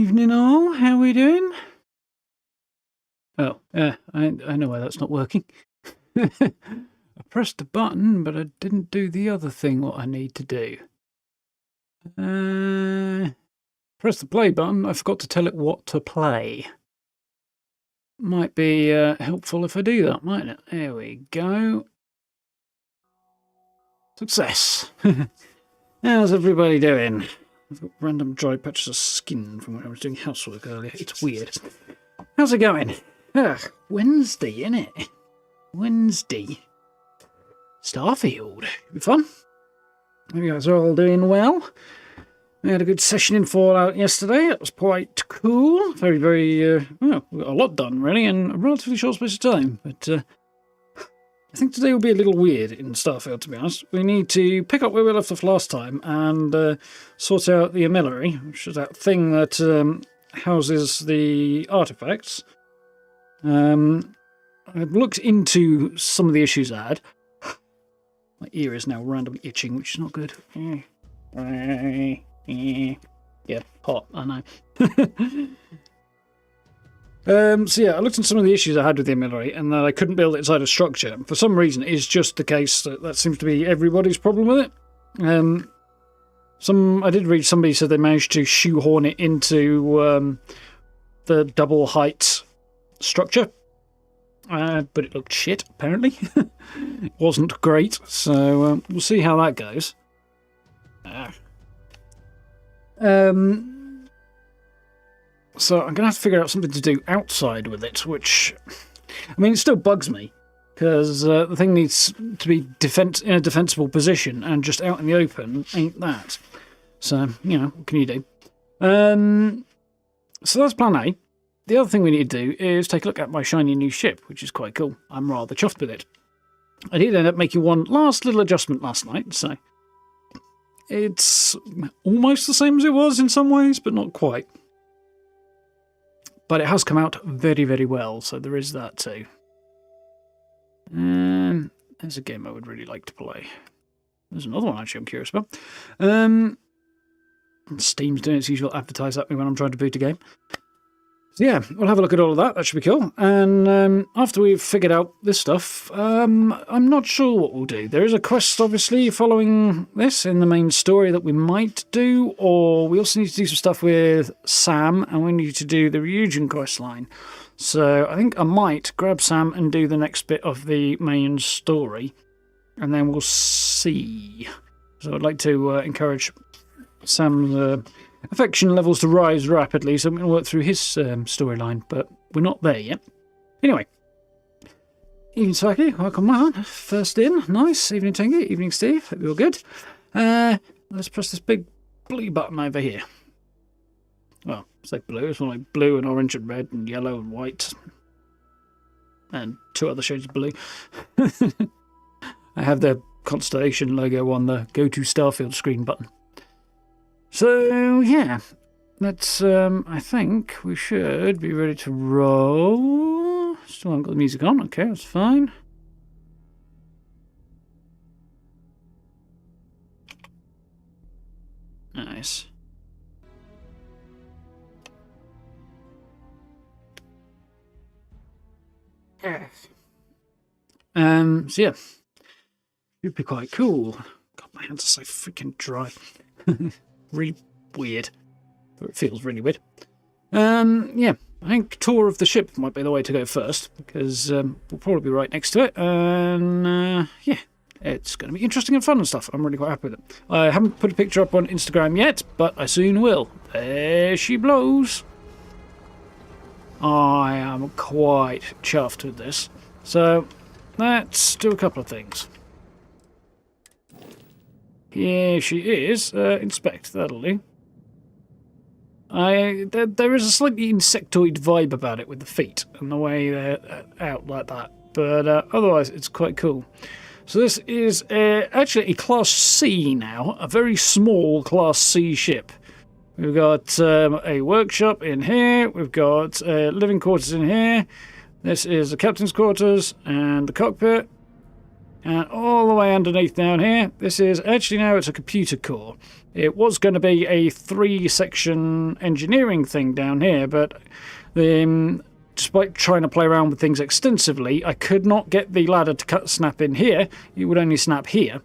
Evening all, how we doing? Oh, I know why that's not working. I pressed the button, but I didn't do the other thing what I need to do. Press the play button, I forgot to tell it what to play. Might be helpful if I do that, mightn't it? There we go. Success. How's everybody doing? I've got random dry patches of skin from when I was doing housework earlier. It's weird. How's it going? Wednesday, innit? Wednesday. Starfield. Be fun. Hope you guys are all doing well. We had a good session in Fallout yesterday. It was quite cool. Very, very, well, we got a lot done, really, in a relatively short space of time. But I think today will be a little weird in Starfield, to be honest. We need to pick up where we left off last time and sort out the Armillary, which is that thing that houses the artefacts. I've looked into some of the issues I had. My ear is now randomly itching, which is not good. Yeah, hot, I know. So yeah, I looked into some of the issues I had with the Armillary and that I couldn't build it inside a structure. For some reason, it's just the case that seems to be everybody's problem with it. I did read somebody said they managed to shoehorn it into the double height structure. But it looked shit, apparently. It wasn't great, so we'll see how that goes. So I'm going to have to figure out something to do outside with it, which, I mean, it still bugs me, because the thing needs to be in a defensible position, and just out in the open ain't that. So, you know, what can you do? So that's plan A. The other thing we need to do is take a look at my shiny new ship, which is quite cool. I'm rather chuffed with it. I did end up making one last little adjustment last night, so it's almost the same as it was in some ways, but not quite. But it has come out very, very well, so there is that too. There's a game I would really like to play. There's another one actually I'm curious about. Steam's doing its usual advertise at me when I'm trying to boot a game. So yeah, we'll have a look at all of that. That should be cool. And after we've figured out this stuff, I'm not sure what we'll do. There is a quest, obviously, following this in the main story that we might do, or we also need to do some stuff with Sam, and we need to do the Ryujin quest line. So I think I might grab Sam and do the next bit of the main story, and then we'll see. So I'd like to encourage Sam's affection levels to rise rapidly, so I'm going to work through his storyline, but we're not there yet. Anyway, evening Saki, welcome on. First in, nice. Evening Tengi, evening Steve, hope you're good. Let's press this big blue button over here. Well, it's like blue, it's more like blue and orange and red and yellow and white. And two other shades of blue. I have the Constellation logo on the Go to Starfield screen button. So, yeah, let's, I think we should be ready to roll. Still haven't got the music on, okay, that's fine. Nice. So yeah, should be quite cool. God, my hands are so freaking dry. Really weird, but it feels really weird. Yeah, I think tour of the ship might be the way to go first, because we'll probably be right next to it, and yeah, it's going to be interesting and fun and stuff. I'm really quite happy with it. I haven't put a picture up on Instagram yet, but I soon will. There she blows. I am quite chuffed with this. So let's do a couple of things. Here she is. Inspect, that'll do. There is a slightly insectoid vibe about it with the feet and the way they're out like that. But otherwise, it's quite cool. So this is actually a Class C now. A very small Class C ship. We've got a workshop in here. We've got living quarters in here. This is the captain's quarters and the cockpit. And all the way underneath down here, this is actually now it's a computer core. It was going to be a 3-section engineering thing down here, but despite trying to play around with things extensively, I could not get the ladder to snap in here. It would only snap here.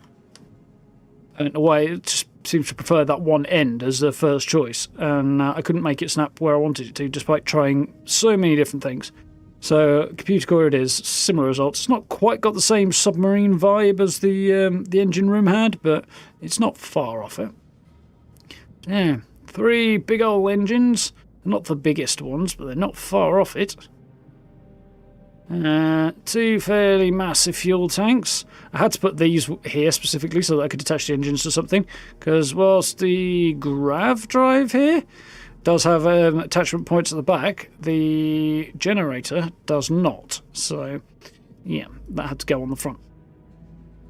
And in a way, it just seems to prefer that one end as the first choice. And I couldn't make it snap where I wanted it to, despite trying so many different things. So, computer core it is, similar results. It's not quite got the same submarine vibe as the engine room had, but it's not far off it. Yeah, 3 big old engines. Not the biggest ones, but they're not far off it. 2 fairly massive fuel tanks. I had to put these here specifically so that I could attach the engines to something, because whilst the grav drive here does have attachment points at the back, the generator does not. So, yeah, that had to go on the front.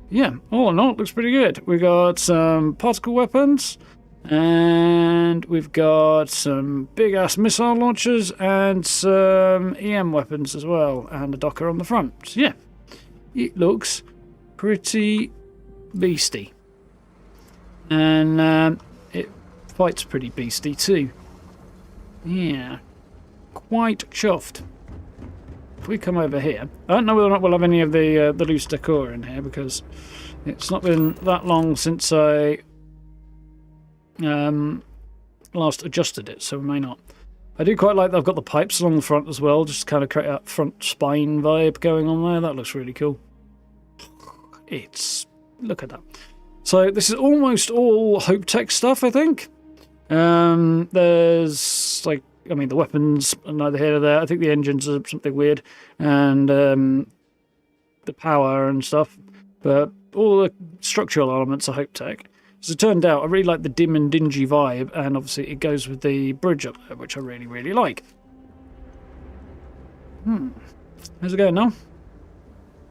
Yeah, all in all, it looks pretty good. We've got some particle weapons, and we've got some big-ass missile launchers, and some EM weapons as well, and a docker on the front. So, yeah, it looks pretty beastie. And it fights pretty beastie too. Yeah, quite chuffed. If we come over here, I don't know whether or not we'll have any of the loose decor in here, because it's not been that long since I last adjusted it, so we may not. I do quite like that I've got the pipes along the front as well, just to kind of create that front spine vibe going on there. That looks really cool. Look at that. So this is almost all Hope Tech stuff, I think. There's the weapons are neither here nor there. I think the engines are something weird, and the power and stuff. But all the structural elements are Hope Tech. As it turned out, I really like the dim and dingy vibe, and obviously it goes with the bridge up there, which I really, really like. How's it going now?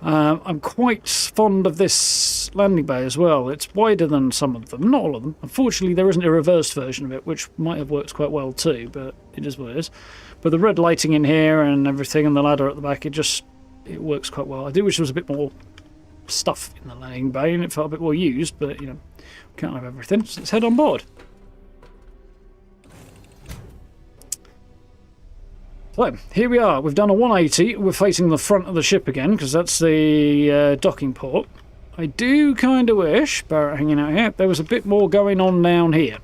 I'm quite fond of this landing bay as well. It's wider than some of them, not all of them. Unfortunately, there isn't a reversed version of it, which might have worked quite well too, but it is what it is. But the red lighting in here and everything, and the ladder at the back, it works quite well. I do wish there was a bit more stuff in the landing bay, and it felt a bit more used, but, you know, we can't have everything, so let's head on board. So, here we are. We've done a 180. We're facing the front of the ship again, because that's the docking port. I do kind of wish, Barrett hanging out here, there was a bit more going on down here.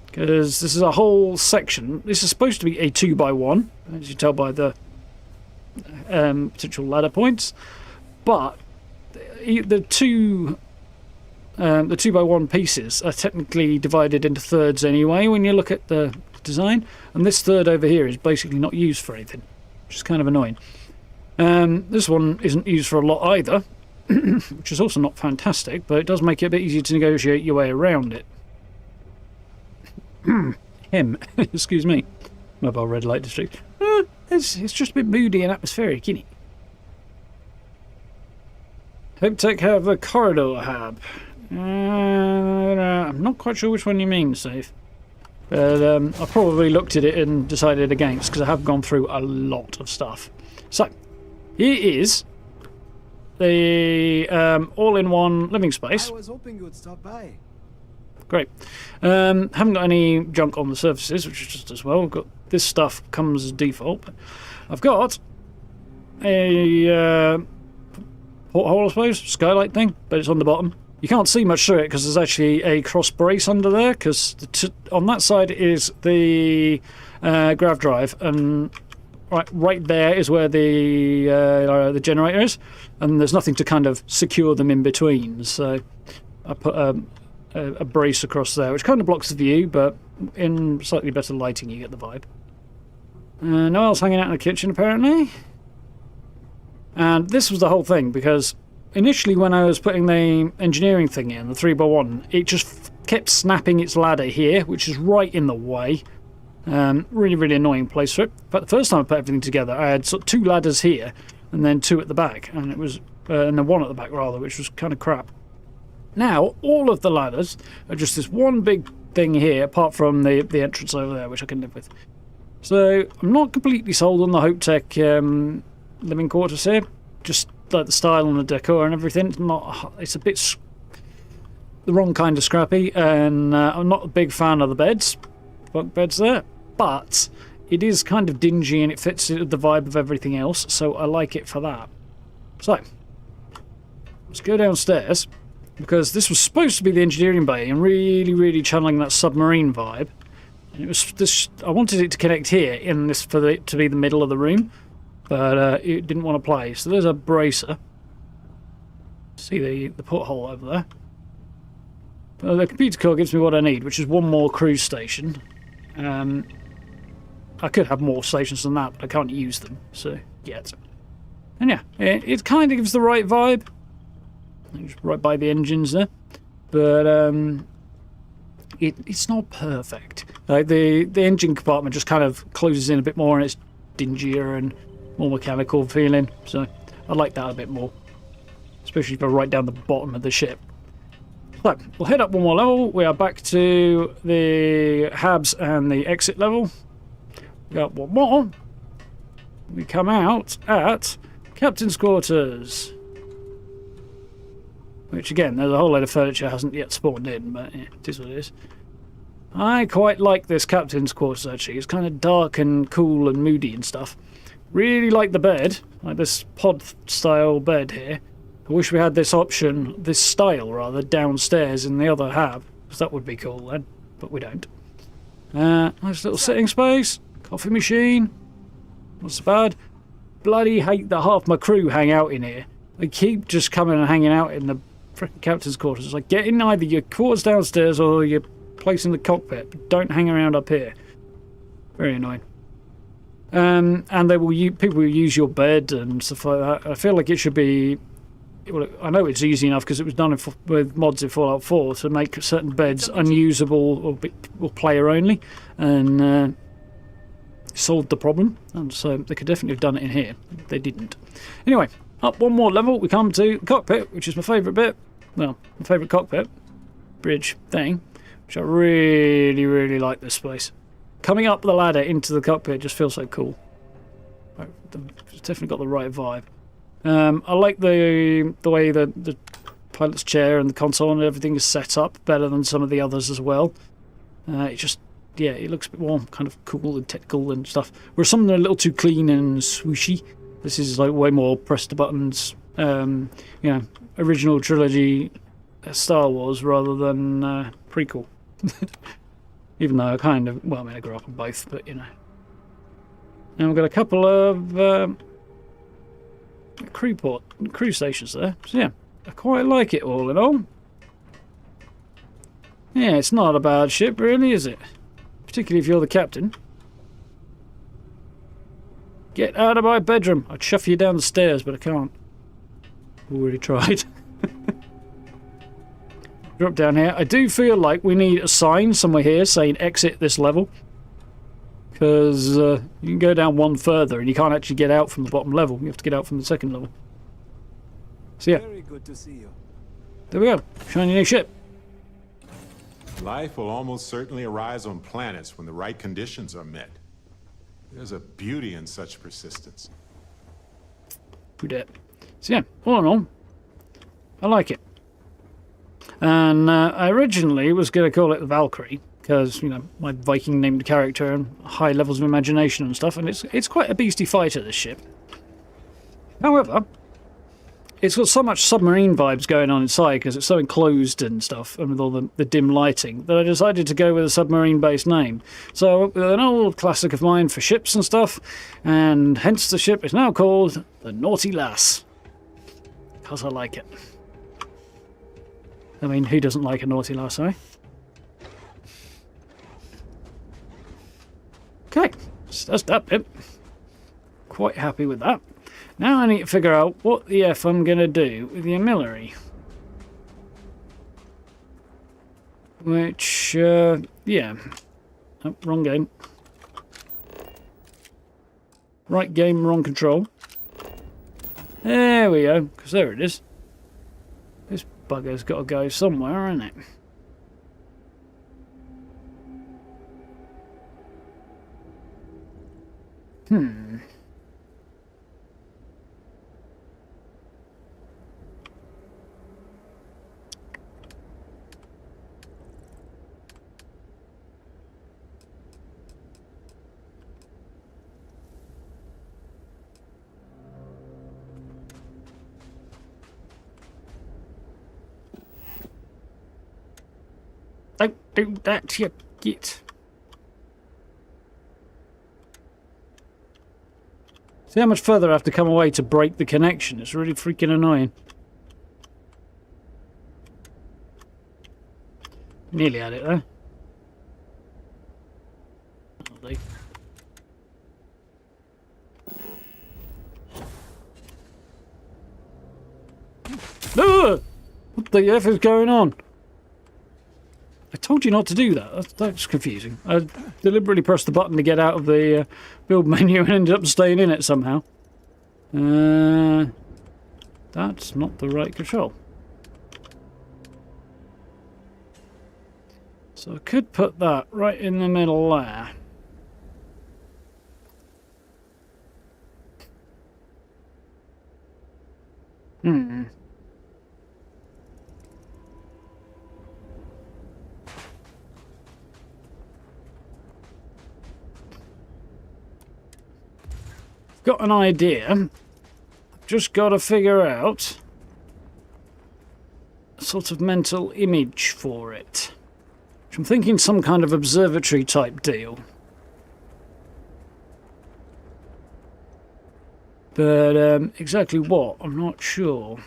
Because this is a whole section. This is supposed to be a 2x1, as you tell by the potential ladder points. But the 2x1 pieces are technically divided into thirds anyway when you look at the design, and this third over here is basically not used for anything, which is kind of annoying. This one isn't used for a lot either, which is also not fantastic, but it does make it a bit easier to negotiate your way around it. Excuse me. Mobile red light district. It's just a bit moody and atmospheric, isn't it? Hope Tech have a corridor hab. I'm not quite sure which one you mean, Safe. But I probably looked at it and decided against, because I have gone through a lot of stuff. So, here is the all-in-one living space. I was hoping you would stop by. Great. Haven't got any junk on the surfaces, which is just as well. We've got this stuff comes as default. I've got a porthole, I suppose, skylight thing, but it's on the bottom. You can't see much through it because there's actually a cross brace under there, because on that side is the grav drive, and right there is where the generator is, and there's nothing to kind of secure them in between. So I put a brace across there, which kind of blocks the view, but in slightly better lighting you get the vibe. No else hanging out in the kitchen apparently. And this was the whole thing, because initially when I was putting the engineering thing in, the 3x1, it just kept snapping its ladder here, which is right in the way. Really, really annoying place for it. But the first time I put everything together, I had sort of 2 ladders here, and then 2 at the back, and it was and then 1 at the back rather, which was kind of crap. Now, all of the ladders are just this one big thing here, apart from the entrance over there, which I can live with. So, I'm not completely sold on the Hope Tech living quarters here. Just like the style and the decor and everything. It's a bit the wrong kind of scrappy, and I'm not a big fan of the beds, bunk beds there, but it is kind of dingy and it fits the vibe of everything else, so I like it for that. So let's go downstairs, because this was supposed to be the engineering bay and really channeling that submarine vibe. And it was this. I wanted it to connect here in this for it to be the middle of the room, but it didn't want to play. So there's a bracer. See the porthole over there. The computer core gives me what I need, which is one more cruise station. I could have more stations than that, but I can't use them, so yet. And yeah, it kind of gives the right vibe. Just right by the engines there, but it's not perfect. Like the engine compartment just kind of closes in a bit more, and it's dingier and more mechanical feeling. So I like that a bit more, especially if we're right down the bottom of the ship. So we'll head up one more level. We are back to the habs and the exit level. We got one more. We come out at Captain's Quarters. Which again, there's a whole load of furniture hasn't yet spawned in, but yeah, it is what it is. I quite like this Captain's Quarters actually. It's kind of dark and cool and moody and stuff. Really like the bed, like this pod style bed here. I wish we had this option, this style rather, downstairs in the other hab, because that would be cool then, but we don't. Nice little sitting space, coffee machine, not so bad. Bloody hate that half my crew hang out in here. They keep just coming and hanging out in the frickin' captain's quarters. It's like, get in either your quarters downstairs or your place in the cockpit, but don't hang around up here. Very annoying. And they will people will use your bed and stuff like that. I feel like it should be. Well, I know it's easy enough because it was done with mods in Fallout 4 to make certain beds unusable or player only, and solved the problem. And so they could definitely have done it in here. They didn't. Anyway, up one more level, we come to the cockpit, which is my favourite bit. Well, my favourite cockpit bridge thing, which I really like this place. Coming up the ladder into the cockpit just feels so cool. It's definitely got the right vibe. I like the way the pilot's chair and the console and everything is set up better than some of the others as well. It just, yeah, it looks a bit more kind of cool and technical and stuff. Where some of them are a little too clean and swooshy. This is like way more press the buttons, you know, original trilogy Star Wars rather than prequel. Even though I kind of, well, I mean, I grew up on both, but you know. And we've got a couple of crew stations there. So yeah, I quite like it all in all. Yeah, it's not a bad ship really, is it? Particularly if you're the captain. Get out of my bedroom. I'd shove you down the stairs, but I can't. Already tried. Drop down here. I do feel like we need a sign somewhere here saying exit this level. Because you can go down one further and you can't actually get out from the bottom level. You have to get out from the second level. So yeah. Very good to see you. There we go. Shiny new ship. Life will almost certainly arise on planets when the right conditions are met. There's a beauty in such persistence. So yeah, all in all, I like it. And I originally was going to call it the Valkyrie, because, you know, my Viking named character and high levels of imagination and stuff, and it's quite a beastie fighter, this ship. However, it's got so much submarine vibes going on inside because it's so enclosed and stuff, and with all the dim lighting, that I decided to go with a submarine-based name. So, an old classic of mine for ships and stuff, and hence the ship is now called the Naughty Lass. Because I like it. I mean, who doesn't like a naughty lass, eh? Okay, so that's that bit. Quite happy with that. Now I need to figure out what the F I'm going to do with the Armillary. Which, yeah. Oh, wrong game. Right game, wrong control. There we go, because there it is. This bugger's got to go somewhere, hasn't it? Don't do that, you git. See how much further I have to come away to break the connection. It's really freaking annoying. Nearly had it there. What the F is going on? I told you not to do that. That's confusing. I deliberately pressed the button to get out of the build menu and ended up staying in it somehow. That's not the right control. So I could put that right in the middle there. Got an idea. Just got to figure out a sort of mental image for it. I'm thinking some kind of observatory type deal. But exactly what, I'm not sure.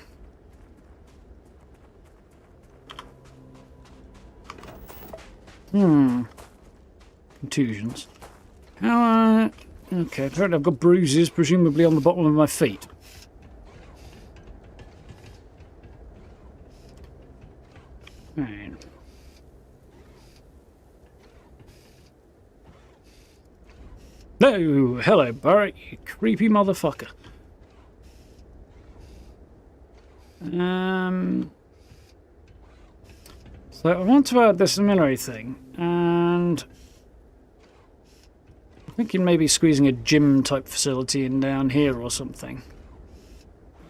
Contusions. How okay, apparently I've got bruises, presumably on the bottom of my feet. Right. Oh, hello, Barrett, you creepy motherfucker. So I want to add this armillary thing, and I'm thinking maybe squeezing a gym type facility in down here or something.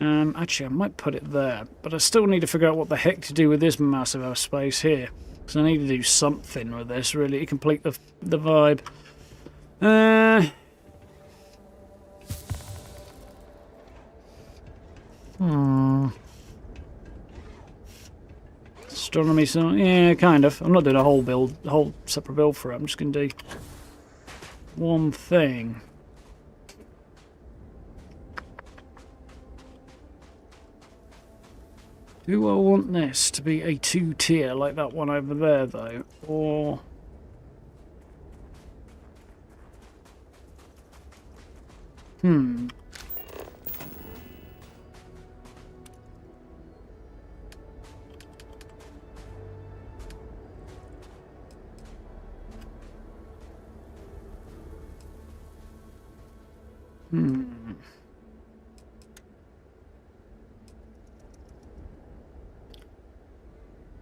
Actually, I might put it there, but I still need to figure out what the heck to do with this massive space here, because I need to do something with this really to complete the vibe. Astronomy, so yeah, kind of. I'm not doing a whole separate build for it. I'm just going to do one thing. Do I want this to be a 2-tier like that one over there, though, or?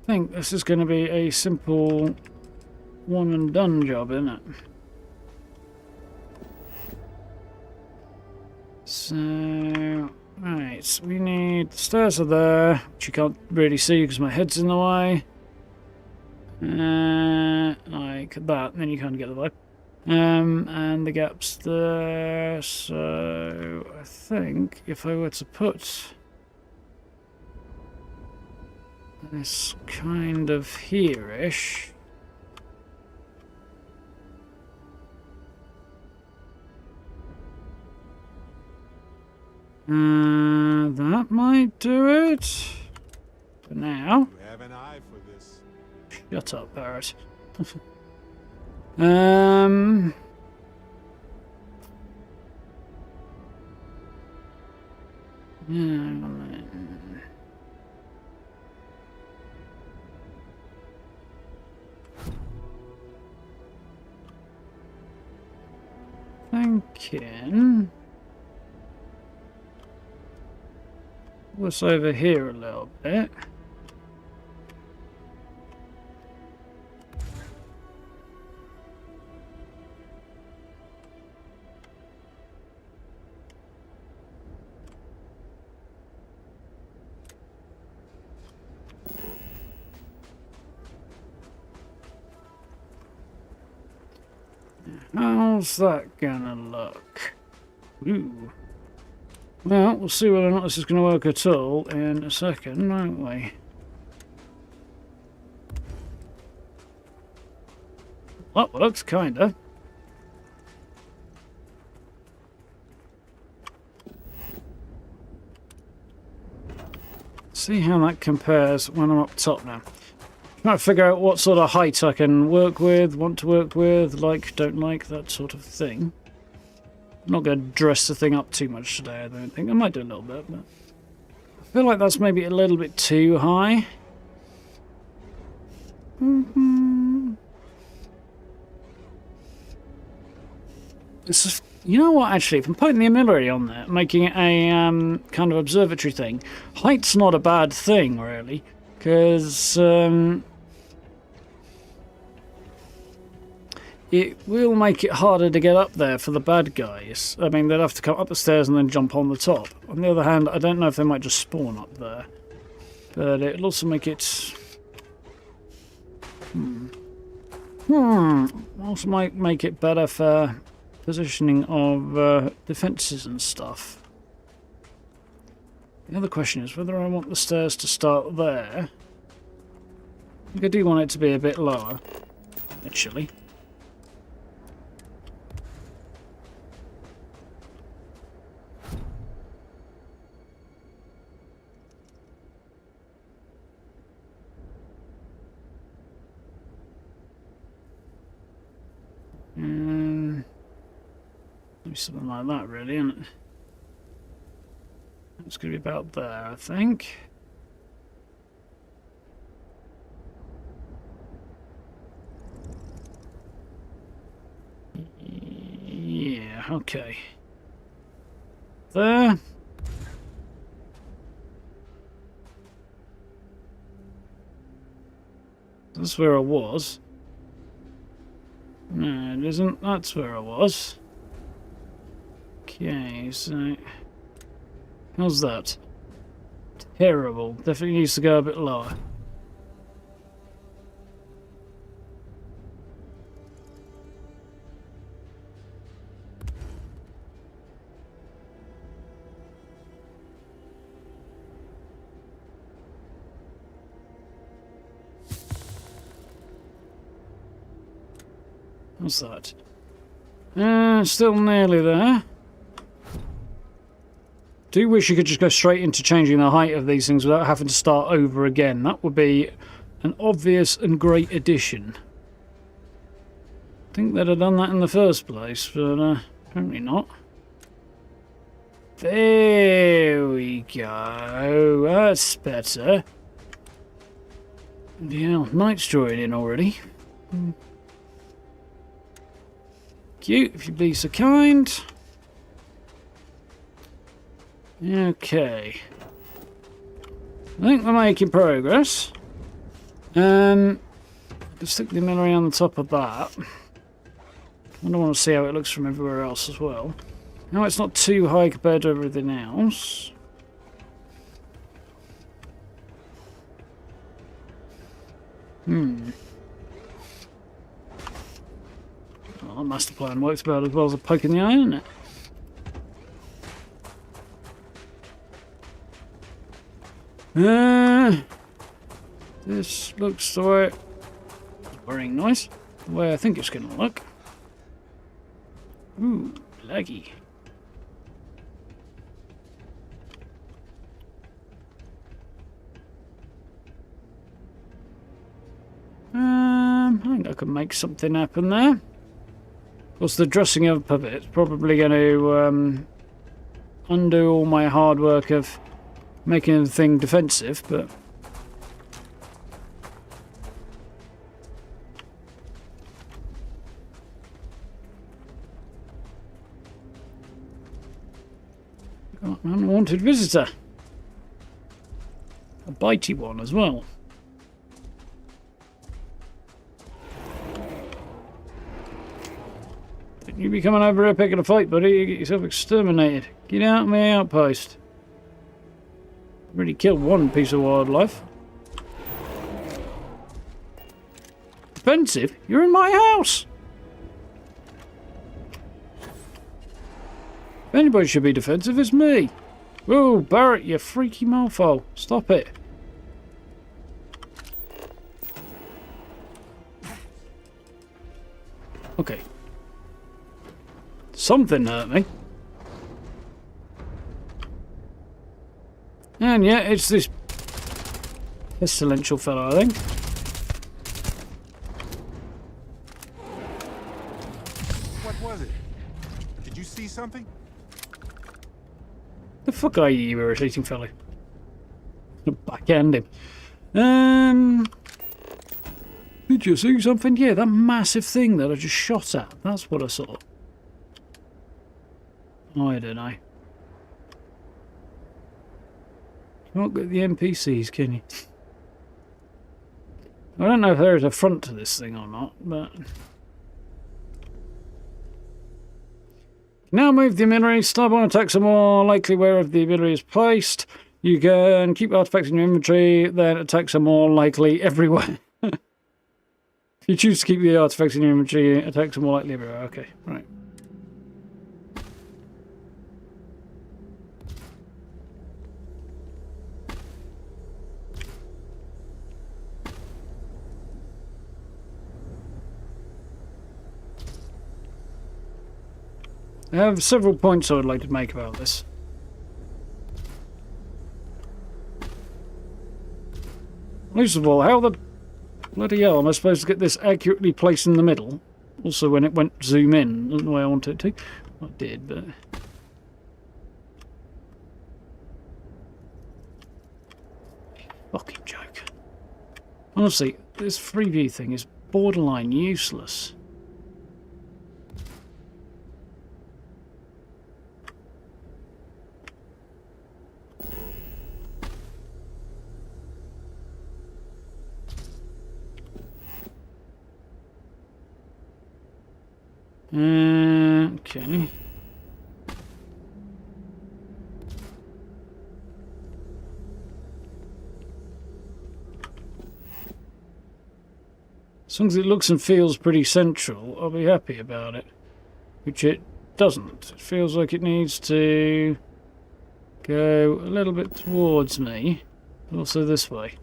I think this is going to be a simple one and done job, isn't it? So, right, we need the stairs are there, which you can't really see because my head's in the way. Like that, and then you kind of get the vibe. And the gap's there, so I think if I were to put this kind of here-ish. That might do it for now. You have an eye for this. Shut up, Barrett. Thinking what's over here a little bit. How's that gonna look? Ooh. Well, we'll see whether or not this is going to work at all in a second, won't we? Well, that looks kinda. See how that compares when I'm up top now. Trying to figure out what sort of height I can work with, want to work with, like, don't like, that sort of thing. I'm not going to dress the thing up too much today, I don't think. I might do a little bit, but I feel like that's maybe a little bit too high. You know what, actually, if I'm putting the Armillary on there, making it a kind of observatory thing, height's not a bad thing, really, because it will make it harder to get up there for the bad guys. I mean, they'd have to come up the stairs and then jump on the top. On the other hand, I don't know if they might just spawn up there, but it'll also make it... Also might make it better for positioning of defences and stuff. The other question is whether I want the stairs to start there. I think I do want it to be a bit lower, actually. Maybe something like that, really, isn't it? It's going to be about there, I think. Yeah, okay. There. That's where I was. No, it isn't. That's where I was. Okay, so... How's that? Terrible. Definitely needs to go a bit lower. What's that? Still nearly there. Do wish you could just go straight into changing the height of these things without having to start over again. That would be an obvious and great addition. I think they'd have done that in the first place, but apparently not. There we go. That's better. Yeah, night's drawing in already. Cute, if you'd be so kind. Okay. I think we're making progress. Let's stick the Armillary on the top of that. I don't want to see how it looks from everywhere else as well. No, it's not too high compared to everything else. Well, the master plan works about as well as a poke in the eye, isn't it? This looks the way... Worrying nice. The way I think it's going to look. Ooh, laggy. I think I can make something happen there. Of course, the dressing up of it's probably going to undo all my hard work of making the thing defensive, but... Got an unwanted visitor. A bitey one as well. You be coming over here picking a fight, buddy. You get yourself exterminated. Get out of my outpost. Already killed one piece of wildlife. Defensive? You're in my house! If anybody should be defensive, it's me. Whoa, Barrett, you freaky mofo. Stop it. Okay. Something hurt me. And yeah, it's this pestilential fellow, I think. What was it? Did you see something? The fuck are you irritating fellow? Backhand him. Did you see something? Yeah, that massive thing that I just shot at. That's what I saw. I don't know. You can't get the NPCs, can you? I don't know if there is a front to this thing or not, but... Now move the armillary. Starborn attacks are more likely wherever the armillary is placed. You can keep artifacts in your inventory, then attacks are more likely everywhere. If you choose to keep the artifacts in your inventory, attacks are more likely everywhere. Okay, right. I have several points I would like to make about this. First of all, how the bloody hell am I supposed to get this accurately placed in the middle? Also, when it went zoom in, not the way I wanted it to. I did, but... Fucking joke. Honestly, this free view thing is borderline useless. Okay. As long as it looks and feels pretty central, I'll be happy about it. Which it doesn't. It feels like it needs to go a little bit towards me, but also this way.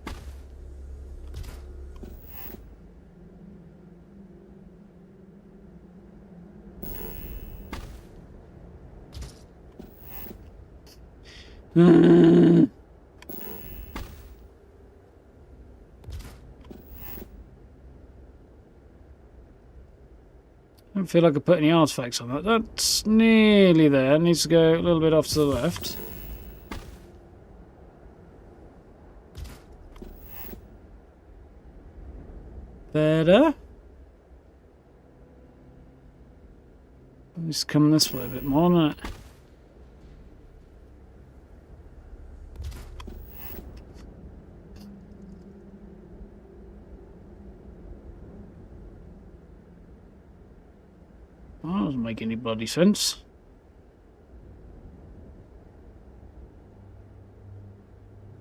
I don't feel like I put any artifacts on that. That's nearly there. It needs to go a little bit off to the left. Better. Let's come this way a bit more, doesn't it? Well, that doesn't make any bloody sense.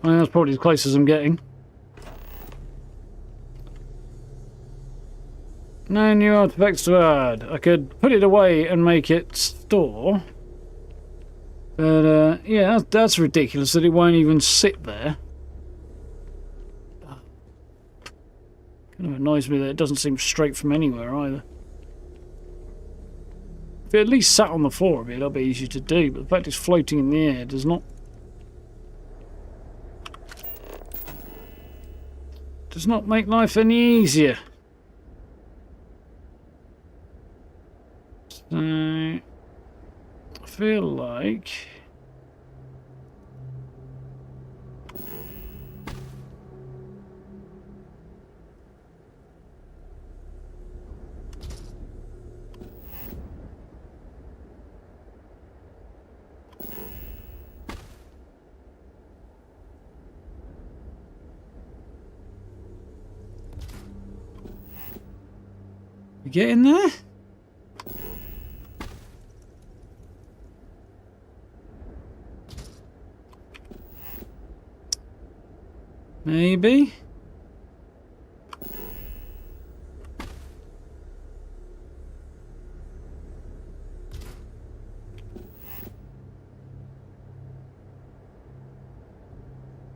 I think that's probably as close as I'm getting. No new artifacts to add. I could put it away and make it store. But, yeah, that's ridiculous that it won't even sit there. Kind of annoys me that it doesn't seem straight from anywhere either. If it at least sat on the floor a bit, that'd be easier to do, but the fact it's floating in the air does not make life any easier. So I feel like you get in there? Maybe?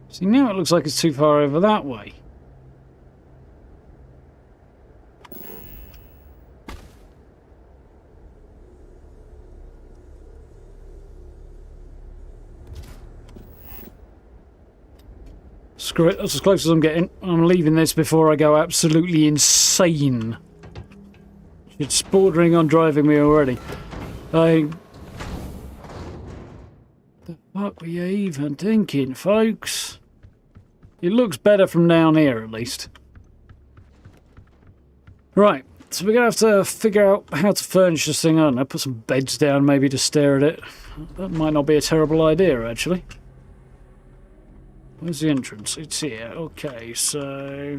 See, now it looks like it's too far over that way. Screw it, that's as close as I'm getting. I'm leaving this before I go absolutely insane. It's bordering on driving me already. The fuck were you even thinking, folks? It looks better from down here, at least. Right, so we're going to have to figure out how to furnish this thing. I don't know, put some beds down maybe to stare at it. That might not be a terrible idea, actually. Where's the entrance? It's here. Okay, so...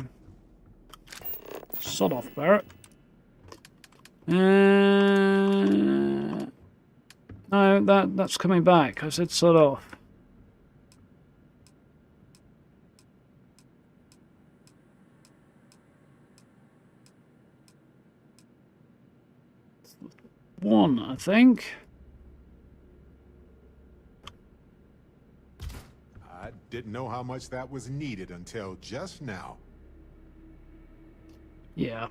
Sod off, Barrett. No, that's coming back. I said sod off. One, I think. I didn't know how much that was needed until just now. Yeah.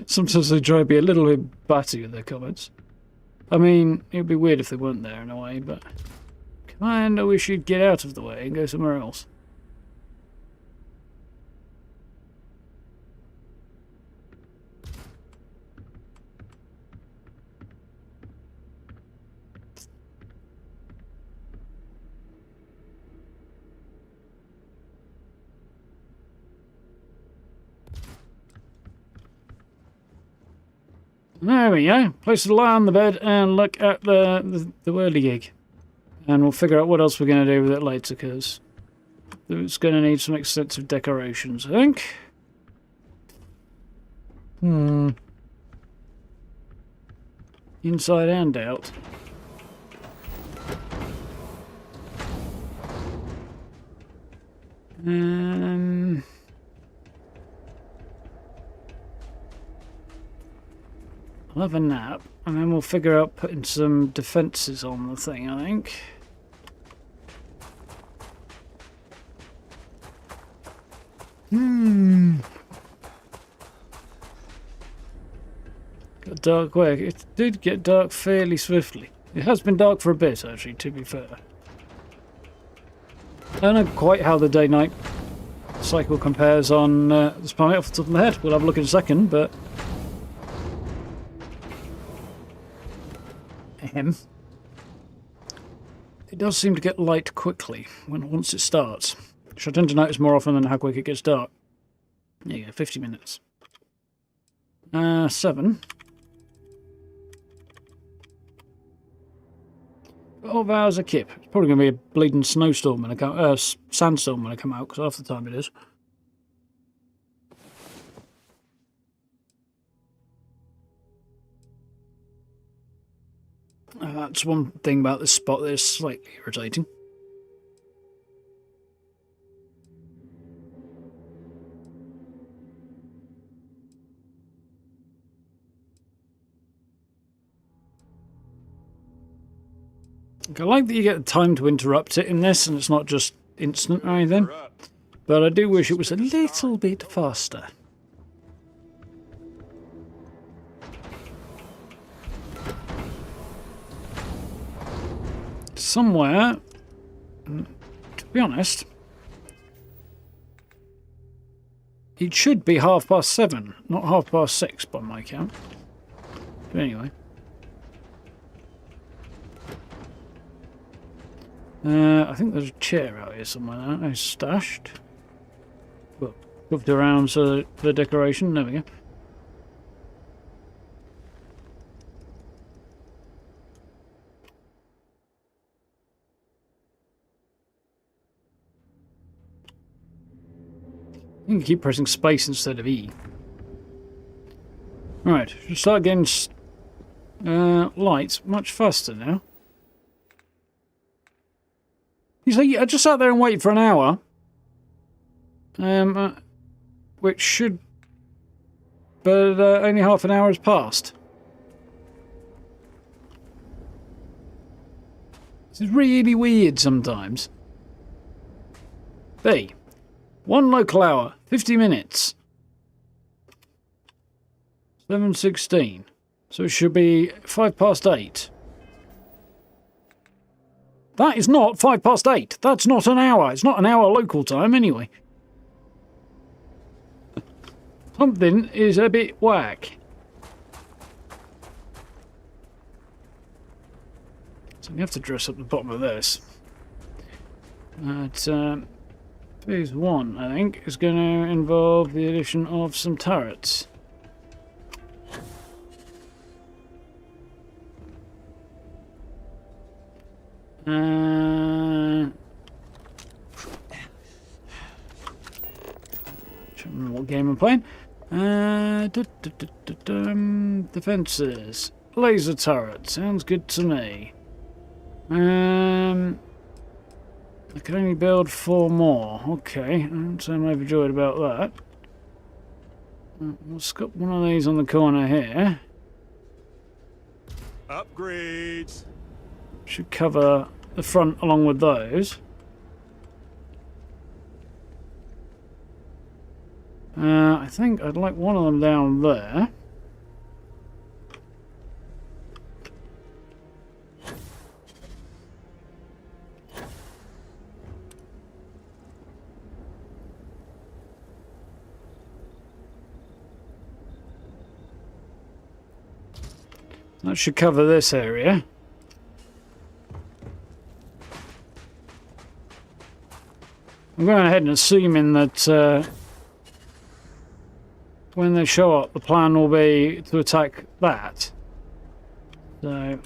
Sometimes they try to be a little bit batty with their comments. I mean, it would be weird if they weren't there in a way, but kinda wish you'd get out of the way and go somewhere else. There we go. Place to lie on the bed and look at the whirligig. And we'll figure out what else we're going to do with it later, because it's going to need some extensive decorations, I think. Inside and out. I'll have a nap, and then we'll figure out putting some defences on the thing, I think. Got dark way. It did get dark fairly swiftly. It has been dark for a bit, actually, to be fair. I don't know quite how the day-night cycle compares on this planet off the top of my head. We'll have a look in a second, but... It does seem to get light quickly once it starts, which I tend to notice more often than how quick it gets dark. There you go, 50 minutes. 7. 12 hours a kip. It's probably going to be a bleeding snowstorm when I come, sandstorm when I come out, because half the time it is. That's one thing about this spot that is slightly irritating. I like that you get the time to interrupt it in this, and it's not just instant or anything. But I do wish it was a little bit faster. Somewhere, to be honest, it should be 7:30, not 6:30 by my count. But anyway. I think there's a chair out here somewhere now. It's stashed. Well, moved around so for the decoration. There we go. You can keep pressing space instead of E. Right, should start getting light much faster now. You see, I just sat there and waited for an hour. Which should... But only half an hour has passed. This is really weird sometimes. B. 1 local hour, 50 minutes. 7:16. So it should be 8:05. That is not 8:05. That's not an hour. It's not an hour local time anyway. Something is a bit whack. So we have to dress up the bottom of this. But phase 1, I think, is going to involve the addition of some turrets. Can't remember what game I'm playing. Defences. Laser turret. Sounds good to me. I can only build 4 more. Okay, I don't sound overjoyed about that. We'll scoop one of these on the corner here. Upgrades. Should cover the front along with those. I think I'd like one of them down there. That should cover this area. I'm going ahead and assuming that when they show up, the plan will be to attack that. So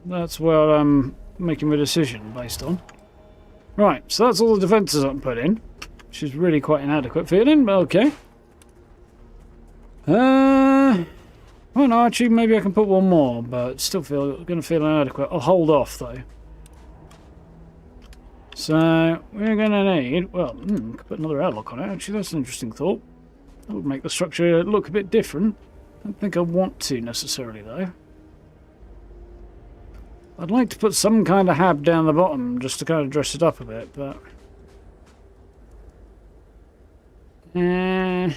that's what I'm making my decision based on. Right, so that's all the defences I can put in, which is really quite inadequate feeling, but okay. Well, no, actually, maybe I can put one more, but still going to feel inadequate. I'll hold off though. So we're going to need, well, could put another airlock on it. Actually, that's an interesting thought. That would make the structure look a bit different. I don't think I want to necessarily, though. I'd like to put some kind of hab down the bottom just to kind of dress it up a bit, but I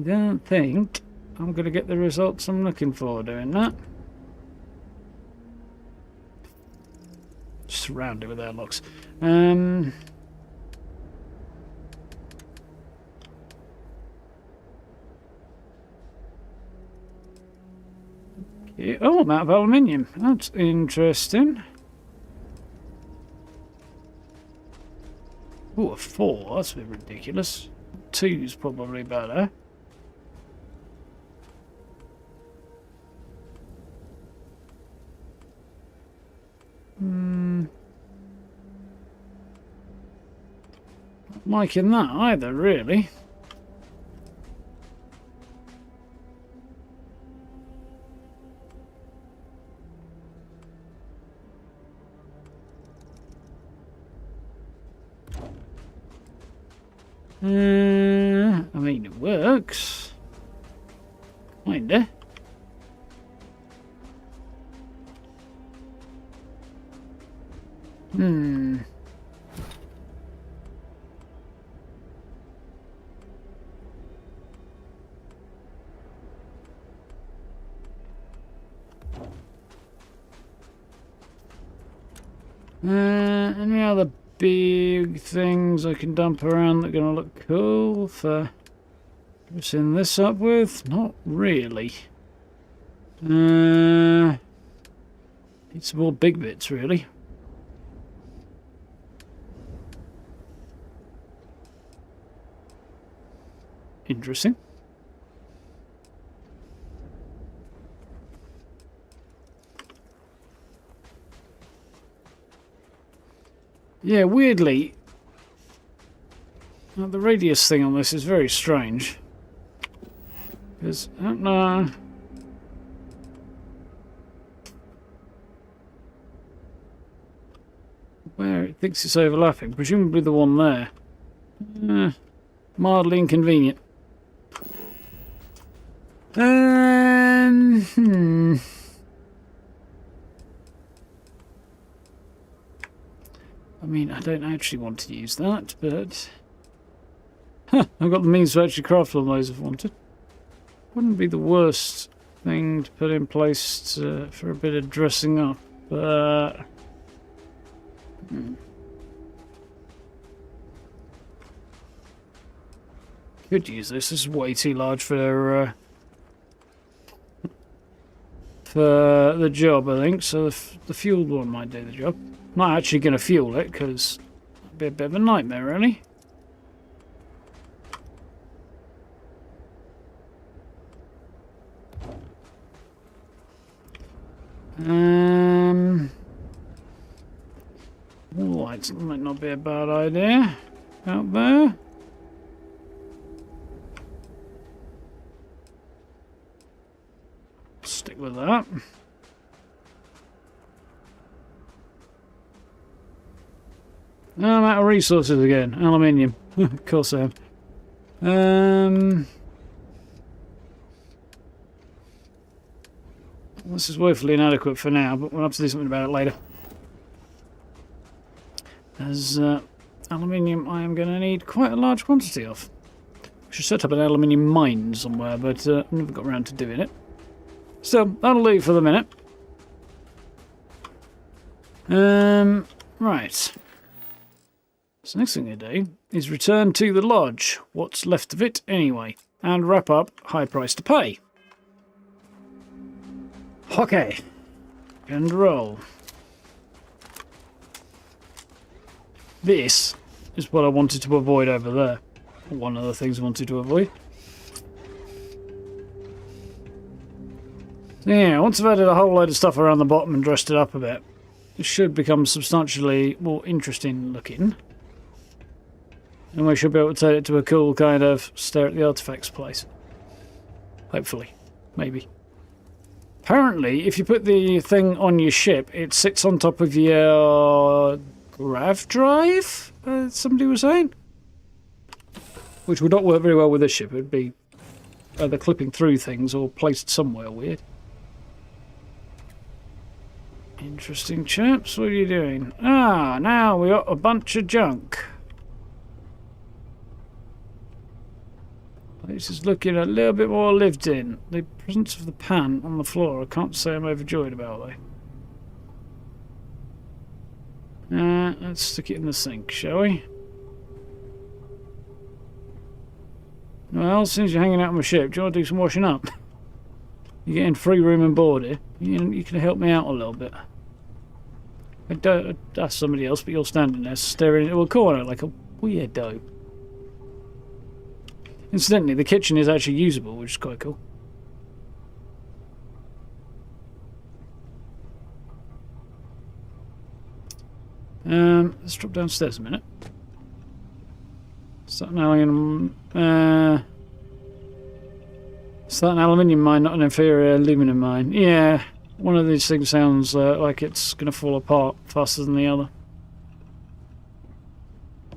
don't think I'm going to get the results I'm looking for doing that. Just surround it with airlocks. Okay. Oh, I'm out of aluminium. That's interesting. Oh, a 4. That's a bit ridiculous. 2's probably better. Not liking that either, really. I mean, it works. Kinda. Any other big things I can dump around that are going to look cool for dressing this up with? Not really. Need some more big bits, really. Interesting. Yeah, weirdly, the radius thing on this is very strange. Because I don't know where it thinks it's overlapping. Presumably the one there. Mildly inconvenient. I mean, I don't actually want to use that, but I've got the means to actually craft one of those if I wanted. Wouldn't be the worst thing to put in place for a bit of dressing up, but Could use this. This is way too large for the job, I think. So the fueled one might do the job. Not actually going to fuel it because it'd be a bit of a nightmare, really. Lights might not be a bad idea out there. Stick with that. I'm out of resources again. Aluminium. Of course I am. This is woefully inadequate for now, but we'll have to do something about it later. As aluminium I am going to need quite a large quantity of. I should set up an aluminium mine somewhere, but I've never got around to doing it. So, that'll do for the minute. Right. So next thing to do is return to the lodge, what's left of it anyway, and wrap up High Price to Pay. Okay. And roll. This is what I wanted to avoid over there. One of the things I wanted to avoid. Yeah, once I've added a whole load of stuff around the bottom and dressed it up a bit, it should become substantially more interesting looking. And we should be able to take it to a cool kind of stare at the artifacts place. Hopefully. Maybe. Apparently, if you put the thing on your ship, it sits on top of your grav drive, somebody was saying. Which would not work very well with this ship. It would be either clipping through things or placed somewhere weird. Interesting, chaps. What are you doing? Ah, now we got a bunch of junk. This is looking a little bit more lived in. The presence of the pan on the floor, I can't say I'm overjoyed about, though. Let's stick it in the sink, shall we? Well, since you're hanging out on my ship, do you want to do some washing up? You're getting free room and board here. You can help me out a little bit. I'd ask somebody else, but you're standing there staring into a corner like a weirdo. Incidentally, the kitchen is actually usable, which is quite cool. Let's drop downstairs a minute. Is that an aluminium mine, not an inferior aluminum mine? Yeah, one of these things sounds like it's going to fall apart faster than the other.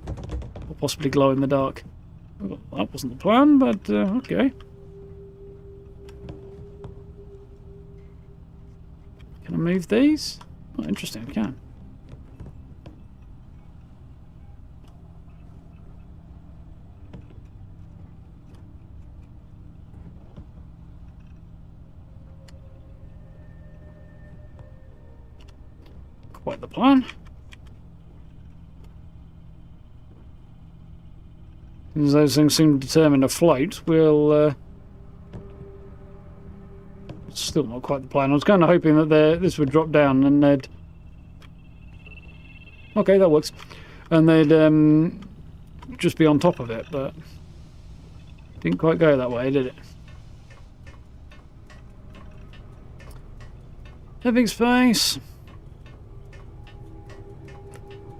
Or possibly glow in the dark. Well, that wasn't the plan, but okay. Can I move these? Oh, interesting, I can. Quite the plan. As those things seem determined to float, we'll... Still not quite the plan. I was kind of hoping that this would drop down and they'd... Okay, that works. And they'd just be on top of it, but... Didn't quite go that way, did it? Living space.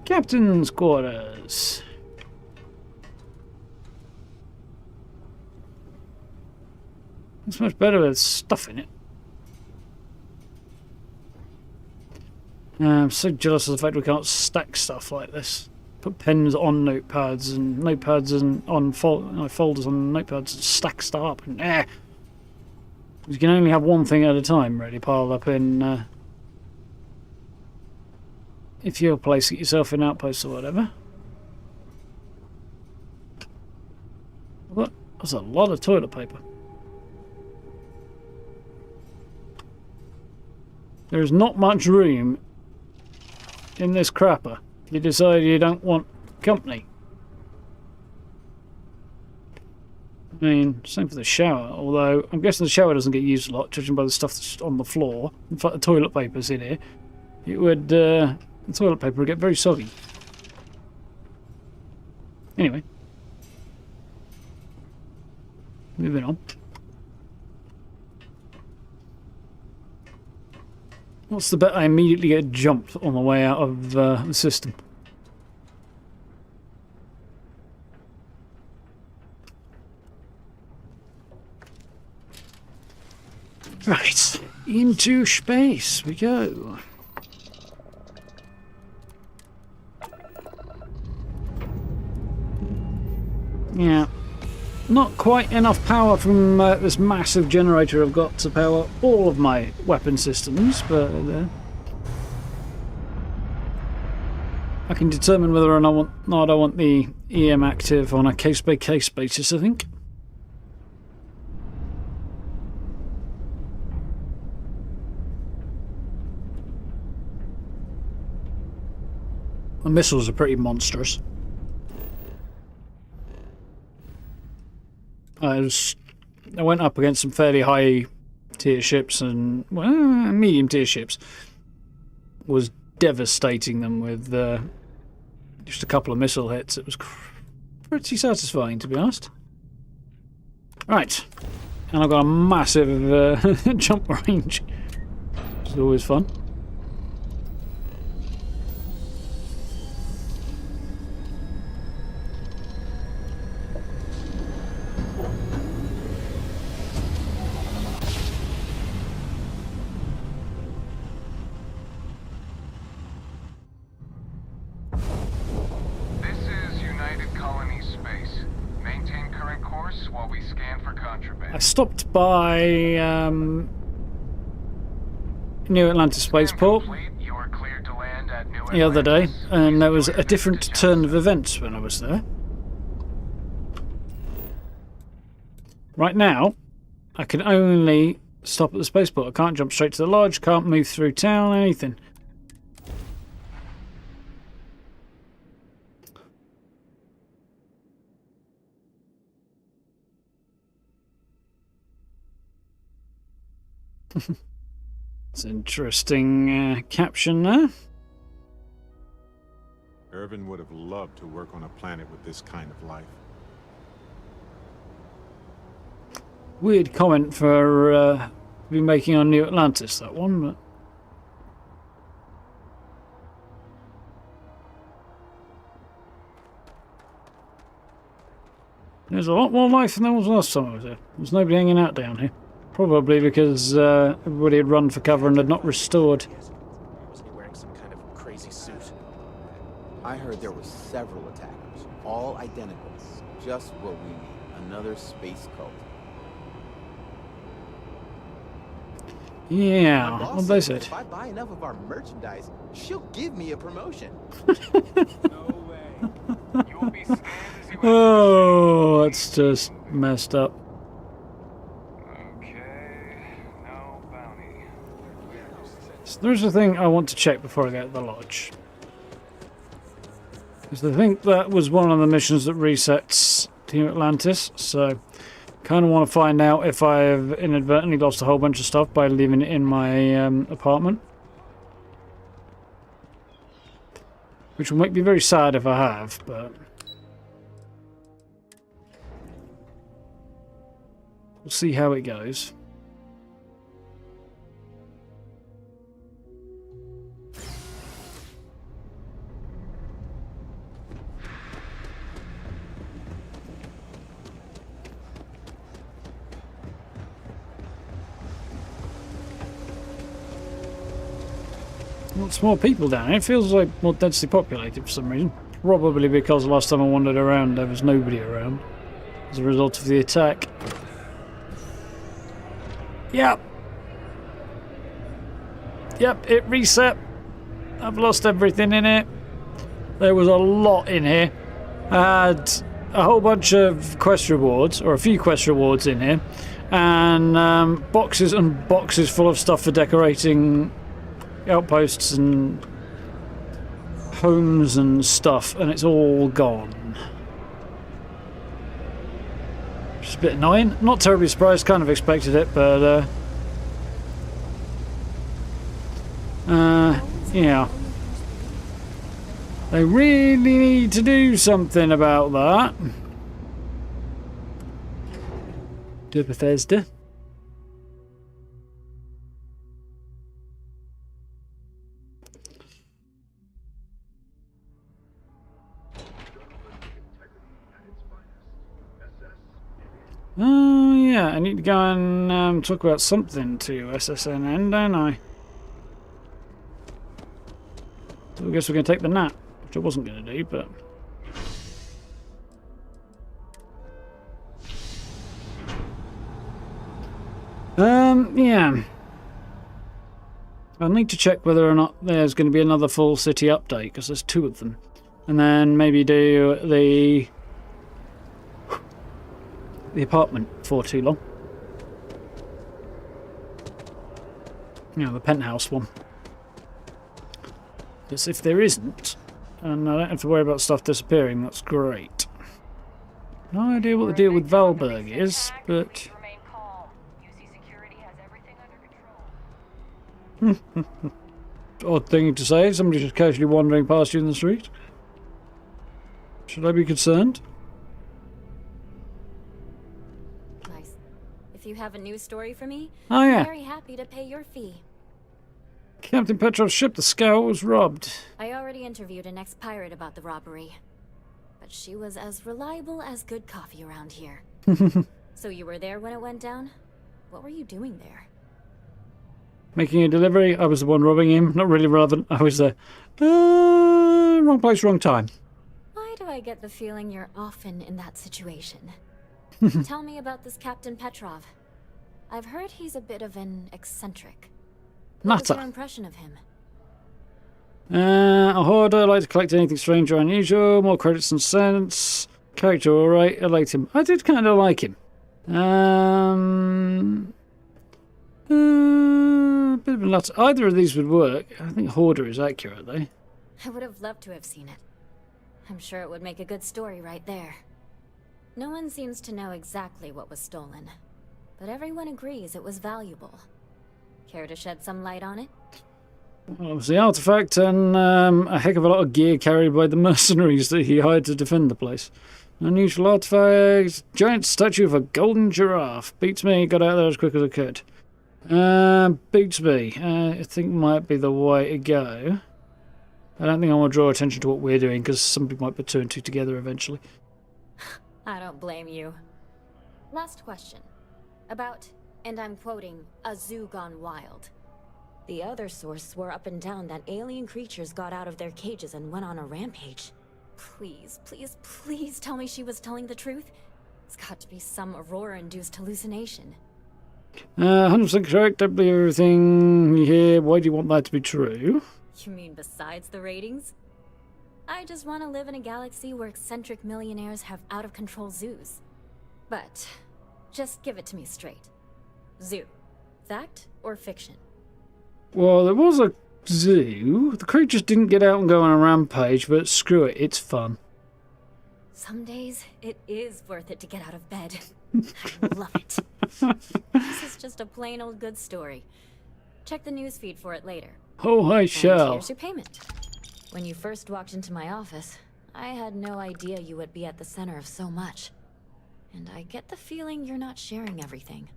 Captain's quarters. It's much better with stuff in it. I'm so jealous of the fact we can't stack stuff like this. Put pens on notepads and notepads and on folders on notepads and stack stuff up. And you can only have one thing at a time really piled up in if you're placing yourself in outposts or whatever. What? That's a lot of toilet paper. There is not much room in this crapper You decide you don't want company. I mean, same for the shower, although I'm guessing the shower doesn't get used a lot, judging by the stuff that's on the floor. In fact, the toilet paper's in here. It would, the toilet paper would get very soggy. Anyway. Moving on. What's the bet I immediately get jumped on the way out of the system? Right, into space we go. Yeah, not quite enough power from this massive generator I've got to power all of my weapon systems, but I can determine whether or not I want the EM active on a case-by-case basis, I think. The missiles are pretty monstrous. I went up against some fairly high tier ships and, well, medium tier ships. Was devastating them with just a couple of missile hits. It was pretty satisfying, to be honest. Right. And I've got a massive jump range, which is always fun. I stopped by New Atlantis Spaceport the other day, and there was a different turn of events when I was there. Right now, I can only stop at the spaceport. I can't jump straight to the lodge, can't move through town, anything. It's an interesting caption there. Irvin would have loved to work on a planet with this kind of life. Weird comment for to be making on New Atlantis, that one, but there's a lot more life than there was last time I was here. There's nobody hanging out down here. Probably because everybody had run for cover and had not restored. Was he wearing some kind of crazy suit? I heard there were several attackers, all identical. Just what we need. Another space cult. Yeah, what they said. If I buy enough of our merchandise, she'll give me a promotion. No way. You will be scanned as you Oh, that's just messed up. So there's a thing I want to check before I get to the lodge. Because I think that was one of the missions that resets Team Atlantis, so kind of want to find out if I've inadvertently lost a whole bunch of stuff by leaving it in my apartment. Which will make me very sad if I have, but we'll see how it goes. Lots more people down here. It feels like more densely populated for some reason. Probably because the last time I wandered around there was nobody around as a result of the attack. Yep. Yep, it reset. I've lost everything in it. There was a lot in here. I had a whole bunch of quest rewards, or a few quest rewards in here, and boxes and boxes full of stuff for decorating outposts and homes and stuff, and it's all gone. Which is a bit annoying. Not terribly surprised, kind of expected it, but yeah. They really need to do something about that. To Bethesda. Oh yeah, I need to go and talk about something to SSNN, don't I? So I guess we're going to take the nap, which I wasn't going to do, but... yeah. I'll need to check whether or not there's going to be another full city update, because there's 2 of them. And then maybe do the apartment for too long. You know, the penthouse one. Because if there isn't, and I don't have to worry about stuff disappearing, that's great. No idea what the deal with Valberg is, but... Odd thing to say, somebody just casually wandering past you in the street. Should I be concerned? Nice. If you have a news story for me, Oh yeah. I'm very happy to pay your fee. Captain Petrov's ship, the Scout, was robbed. I already interviewed an ex-pirate about the robbery. But she was as reliable as good coffee around here. So you were there when it went down? What were you doing there? Making a delivery. I was the one robbing him. Not really relevant. I was there. Wrong place, wrong time. Why do I get the feeling you're often in that situation? Tell me about this Captain Petrov. I've heard he's a bit of an eccentric. What was your impression of him? A hoarder, like to collect anything strange or unusual. More credits than cents. Character alright. I liked him. I did kind of like him. Bit of a nut. Either of these would work. I think hoarder is accurate though. I would have loved to have seen it. I'm sure it would make a good story right there. No one seems to know exactly what was stolen, but everyone agrees it was valuable. Care to shed some light on it? Well, it was the artefact and a heck of a lot of gear carried by the mercenaries that he hired to defend the place. Unusual artifact, giant statue of a golden giraffe. Beats me, got out there as quick as I could. Beats me. I think might be the way to go. I don't think I want to draw attention to what we're doing, because somebody might put 2 and 2 together eventually. I don't blame you. Last question. About, and I'm quoting, a zoo gone wild. The other source swore up and down that alien creatures got out of their cages and went on a rampage. Please, please, please tell me she was telling the truth. It's got to be some Aurora-induced hallucination. 100% correct. Don't believe everything you hear. Why do you want that to be true? You mean besides the ratings? I just want to live in a galaxy where eccentric millionaires have out-of-control zoos. But, just give it to me straight. Zoo. Fact or fiction? Well, there was a zoo. The creatures didn't get out and go on a rampage, but screw it, it's fun. Some days, it is worth it to get out of bed. I love it. This is just a plain old good story. Check the newsfeed for it later. Oh, I And shall. here's your payment. When you first walked into my office, I had no idea you would be at the center of so much. And I get the feeling you're not sharing everything.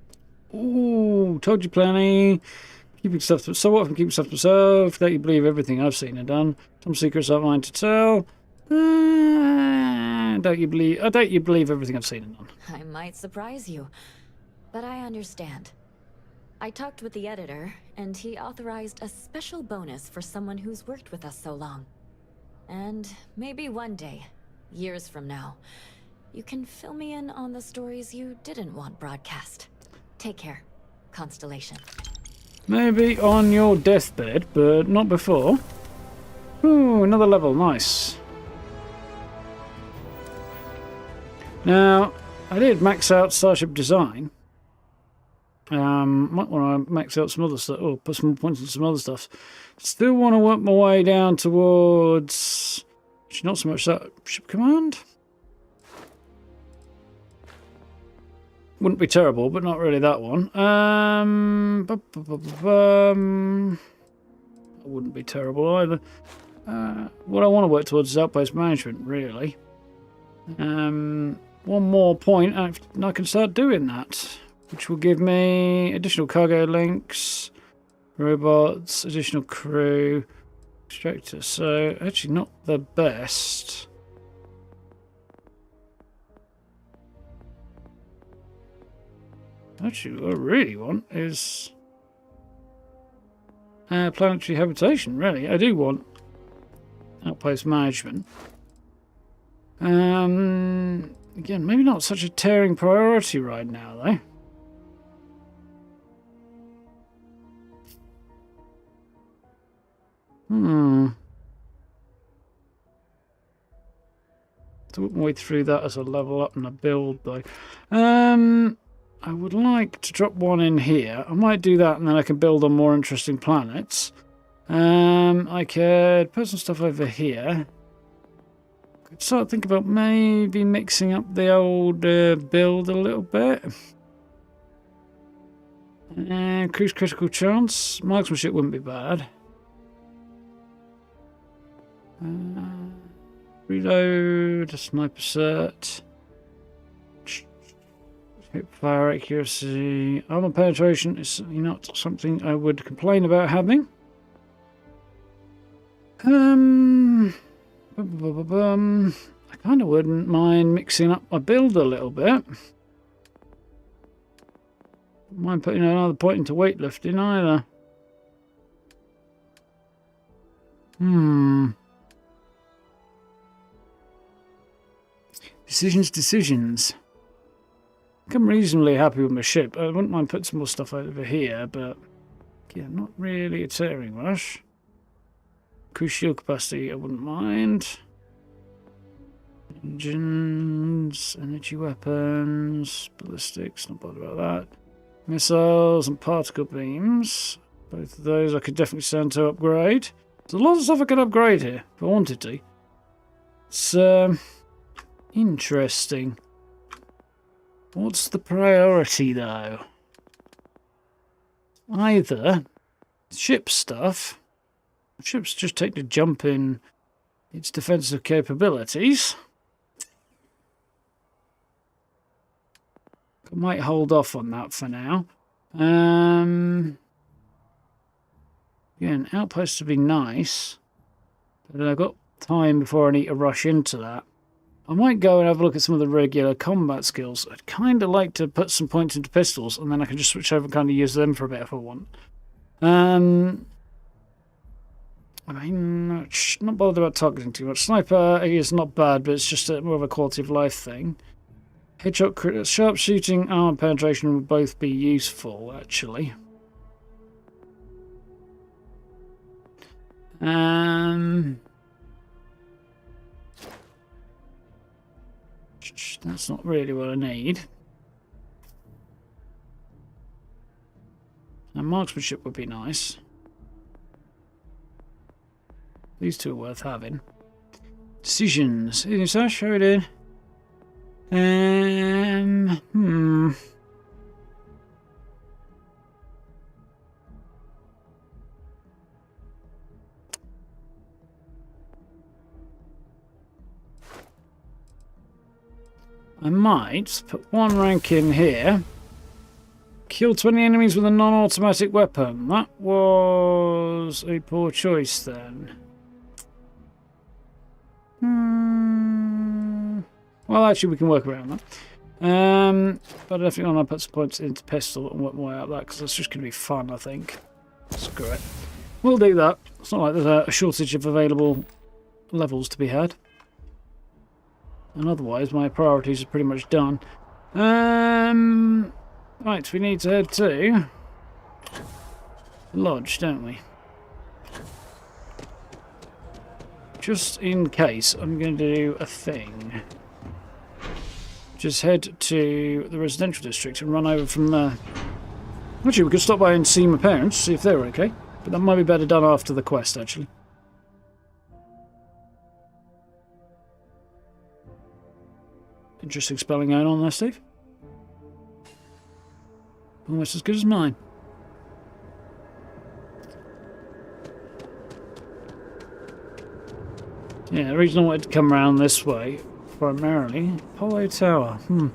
Ooh, told you plenty. Keeping stuff to... So what from keeping stuff to myself? Don't you believe everything I've seen and done? Some secrets aren't mine to tell. Don't you believe everything I've seen and done? I might surprise you, but I understand. I talked with the editor, and he authorized a special bonus for someone who's worked with us so long. And maybe one day, years from now, you can fill me in on the stories you didn't want broadcast. Take care, Constellation. Maybe on your deathbed, but not before. Ooh, another level. Nice. Now, I did max out Starship Design. Might want to max out some other stuff, or put some more points into some other stuff. Still want to work my way down towards... Actually, not so much that ship command. Wouldn't be terrible, but not really that one. It wouldn't be terrible either. What I want to work towards is outpost management, really. One more point, and I can start doing that, which will give me additional cargo links, robots, additional crew, extractor. So, actually not the best. Actually, what I really want is planetary habitation, really. I do want outpost management. Again, maybe not such a tearing priority right now, though. To work my way through that as a level up and a build, though. I would like to drop one in here. I might do that and then I can build on more interesting planets. I could put some stuff over here. Could start thinking about maybe mixing up the old build a little bit. Increase critical chance. Marksmanship wouldn't be bad. Reload, a sniper cert. Fire accuracy. Armor penetration is certainly not something I would complain about having. I kind of wouldn't mind mixing up my build a little bit. Don't mind putting another point into weightlifting either. Decisions. I'm reasonably happy with my ship. I wouldn't mind putting some more stuff over here, but yeah, not really a tearing rush. Cruise shield capacity, I wouldn't mind. Engines, energy weapons, ballistics, not bothered about that. Missiles and particle beams. Both of those I could definitely send to upgrade. There's a lot of stuff I could upgrade here if I wanted to. It's interesting. What's the priority, though? Either ship stuff. Ships just take the jump in its defensive capabilities. I might hold off on that for now. Again, outposts would be nice. But I've got time before I need to rush into that. I might go and have a look at some of the regular combat skills. I'd kind of like to put some points into pistols, and then I can just switch over and kind of use them for a bit if I want. I mean, not bothered about targeting too much. Sniper is not bad, but it's just more of a quality of life thing. Headshot, sharpshooting, armor penetration would both be useful, actually. That's not really what I need. And marksmanship would be nice. These two are worth having. Decisions. Is that show it in? I might put one rank in here. Kill 20 enemies with a non-automatic weapon. That was a poor choice then. Well, actually, we can work around that. But I definitely want to put some points into pistol and work my way out that, because that's just going to be fun, I think. Screw it. We'll do that. It's not like there's a shortage of available levels to be had. And otherwise, my priorities are pretty much done. Right, we need to head to the lodge, don't we? Just in case, I'm going to do a thing. Just head to the residential district and run over from there. Actually, we could stop by and see my parents, see if they're okay. But that might be better done after the quest, actually. Interesting spelling going on there, Steve. Almost as good as mine. Yeah, the reason I wanted to come around this way, primarily, Apollo Tower. I wonder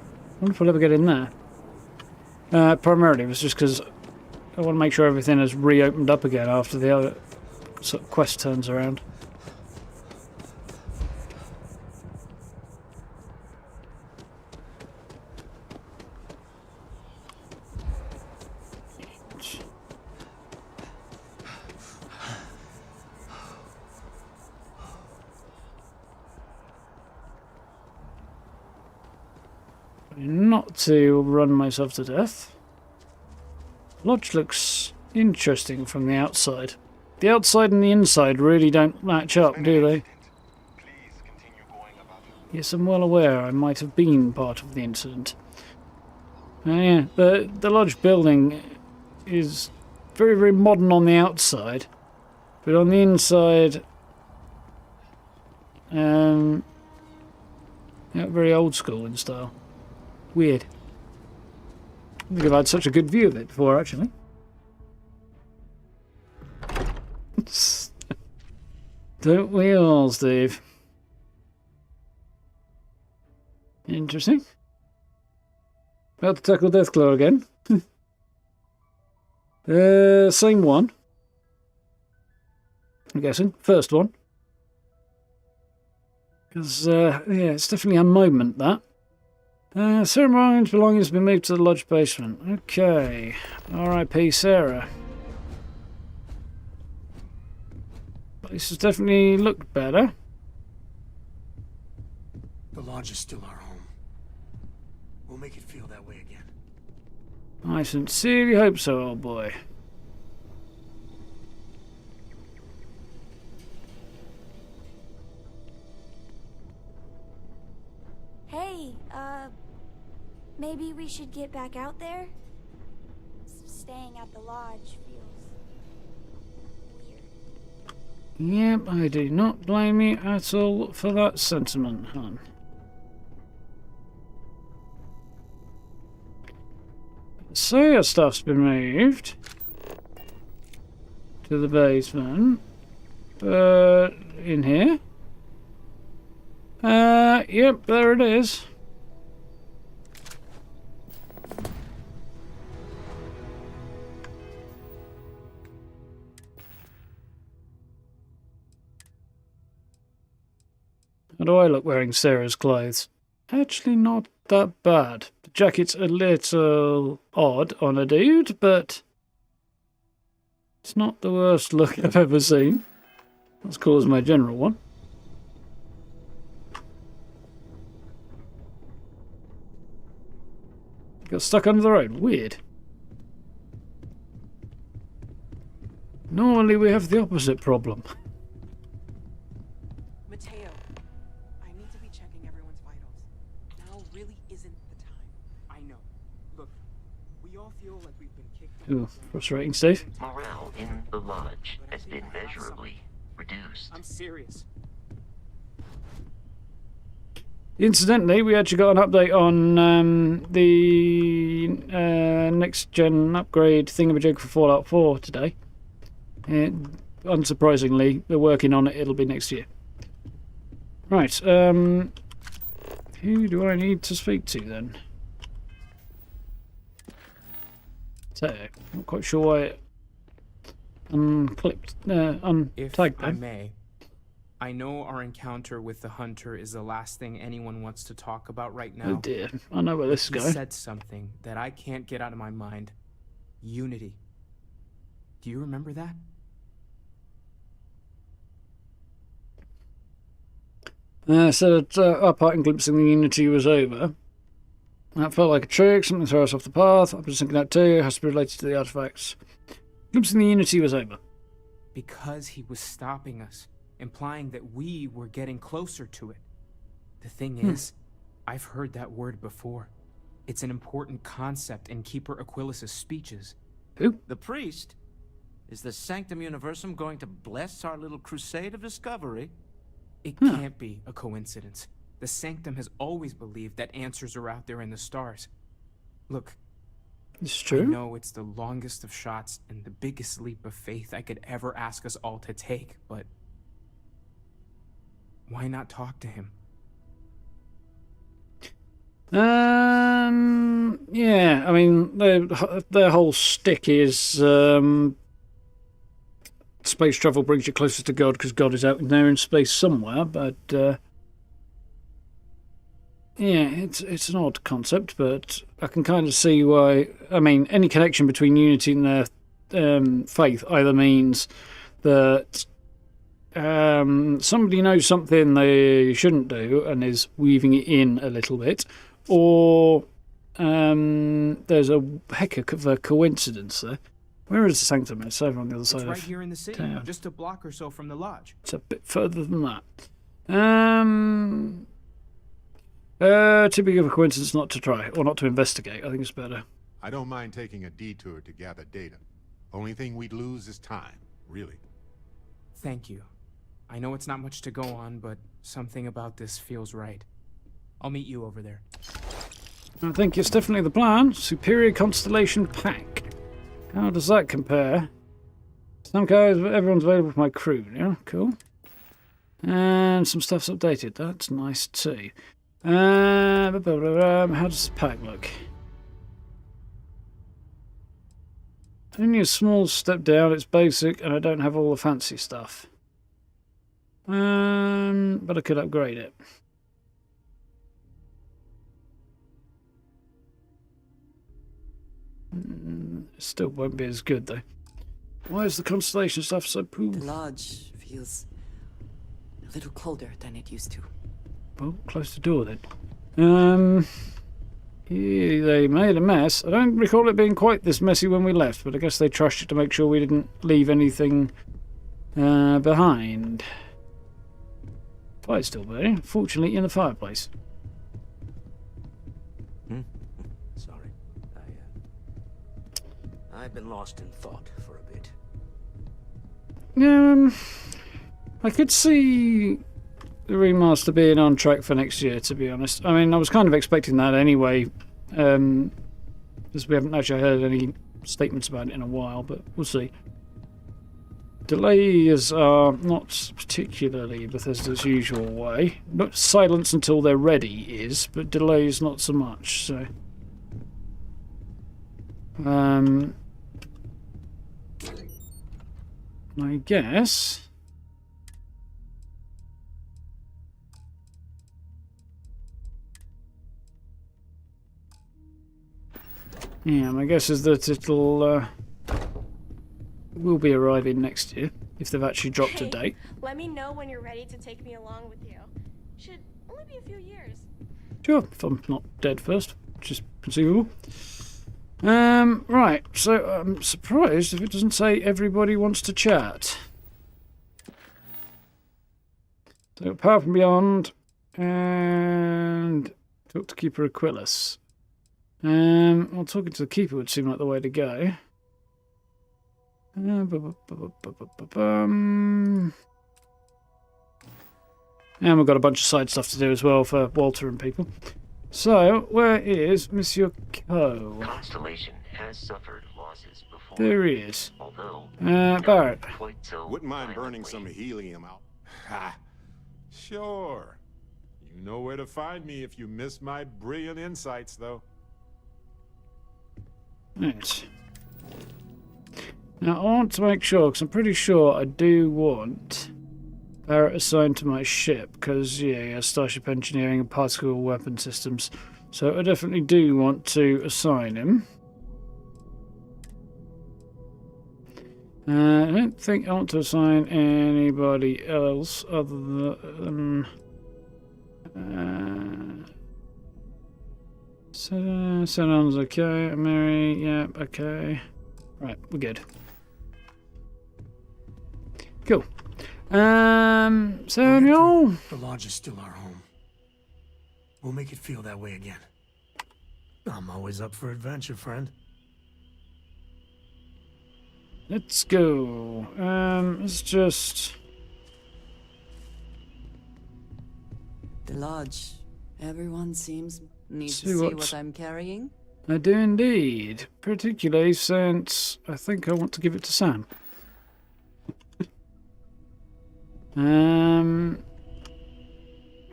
if we'll ever get in there. Primarily, it was just because I want to make sure everything is reopened up again after the other sort of quest turns around. Not to run myself to death. Lodge looks interesting from the outside. The outside and the inside really don't match up, do they? Yes, I'm well aware I might have been part of the incident. Yeah, the lodge building is very, very modern on the outside, but on the inside, yeah, very old school in style. Weird. I don't think I've had such a good view of it before, actually. Don't we all, Steve? Interesting. About to tackle Deathclaw again. Same one. I'm guessing. First one. Because, yeah, it's definitely a moment, that. Sarah Ryan's belongings have been moved to the lodge basement. Okay. R.I.P. Sarah. Place has definitely looked better. The lodge is still our home. We'll make it feel that way again. I sincerely hope so, old boy. Hey, maybe we should get back out there? Staying at the lodge feels weird. Yep, I do not blame you at all for that sentiment, hon. So your stuff's been moved to the basement. In here. Yep, there it is. How do I look wearing Sarah's clothes? Actually not that bad. The jacket's a little odd on a dude, but it's not the worst look I've ever seen. That's cool as my general one. Got stuck under the road. Weird. Normally we have the opposite problem. Mateo, I need to be checking everyone's vitals. Now really isn't the time. I know. Look, we all feel like we've been kicked out. Ooh, frustrating, Steve. Morale in the lodge has been measurably reduced. I'm serious. Incidentally, we actually got an update on the next-gen upgrade thingamajig for Fallout 4 today. Unsurprisingly, they're working on it. It'll be next year. Right, who do I need to speak to then? So, not quite sure why it untagged If I them. may, I know our encounter with the hunter is the last thing anyone wants to talk about right now. Oh dear, I know where this is He going. said something that I can't get out of my mind. Unity. Do you remember that? Said that our part in glimpsing the Unity was over. That felt like a trick, something to throw us off the path. I've been thinking that too, it has to be related to the artifacts. Glimpsing the Unity was over. Because he was stopping us, implying that we were getting closer to it. The thing is, I've heard that word before. It's an important concept in Keeper Aquilas's speeches. Who? The priest? Is the Sanctum Universum going to bless our little crusade of discovery? It can't be a coincidence. The Sanctum has always believed that answers are out there in the stars. Look, It's I true. know it's the longest of shots and the biggest leap of faith I could ever ask us all to take, but why not talk to him? Yeah, I mean, their whole shtick is space travel brings you closer to God because God is out there in space somewhere, but yeah, it's an odd concept, but I can kind of see why. I mean, any connection between unity and their faith either means that somebody knows something they shouldn't do and is weaving it in a little bit, or there's a heck of a coincidence there. Where is the Sanctum? It's over on the other It's side right of here in the city, town. just a block or so from the lodge. It's a bit further than that. Too big of a coincidence not to try, or not to investigate. I think it's better. I don't mind taking a detour to gather data. Only thing we'd lose is time, really. Thank you. I know it's not much to go on, but something about this feels right. I'll meet you over there. I think it's definitely the plan. Superior Constellation Pack. How does that compare? Some guys, everyone's available for my crew. Yeah, cool. And some stuff's updated. That's nice too. How does the pack look? Only a small step down. It's basic, and I don't have all the fancy stuff. But I could upgrade it. Still won't be as good though. Why is the constellation stuff so poor? The lodge feels a little colder than it used to. Well, close the door then. Yeah, they made a mess. I don't recall it being quite this messy when we left, but I guess they trashed it to make sure we didn't leave anything behind. Fire's still burning, fortunately in the fireplace. Sorry. I've been lost in thought for a bit. I could see the remaster being on track for next year, to be honest. I mean, I was kind of expecting that anyway, because we haven't actually heard any statements about it in a while, but we'll see. Delays are not particularly Bethesda's usual way. Not silence until they're ready is, but delays not so much, so... I guess... Yeah, my guess is that it'll will be arriving next year, if they've actually dropped a date. Let me know when you're ready to take me along with you. Should only be a few years. Sure, if I'm not dead first, which is conceivable. Right, so I'm surprised if it doesn't say everybody wants to chat. So, Power from Beyond, and talk to Keeper Aquilus. Well, talking to the Keeper would seem like the way to go. And we've got a bunch of side stuff to do as well for Walter and people. So, where is Monsieur Coe? Constellation has suffered losses before. There he is. Although Barrett. quite so Wouldn't mind burning violently. some helium out. Ha! Sure. You know where to find me if you miss my brilliant insights, though. Right. Now, I want to make sure, because I'm pretty sure I do want Barrett assigned to my ship, because, yeah, Starship Engineering and Particle Weapon Systems. So I definitely do want to assign him. I don't think I want to assign anybody else other than... Senon's okay, Mary, yeah, okay. Right, we're good. Cool. Samuel? The lodge is still our home. We'll make it feel that way again. I'm always up for adventure, friend. Let's go. Let's just... The lodge. Everyone seems need See to see what- what I'm carrying. I do indeed. Particularly since I think I want to give it to Sam.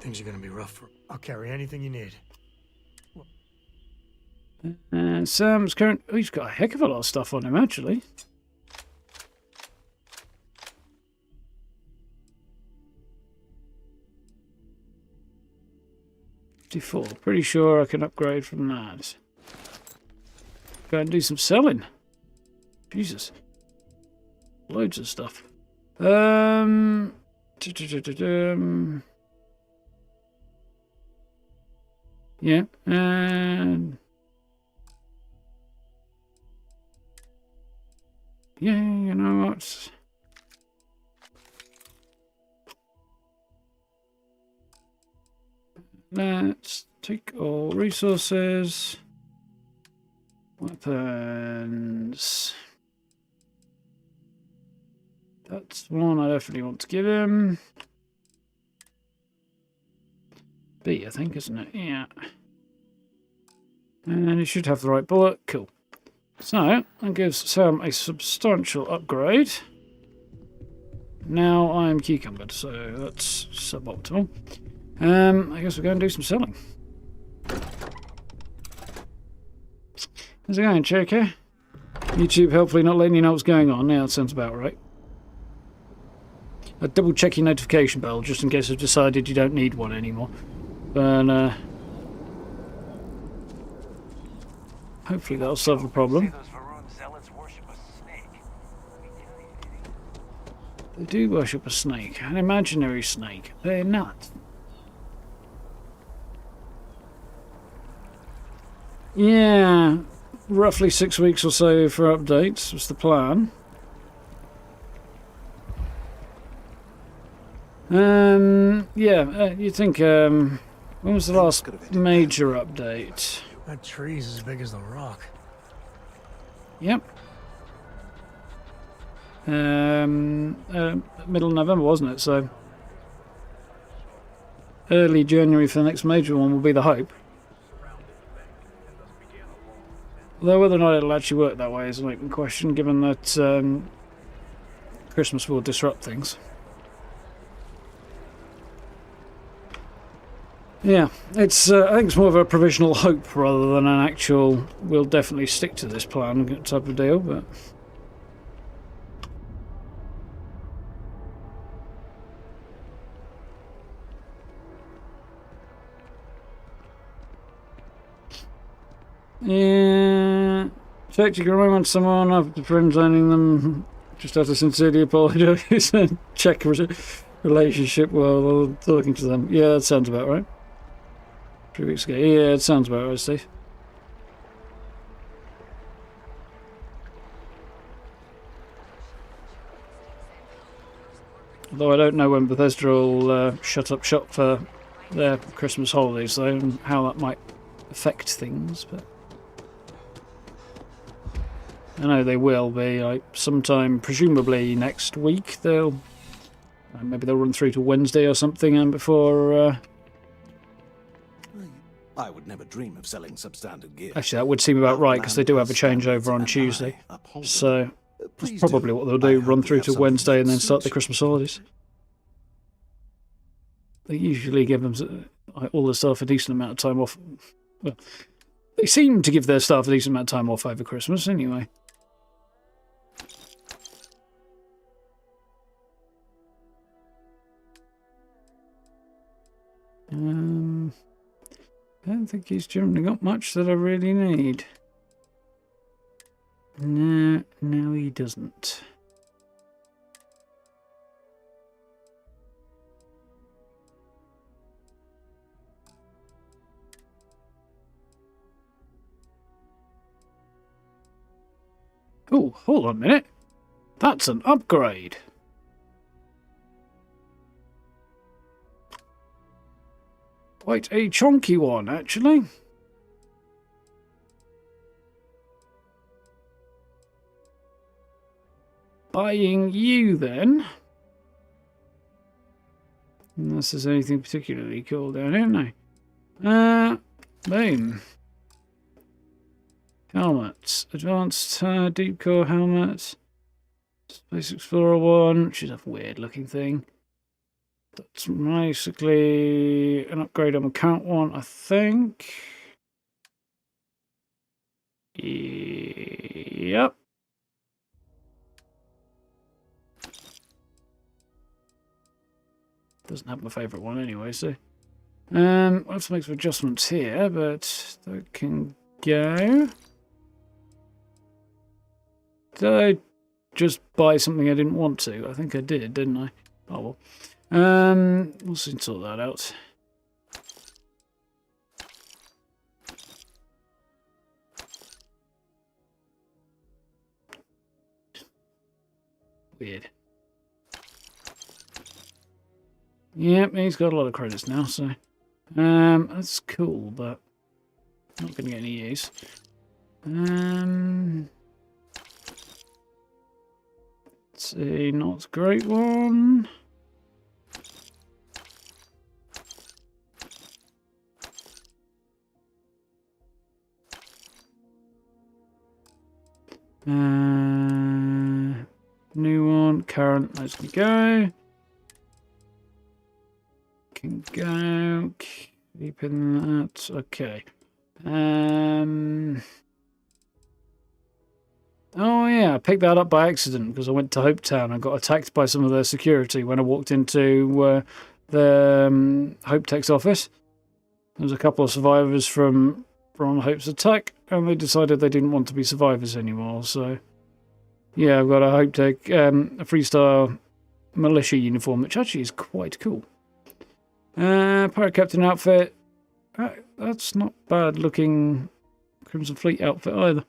Things are gonna be rough for... I'll carry anything you need. Sam's current... Oh, he's got a heck of a lot of stuff on him, actually. Pretty sure I can upgrade from that. Go and do some selling. Jesus. Loads of stuff. Yeah, and... Yeah, you know what? Let's take all resources. Weapons. That's one I definitely want to give him. B, I think, isn't it? Yeah. And he should have the right bullet. Cool. So, that gives Sam a substantial upgrade. Now I'm cucumbered, so that's suboptimal. I guess we're going to do some selling. How's it going, Cherokee? YouTube hopefully not letting you know what's going on. Yeah, that sounds about right. I'd double check your notification bell just in case I've decided you don't need one anymore. But hopefully that'll solve the problem. They do worship a snake, an imaginary snake. They're nuts. Yeah, roughly 6 weeks or so for updates was the plan. You think, when was the last major update? That tree's as big as the rock. Yep. Middle of November, wasn't it? So early January for the next major one will be the hope. Although whether or not it'll actually work that way is an open question, given that Christmas will disrupt things. Yeah, it's. I think it's more of a provisional hope rather than an actual. We'll definitely stick to this plan type of deal, but. Yeah. Check you can remind someone after friends owning them. Just have to sincerely apologise and check relationship while talking to them. Yeah, that sounds about right. 3 weeks ago. Yeah, it sounds about right, Steve. Although I don't know when Bethesda will shut up shop for their Christmas holidays, though, and how that might affect things, but... I know they will be, like, sometime, presumably next week, they'll... maybe they'll run through to Wednesday or something, and before... I would never dream of selling substandard gear. Actually, that would seem about right, because they do have a changeover on Tuesday. So, that's probably what they'll do, run through to Wednesday and then start the Christmas holidays. They usually give them all the staff a decent amount of time off. Well, they seem to give their staff a decent amount of time off over Christmas, anyway. I don't think he's generally got much that I really need. No, he doesn't. Oh, hold on a minute. That's an upgrade. Quite a chunky one, actually. buying you then. Unless there's anything particularly cool down here, no. Boom. Helmets. Advanced deep core helmet. Space Explorer 1, which is a weird looking thing. That's basically an upgrade on the current one, I think. Yep. Doesn't have my favourite one anyway, so. We'll have to make some adjustments here, but that can go. Did I just buy something I didn't want to? I think I did, didn't I? Oh well. We'll soon sort that out. Weird. Yep, he's got a lot of credits now, so that's cool, but not going to get any use. Let's see, not a great one. New one, current, let's go. Can go. Keeping that. Okay. Oh yeah, I picked that up by accident because I went to Hopetown and got attacked by some of their security when I walked into the Hopetech's office. There was a couple of survivors from Hope's attack, and they decided they didn't want to be survivors anymore. So yeah, I've got a Hopetech, a freestyle militia uniform, which actually is quite cool. Pirate Captain outfit. That's not bad looking Crimson Fleet outfit either.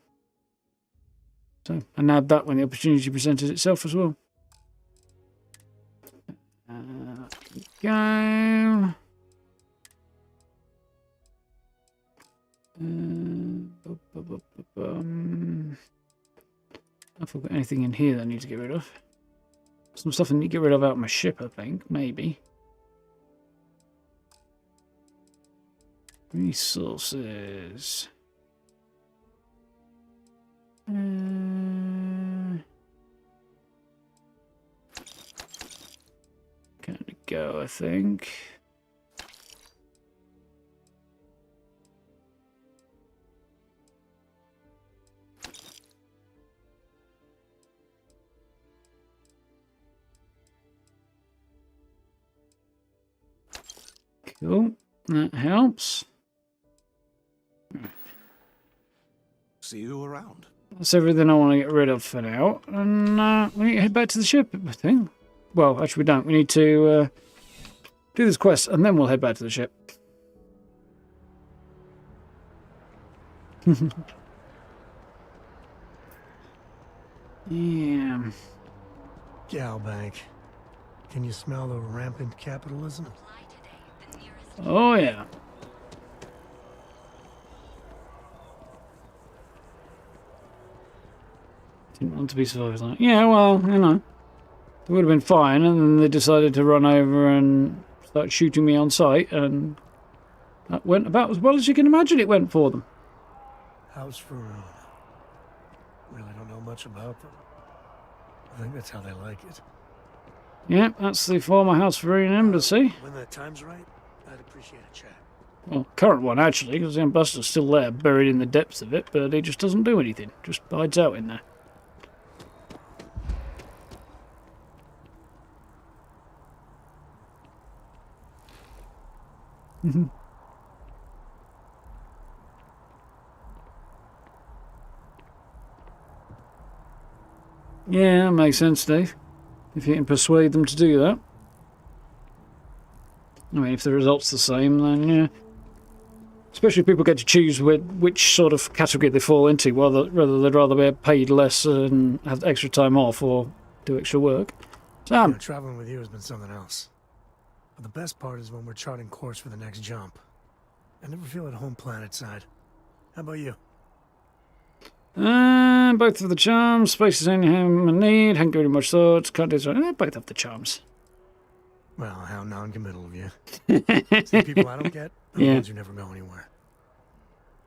So I nabbed that when the opportunity presented itself as well. Go. If I've got anything in here that I need to get rid of. Some stuff I need to get rid of out of my ship, I think. Maybe. Resources. Gonna go, I think. Cool. That helps. See you around. That's everything I want to get rid of for now. And we need to head back to the ship, I think. Well, actually we don't. We need to do this quest and then we'll head back to the ship. Yeah. Galbank. Can you smell the rampant capitalism? Oh, yeah. Didn't want to be survivors. Like, yeah, well, you know. It would have been fine, and then they decided to run over and start shooting me on sight, and that went about as well as you can imagine it went for them. House Faroon. Really don't know much about them. I think that's how they like it. Yeah, that's the former House Faroon embassy. When the time's right, I'd appreciate a chat. Well, current one, actually, because the ambassador's still there, buried in the depths of it, but he just doesn't do anything. Just hides out in there. Yeah, that makes sense, Dave. If you can persuade them to do that. I mean, if the result's the same, then yeah. Especially if people get to choose which sort of category they fall into, whether they'd rather be paid less and have extra time off or do extra work. Sam. Yeah, traveling with you has been something else. But the best part is when we're charting course for the next jump. I never feel at home planet side. How about you? Both of the charms. Space is only him and need. Haven't given much thought. Can't do so. Both have the charms. Well, how non-committal of you. See, people I don't get are the ones who never go anywhere.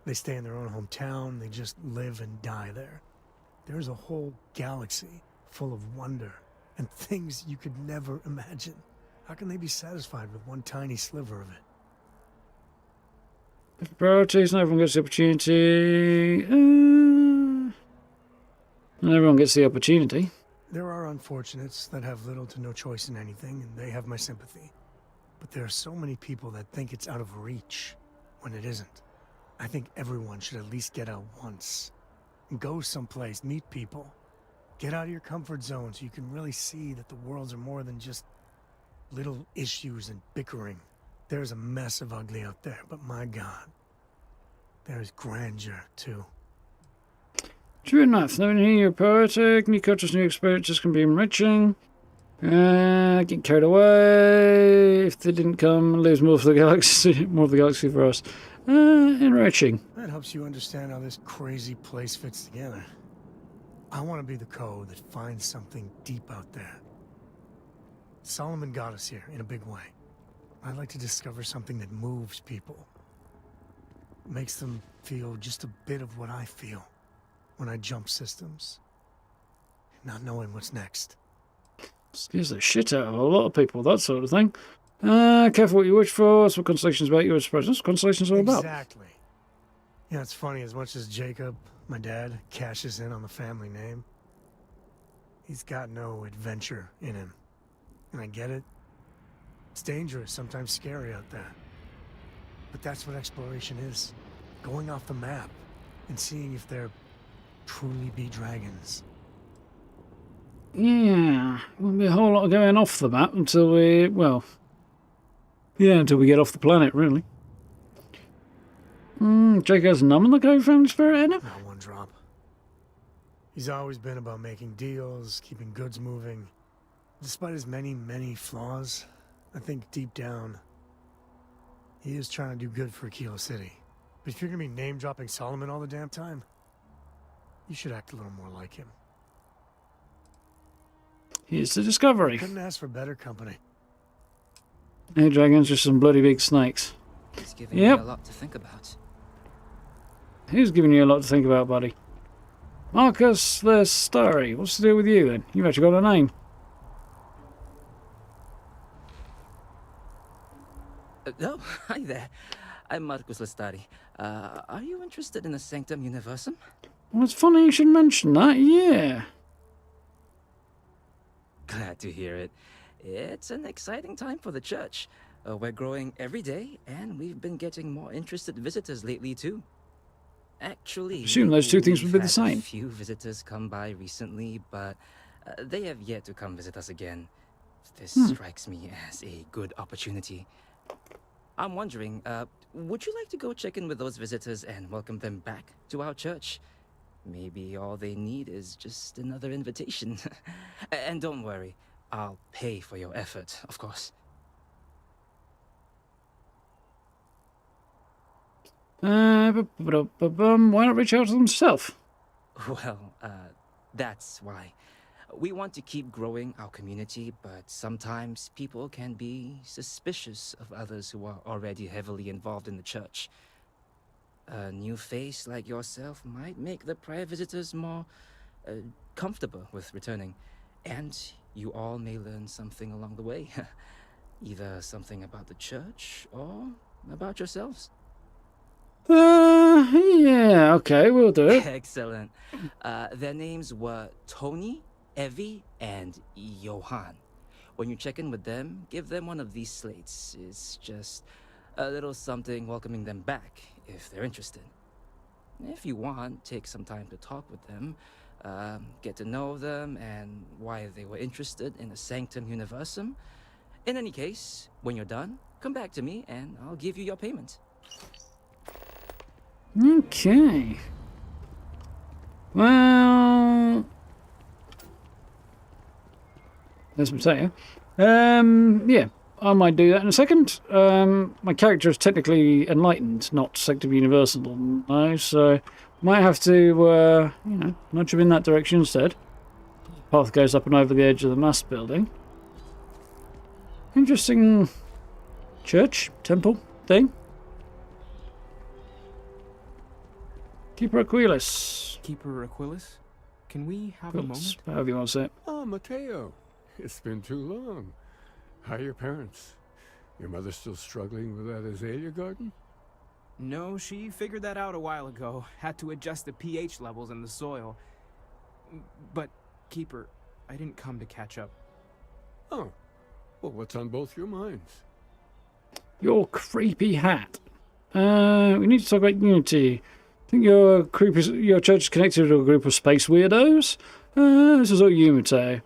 They stay in their own hometown. They just live and die there. There's a whole galaxy full of wonder and things you could never imagine. How can they be satisfied with one tiny sliver of it? Priorities, not everyone gets the opportunity. Not everyone gets the opportunity. There are unfortunates that have little to no choice in anything, and they have my sympathy. But there are so many people that think it's out of reach when it isn't. I think everyone should at least get out once. And go someplace, meet people. Get out of your comfort zone so you can really see that the worlds are more than just little issues and bickering. There's a mess of ugly out there, but my God, there's grandeur, too. True enough. Knowing here you're poetic, new cultures, new experiences can be enriching. Get carried away. If they didn't come, lose more of the galaxy for us. Enriching. That helps you understand how this crazy place fits together. I want to be the code that finds something deep out there. Solomon got us here in a big way. I'd like to discover something that moves people. Makes them feel just a bit of what I feel when I jump systems. Not knowing what's next. Scares the shit out of a lot of people, that sort of thing. Careful what you wish for. That's what Constellation's about. You were surprised. That's what Constellation's all about. Exactly. Yeah, it's funny. As much as Jacob, my dad, cashes in on the family name, he's got no adventure in him. And I get it. It's dangerous, sometimes scary out there. But that's what exploration is. Going off the map and seeing if there truly be dragons. Yeah, won't be a whole lot of going off the map until we, well, yeah, until we get off the planet, really. Jake has none in the code family spirit in it? Not one drop. He's always been about making deals, keeping goods moving. Despite his many, many flaws, I think deep down, he is trying to do good for Kilo City. But if you're gonna be name-dropping Solomon all the damn time, you should act a little more like him. Here's the discovery. Couldn't ask for better company. Hey, dragons, just some bloody big snakes. He's giving me a lot to think about. Who's giving you a lot to think about, buddy? Marcus the Starry. What's the deal with you, then? You've actually got a name. Oh, hi there. I'm Marcus Lestari. Are you interested in the Sanctum Universum? Well, it's funny you should mention that, yeah. Glad to hear it. It's an exciting time for the church. We're growing every day, and we've been getting more interested visitors lately, too. Actually, I assume those two things would be the we've same. had a few visitors come by recently, but they have yet to come visit us again. This strikes me as a good opportunity. I'm wondering, would you like to go check in with those visitors and welcome them back to our church? Maybe all they need is just another invitation. And don't worry, I'll pay for your effort, of course. Why not reach out to them yourself? Well, that's why. We want to keep growing our community, but sometimes people can be suspicious of others who are already heavily involved in the church. A new face like yourself might make the prior visitors more comfortable with returning. And you all may learn something along the way. Either something about the church or about yourselves. Yeah, okay, we'll do it. Excellent. Their names were Tony, Evie, and Johan. When you check in with them, give them one of these slates. It's just a little something welcoming them back, if they're interested. If you want, take some time to talk with them, get to know them, and why they were interested in the Sanctum Universum. In any case, when you're done, come back to me, and I'll give you your payment. Okay. Well, there's potato. Yeah, I might do that in a second. My character is technically enlightened, not Sanctum Universal, no, so Might have to, you know, nudge him in that direction instead. The path goes up and over the edge of the mast building. Interesting church, temple thing. Keeper Aquilas. Keeper Aquilas? Can we have a moment? However you want to say it. Oh, Mateo. It's been too long. How are your parents? Your mother still struggling with that azalea garden? No, she figured that out a while ago. Had to adjust the pH levels in the soil. But, Keeper, I didn't come to catch up. Oh. Well, what's on both your minds? Your creepy hat. We need to talk about unity. I think your church is connected to a group of space weirdos. This is all you, Mateo.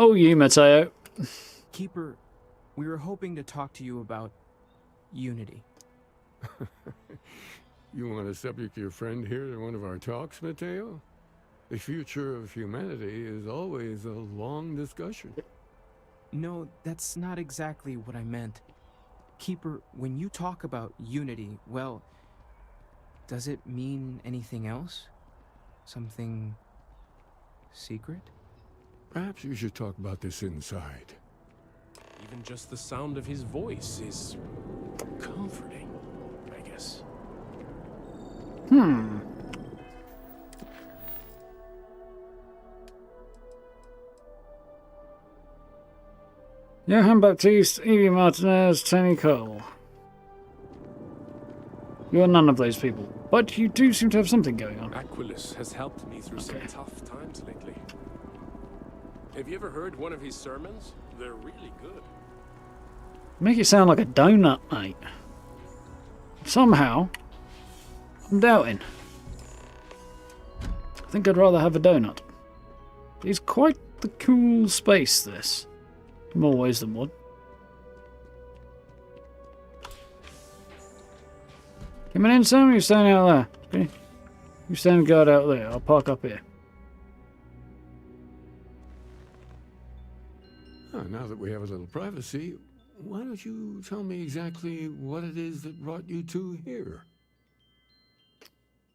Oh, you, Mateo. Keeper, we were hoping to talk to you about unity. You want to subject your friend here to one of our talks, Mateo? The future of humanity is always a long discussion. No, that's not exactly what I meant. Keeper, when you talk about unity, well, does it mean anything else? Something secret? Perhaps you should talk about this inside. Even just the sound of his voice is comforting, I guess. Johann Baptiste, Evie Martinez, Tony Cole. You're none of those people, but you do seem to have something going on. Aquilas has helped me through some tough times lately. Have you ever heard one of his sermons? They're really good. Make it sound like a donut, mate. Somehow, I'm doubting. I think I'd rather have a donut. It's quite the cool space, this. In more ways than one. Coming in, Sam? You're standing out there. Okay. You stand guard out there. I'll park up here. Oh, now that we have a little privacy, why don't you tell me exactly what it is that brought you two here?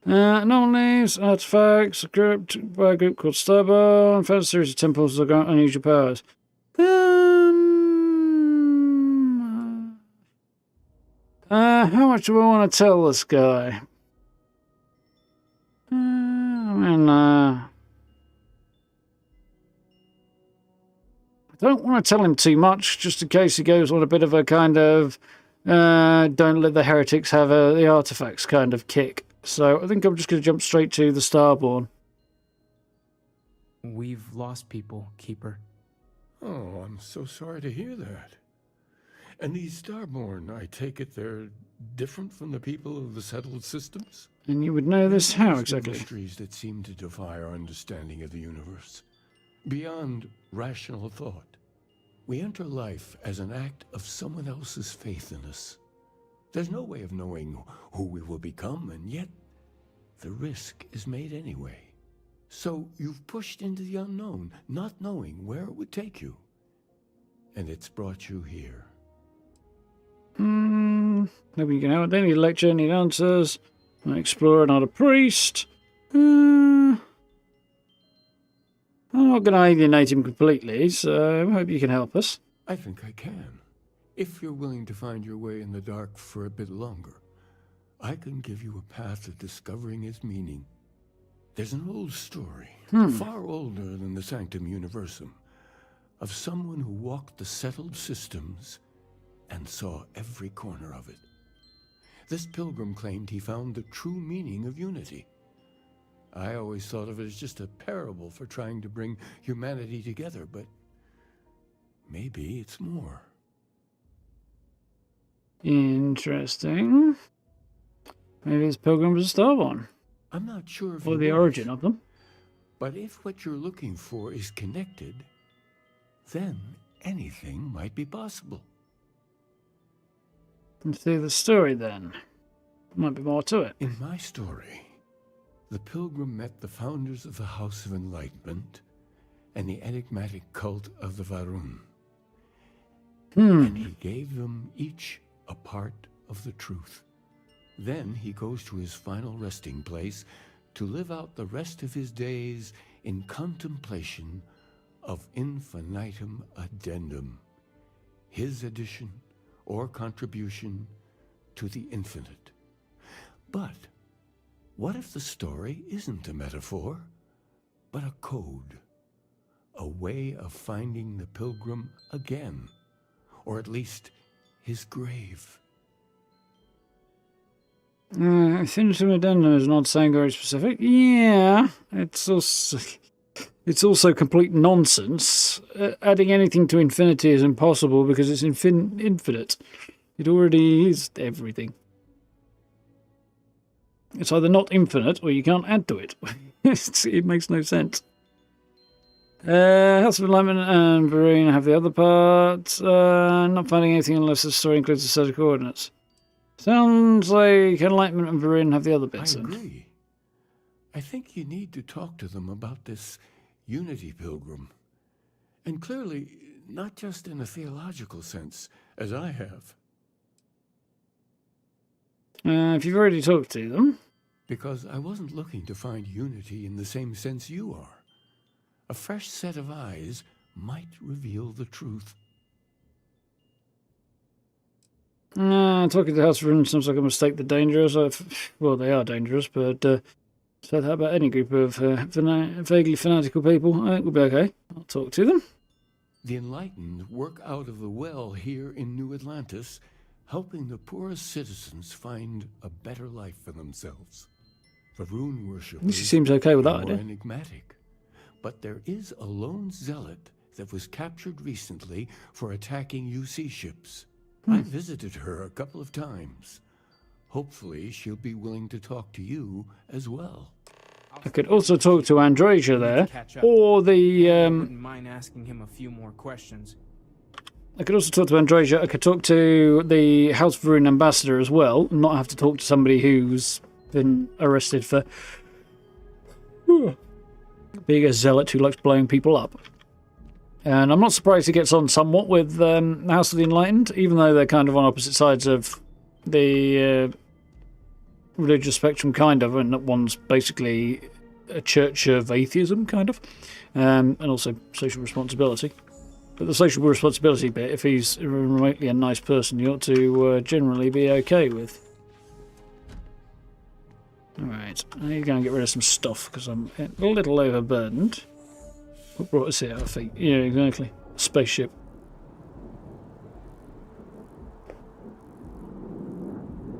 Anomalies, artifacts, a group by a group called Starbound, found a series of temples that grant unusual powers. How much do I want to tell this guy? I don't want to tell him too much, just in case he goes on a bit of a kind of don't let the heretics have the artifacts kind of kick. So I think I'm just going to jump straight to the Starborn. We've lost people, Keeper. Oh, I'm so sorry to hear that. And these Starborn, I take it they're different from the people of the settled systems? And you would know this how exactly? Mysteries that seem to defy our understanding of the universe. Beyond rational thought. We enter life as an act of someone else's faith in us. There's no way of knowing who we will become, and yet the risk is made anyway. So you've pushed into the unknown, not knowing where it would take you. And it's brought you here. Nobody can help. They need a lecture, need answers. I'm an explorer, not a priest. I'm not going to alienate him completely, so I hope you can help us. I think I can. If you're willing to find your way in the dark for a bit longer, I can give you a path to discovering its meaning. There's an old story, far older than the Sanctum Universum, of someone who walked the settled systems and saw every corner of it. This pilgrim claimed he found the true meaning of unity. I always thought of it as just a parable for trying to bring humanity together, but maybe it's more. Interesting. Maybe this pilgrim was a Starborn. I'm not sure if or the origin of them. But if what you're looking for is connected, then anything might be possible. Let's see the story then. Might be more to it. In my story, the pilgrim met the founders of the House of Enlightenment and the enigmatic cult of the Varun. And he gave them each a part of the truth. Then he goes to his final resting place to live out the rest of his days in contemplation of infinitum addendum, his addition or contribution to the infinite. But what if the story isn't a metaphor, but a code, a way of finding the pilgrim again, or at least his grave? Infinitum addendum is not saying very specific. Yeah, it's also complete nonsense. Adding anything to infinity is impossible because it's infinite. It already is everything. It's either not infinite or you can't add to it. It makes no sense. House of Enlightenment and Verena have the other part. Not finding anything unless the story includes a set of coordinates. Sounds like Enlightenment and Verena have the other bits. I agree. I think you need to talk to them about this unity pilgrim. And clearly, not just in a theological sense, as I have. If you've already talked to them. Because I wasn't looking to find unity in the same sense you are. A fresh set of eyes might reveal the truth. Talking to House of Verena sounds like a mistake. They're dangerous. Well, they are dangerous, but so how about any group of vaguely fanatical people? I think we'll be okay. I'll talk to them. The enlightened work out of the well here in New Atlantis, helping the poorest citizens find a better life for themselves. The rune worshippers She seems okay with that are more idea. enigmatic. But there is a lone zealot that was captured recently for attacking UC ships. I visited her a couple of times. Hopefully she'll be willing to talk to you as well. I could also talk to Androsia there, or the. I wouldn't mind asking him a few more questions. I could also talk to Androsia. I could talk to the House of Verena ambassador as well, and not have to talk to somebody who's been arrested for being a zealot who likes blowing people up. And I'm not surprised he gets on somewhat with the House of the Enlightened, even though they're kind of on opposite sides of the religious spectrum, kind of, and one's basically a church of atheism, kind of, and also social responsibility. But the social responsibility bit, if he's remotely a nice person, you ought to generally be okay with. Alright, I need to go and get rid of some stuff, because I'm a little overburdened. What brought us here? Our feet. Yeah, exactly. A spaceship.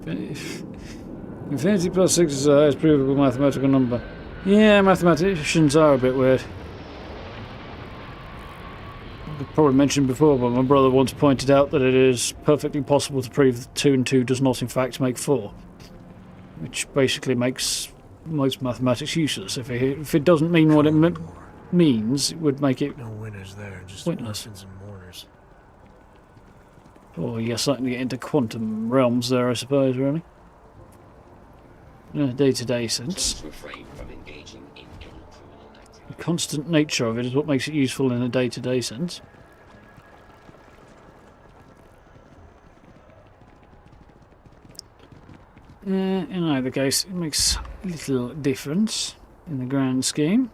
Infinity plus 6 is the highest provable mathematical number. Yeah, mathematicians are a bit weird. I've probably mentioned before, but my brother once pointed out that it is perfectly possible to prove that 2 and 2 does not in fact make 4. Which basically makes most mathematics useless. If it doesn't mean what it means, it would make it no winners there, just pointless. orphans and mourners. Oh, you're starting to get into quantum realms there, I suppose, really. In a day-to-day sense. The constant nature of it is what makes it useful in a day-to-day sense. In either case, it makes little difference in the grand scheme.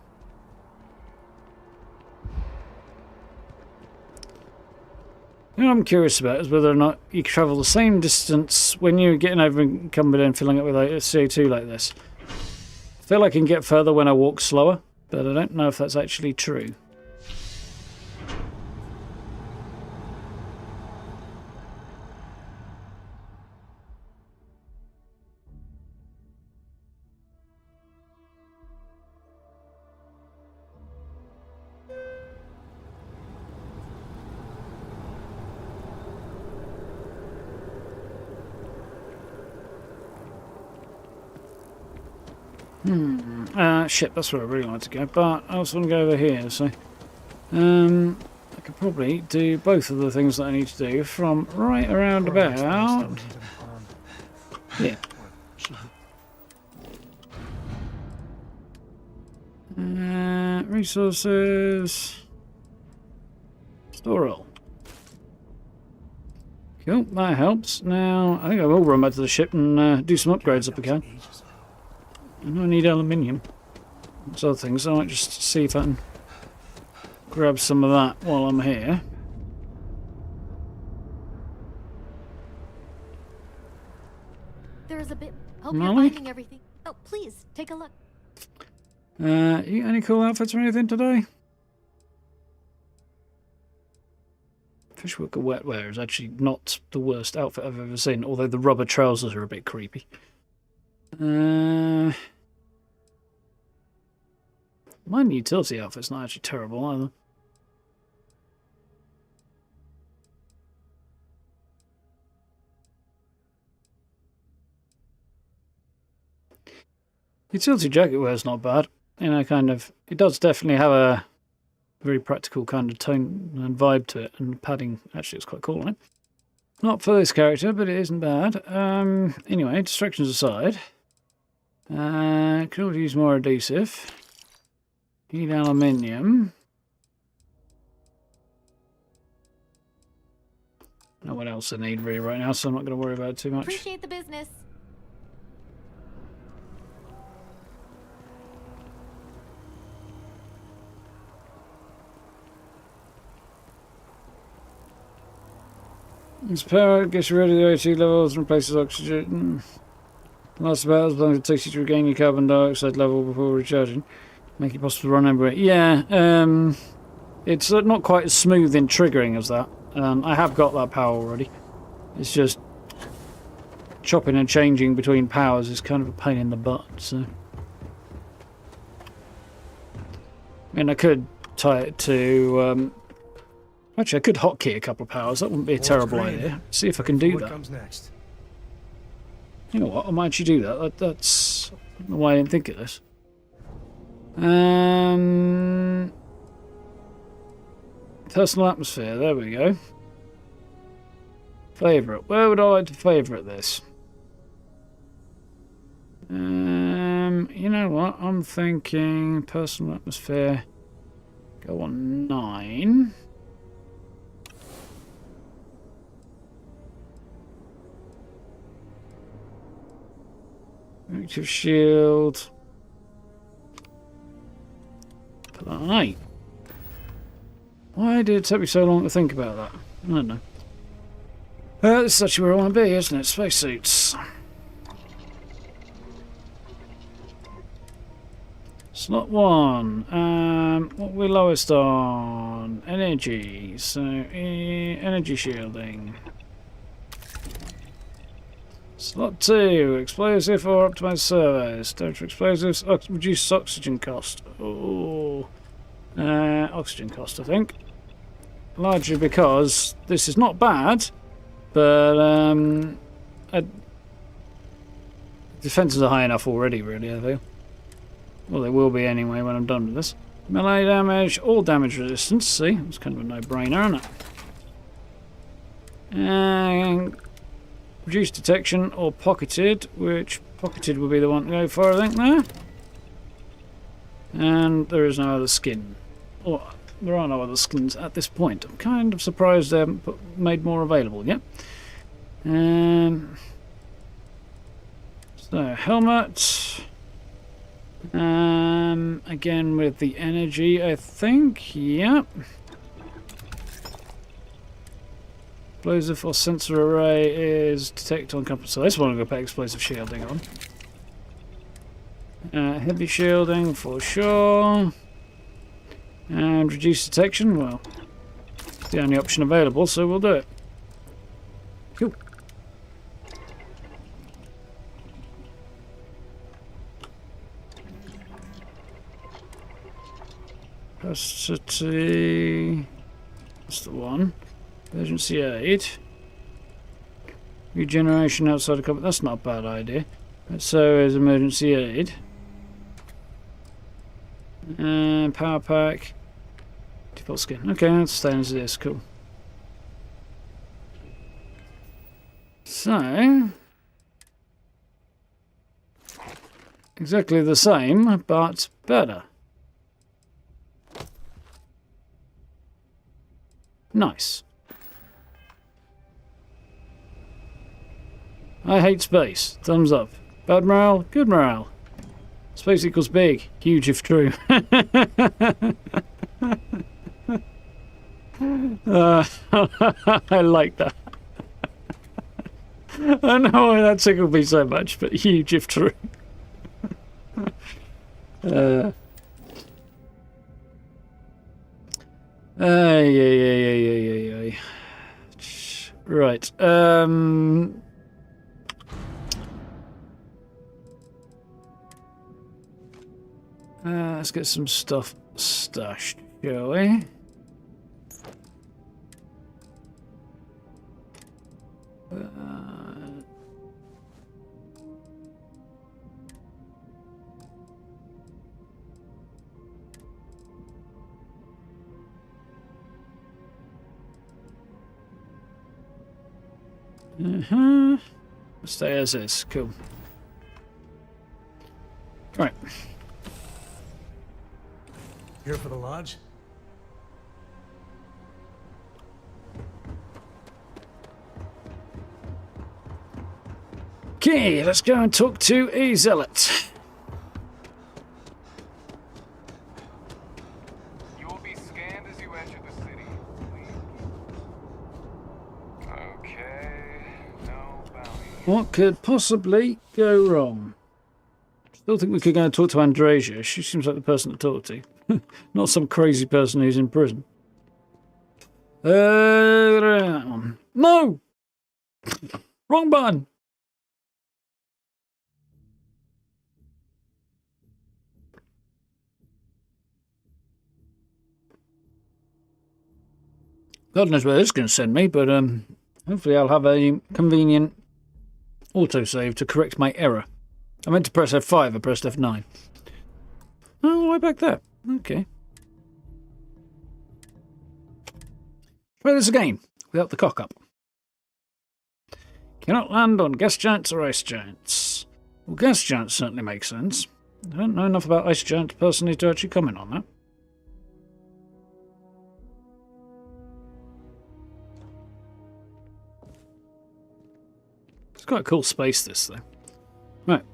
What I'm curious about is whether or not you travel the same distance when you're getting over and coming in filling it with CO2 like this. I feel like I can get further when I walk slower, but I don't know if that's actually true. Shit, that's where I really want to go, but I also want to go over here, so I could probably do both of the things that I need to do from right around about. Yeah. Resources. Store all. Cool, that helps. Now, I think I will run back to the ship and do some upgrades if I can. I know I need aluminium. There's other things, so I might just see if I can grab some of that while I'm here. There's a bit. Hope Molly? you're finding everything. Oh, please take a look. You got any cool outfits or anything today? Fishworker wetwear is actually not the worst outfit I've ever seen, although the rubber trousers are a bit creepy. My utility outfit's not actually terrible either. Utility jacket wear's not bad. You know, kind of, it does definitely have a very practical kind of tone and vibe to it, and the padding actually is quite cool on it. Not for this character, but it isn't bad. Anyway, distractions aside, could use more adhesive. Need aluminium. Know what else I need really right now, so I'm not going to worry about it too much. Appreciate the business. Its power gets rid of the O2 levels and replaces oxygen. Last battles, long as it takes you to regain your carbon dioxide level before recharging. Make it possible to run over it. Yeah, it's not quite as smooth in triggering as that. I have got that power already. It's just chopping and changing between powers is kind of a pain in the butt, so. I mean, I could tie it to, actually, I could hotkey a couple of powers. That wouldn't be a terrible idea. See if I can do that. What comes next? You know what? I might actually do that. That's I don't know why I didn't think of this. Personal atmosphere. There we go. Favourite. Where would I like to favourite this? You know what? I'm thinking personal atmosphere. Go on 9. Active shield. Put that on 8. Why did it take me so long to think about that? I don't know. This is actually where I want to be, isn't it? Spacesuits. Slot 1. What are we lowest on? Energy. So, energy shielding. Slot 2, explosive or optimized surveys. Storage for explosives, reduce oxygen cost. Oh, oxygen cost, I think. Largely because this is not bad, but defenses are high enough already, really, I feel. Well, they will be anyway when I'm done with this. Melee damage, all damage resistance. See, it's kind of a no-brainer, isn't it? And reduced detection or pocketed, which pocketed would be the one to go for, I think, there. And there is no other skin. Or there are no other skins at this point. I'm kind of surprised they haven't made more available yet. So, helmet. Again with the energy, I think. Yep. Explosive or sensor array is detect on compass. So this one I'm going to put explosive shielding on. Heavy shielding for sure. And reduce detection. Well, it's the only option available, so we'll do it. Cool. Capacity. That's the one. Emergency aid. Regeneration outside of combat. That's not a bad idea. But so is emergency aid. And power pack. Default skin. Okay, that's staying as it is. Cool. So. Exactly the same, but better. I hate space. Thumbs up. Bad morale? Good morale. Space equals big. Huge if true. I like that. I don't know why that tickled me so much, but huge if true. Yeah. Right. Let's get some stuff stashed, shall we? Stay as is. Cool. Right. Here for the lodge? Okay, let's go and talk to a zealot. You will be scanned as you enter the city. Okay, no bounty. What could possibly go wrong? Still think we could go and talk to Andrasia. She seems like the person to talk to. Not some crazy person who's in prison. That one. No! Wrong button! God knows where this is going to send me, but hopefully I'll have a convenient autosave to correct my error. I meant to press F5, I pressed F9. Oh, way back there. Okay. Try this again, without the cock-up. Cannot land on gas giants or ice giants. Well, gas giants certainly make sense. I don't know enough about ice giants personally to actually comment on that. It's quite a cool space, this, though. Right.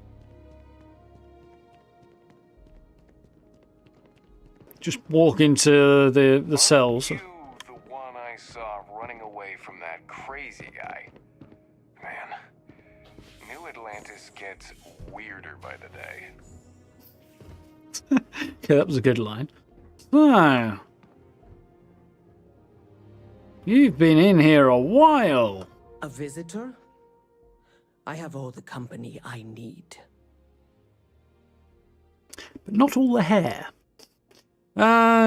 Just walk into the cells. You, the one I saw running away from that crazy guy. Man, New Atlantis gets weirder by the day. Okay, that was a good line. So, you've been in here a while. A visitor? I have all the company I need. But not all the hair.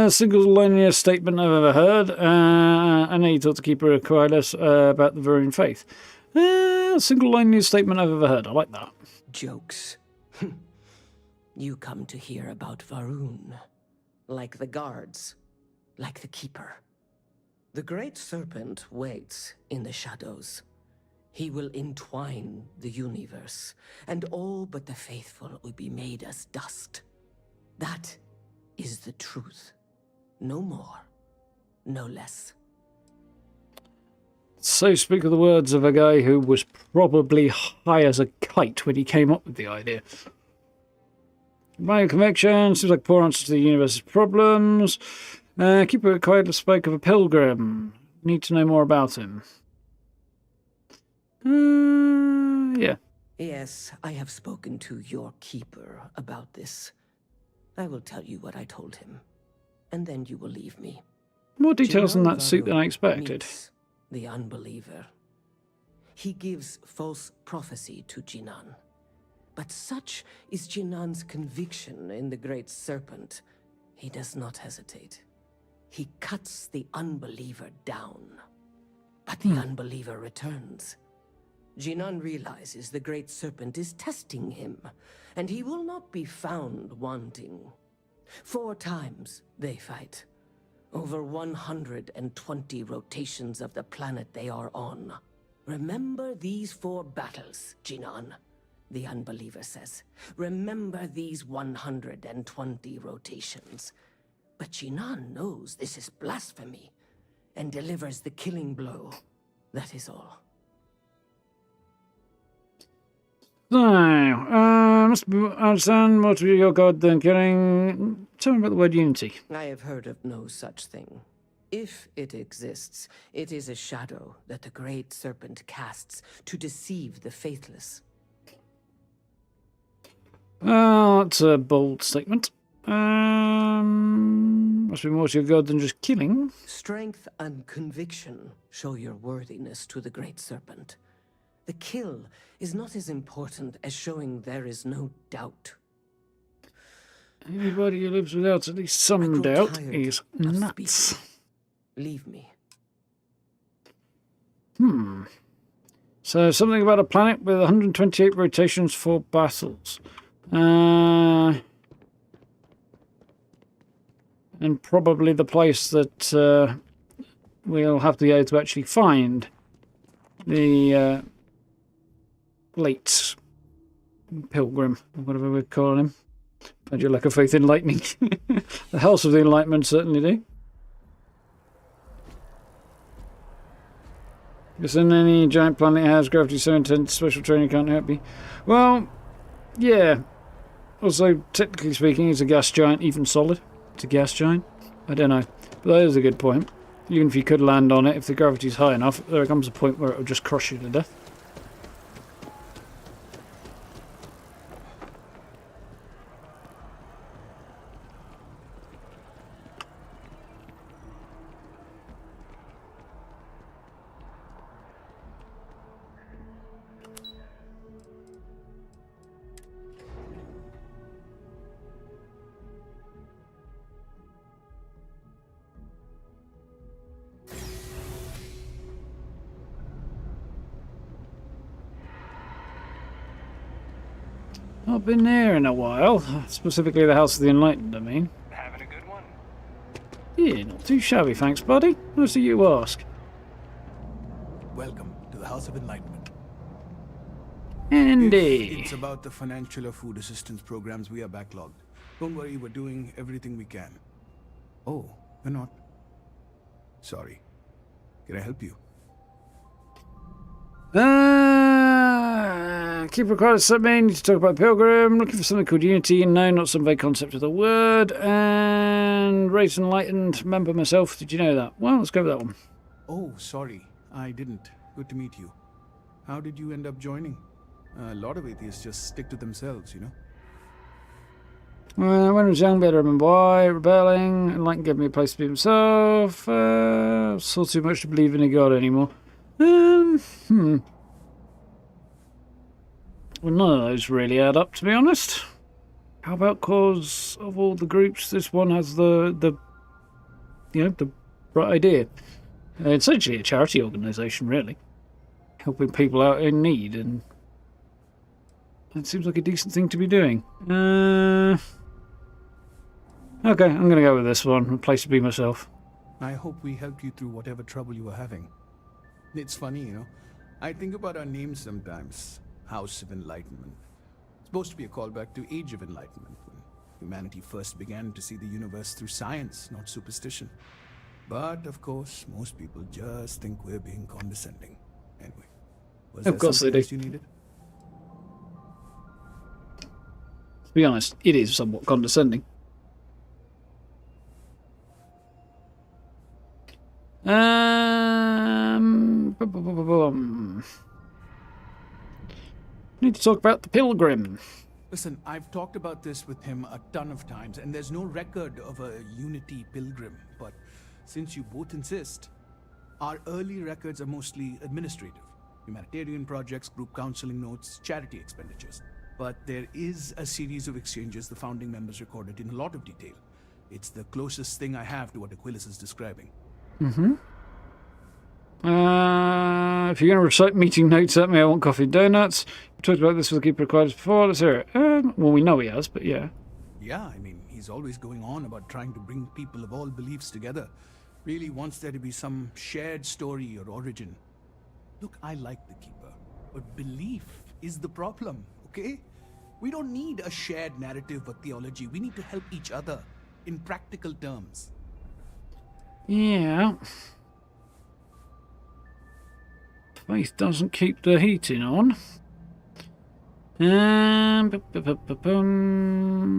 Single loneliest statement I've ever heard. I know you talked to Keeper Aquilus about the Varoon faith. Single loneliest statement I've ever heard. I like that. Jokes. You come to hear about Varoon. Like the guards. Like the Keeper. The Great Serpent waits in the shadows. He will entwine the universe, and all but the faithful will be made as dust. That is the truth. No more, no less. So speak of the words of a guy who was probably high as a kite when he came up with the idea. My conviction seems like poor answer to the universe's problems. Keeper Aquilus spoke of a pilgrim. Need to know more about him. Yeah. Yes, I have spoken to your keeper about this. I will tell you what I told him, and then you will leave me. More details in that suit than I expected. The unbeliever. He gives false prophecy to Jinan. But such is Jinan's conviction in the Great Serpent. He does not hesitate. He cuts the unbeliever down. But the unbeliever returns. Jinan realizes the Great Serpent is testing him, and he will not be found wanting. 4 times they fight. Over 120 rotations of the planet they are on. Remember these 4 battles, Jinan, the unbeliever says. Remember these 120 rotations. But Jinan knows this is blasphemy, and delivers the killing blow. That is all. So, must understand more to your god than killing. Tell me about the word unity. I have heard of no such thing. If it exists, it is a shadow that the Great Serpent casts to deceive the faithless. That's a bold statement. Must be more to your god than just killing. Strength and conviction show your worthiness to the Great Serpent. The kill is not as important as showing there is no doubt. Anybody who lives without at least some doubt is nuts. Leave me. So something about a planet with 128 rotations for battles. And probably the place that we'll have to go to actually find the late pilgrim, or whatever we're calling him. Find your lack of faith in lightning. The House of the Enlightenment certainly do. Isn't any giant planet has gravity so intense, special training can't help you? Well, yeah. Also, technically speaking, it's a gas giant, even solid. It's a gas giant. I don't know. But that is a good point. Even if you could land on it, if the gravity's high enough, there comes a point where it'll just crush you to death. Not been there in a while. Specifically the House of the Enlightened, I mean. Having a good one? Yeah, not too shabby, thanks, buddy. Nice of you to ask. Welcome to the House of Enlightenment. Indeed. It's about the financial or food assistance programs we are backlogged. Don't worry, we're doing everything we can. Oh, we're not. Sorry. Can I help you? Keep required to submit. Need to talk about Pilgrim. Looking for something called Unity. No, not some vague concept of the word. And Race Enlightened. Member myself. Did you know that? Well, let's go with that one. Oh, sorry. I didn't. Good to meet you. How did you end up joining? A lot of atheists just stick to themselves, you know? When I was young, better remember why. Rebelling. Enlightened gave me a place to be himself. Saw too much to believe in a god anymore. Well, none of those really add up, to be honest. How about cause of all the groups, this one has the right idea. It's essentially a charity organisation, really, helping people out in need, and it seems like a decent thing to be doing. Okay, I'm going to go with this one. A place to be myself. I hope we helped you through whatever trouble you were having. It's funny, you know. I think about our names sometimes. House of Enlightenment. It's supposed to be a callback to Age of Enlightenment, when humanity first began to see the universe through science, not superstition. But, of course, most people just think we're being condescending. Anyway, was there something else you needed? To be honest, it is somewhat condescending. Need to talk about the Pilgrim. Listen, I've talked about this with him a ton of times, and there's no record of a Unity Pilgrim. But since you both insist, our early records are mostly administrative. Humanitarian projects, group counseling notes, charity expenditures. But there is a series of exchanges the founding members recorded in a lot of detail. It's the closest thing I have to what Aquilus is describing. If you're going to recite meeting notes at me, I want coffee and donuts. We talked about this with the Keeper Required before. Let's hear it. Well, we know he has, but yeah. Yeah, I mean, he's always going on about trying to bring people of all beliefs together. Really wants there to be some shared story or origin. Look, I like the Keeper, but belief is the problem, okay? We don't need a shared narrative or theology. We need to help each other in practical terms. Yeah. Faith doesn't keep the heating on.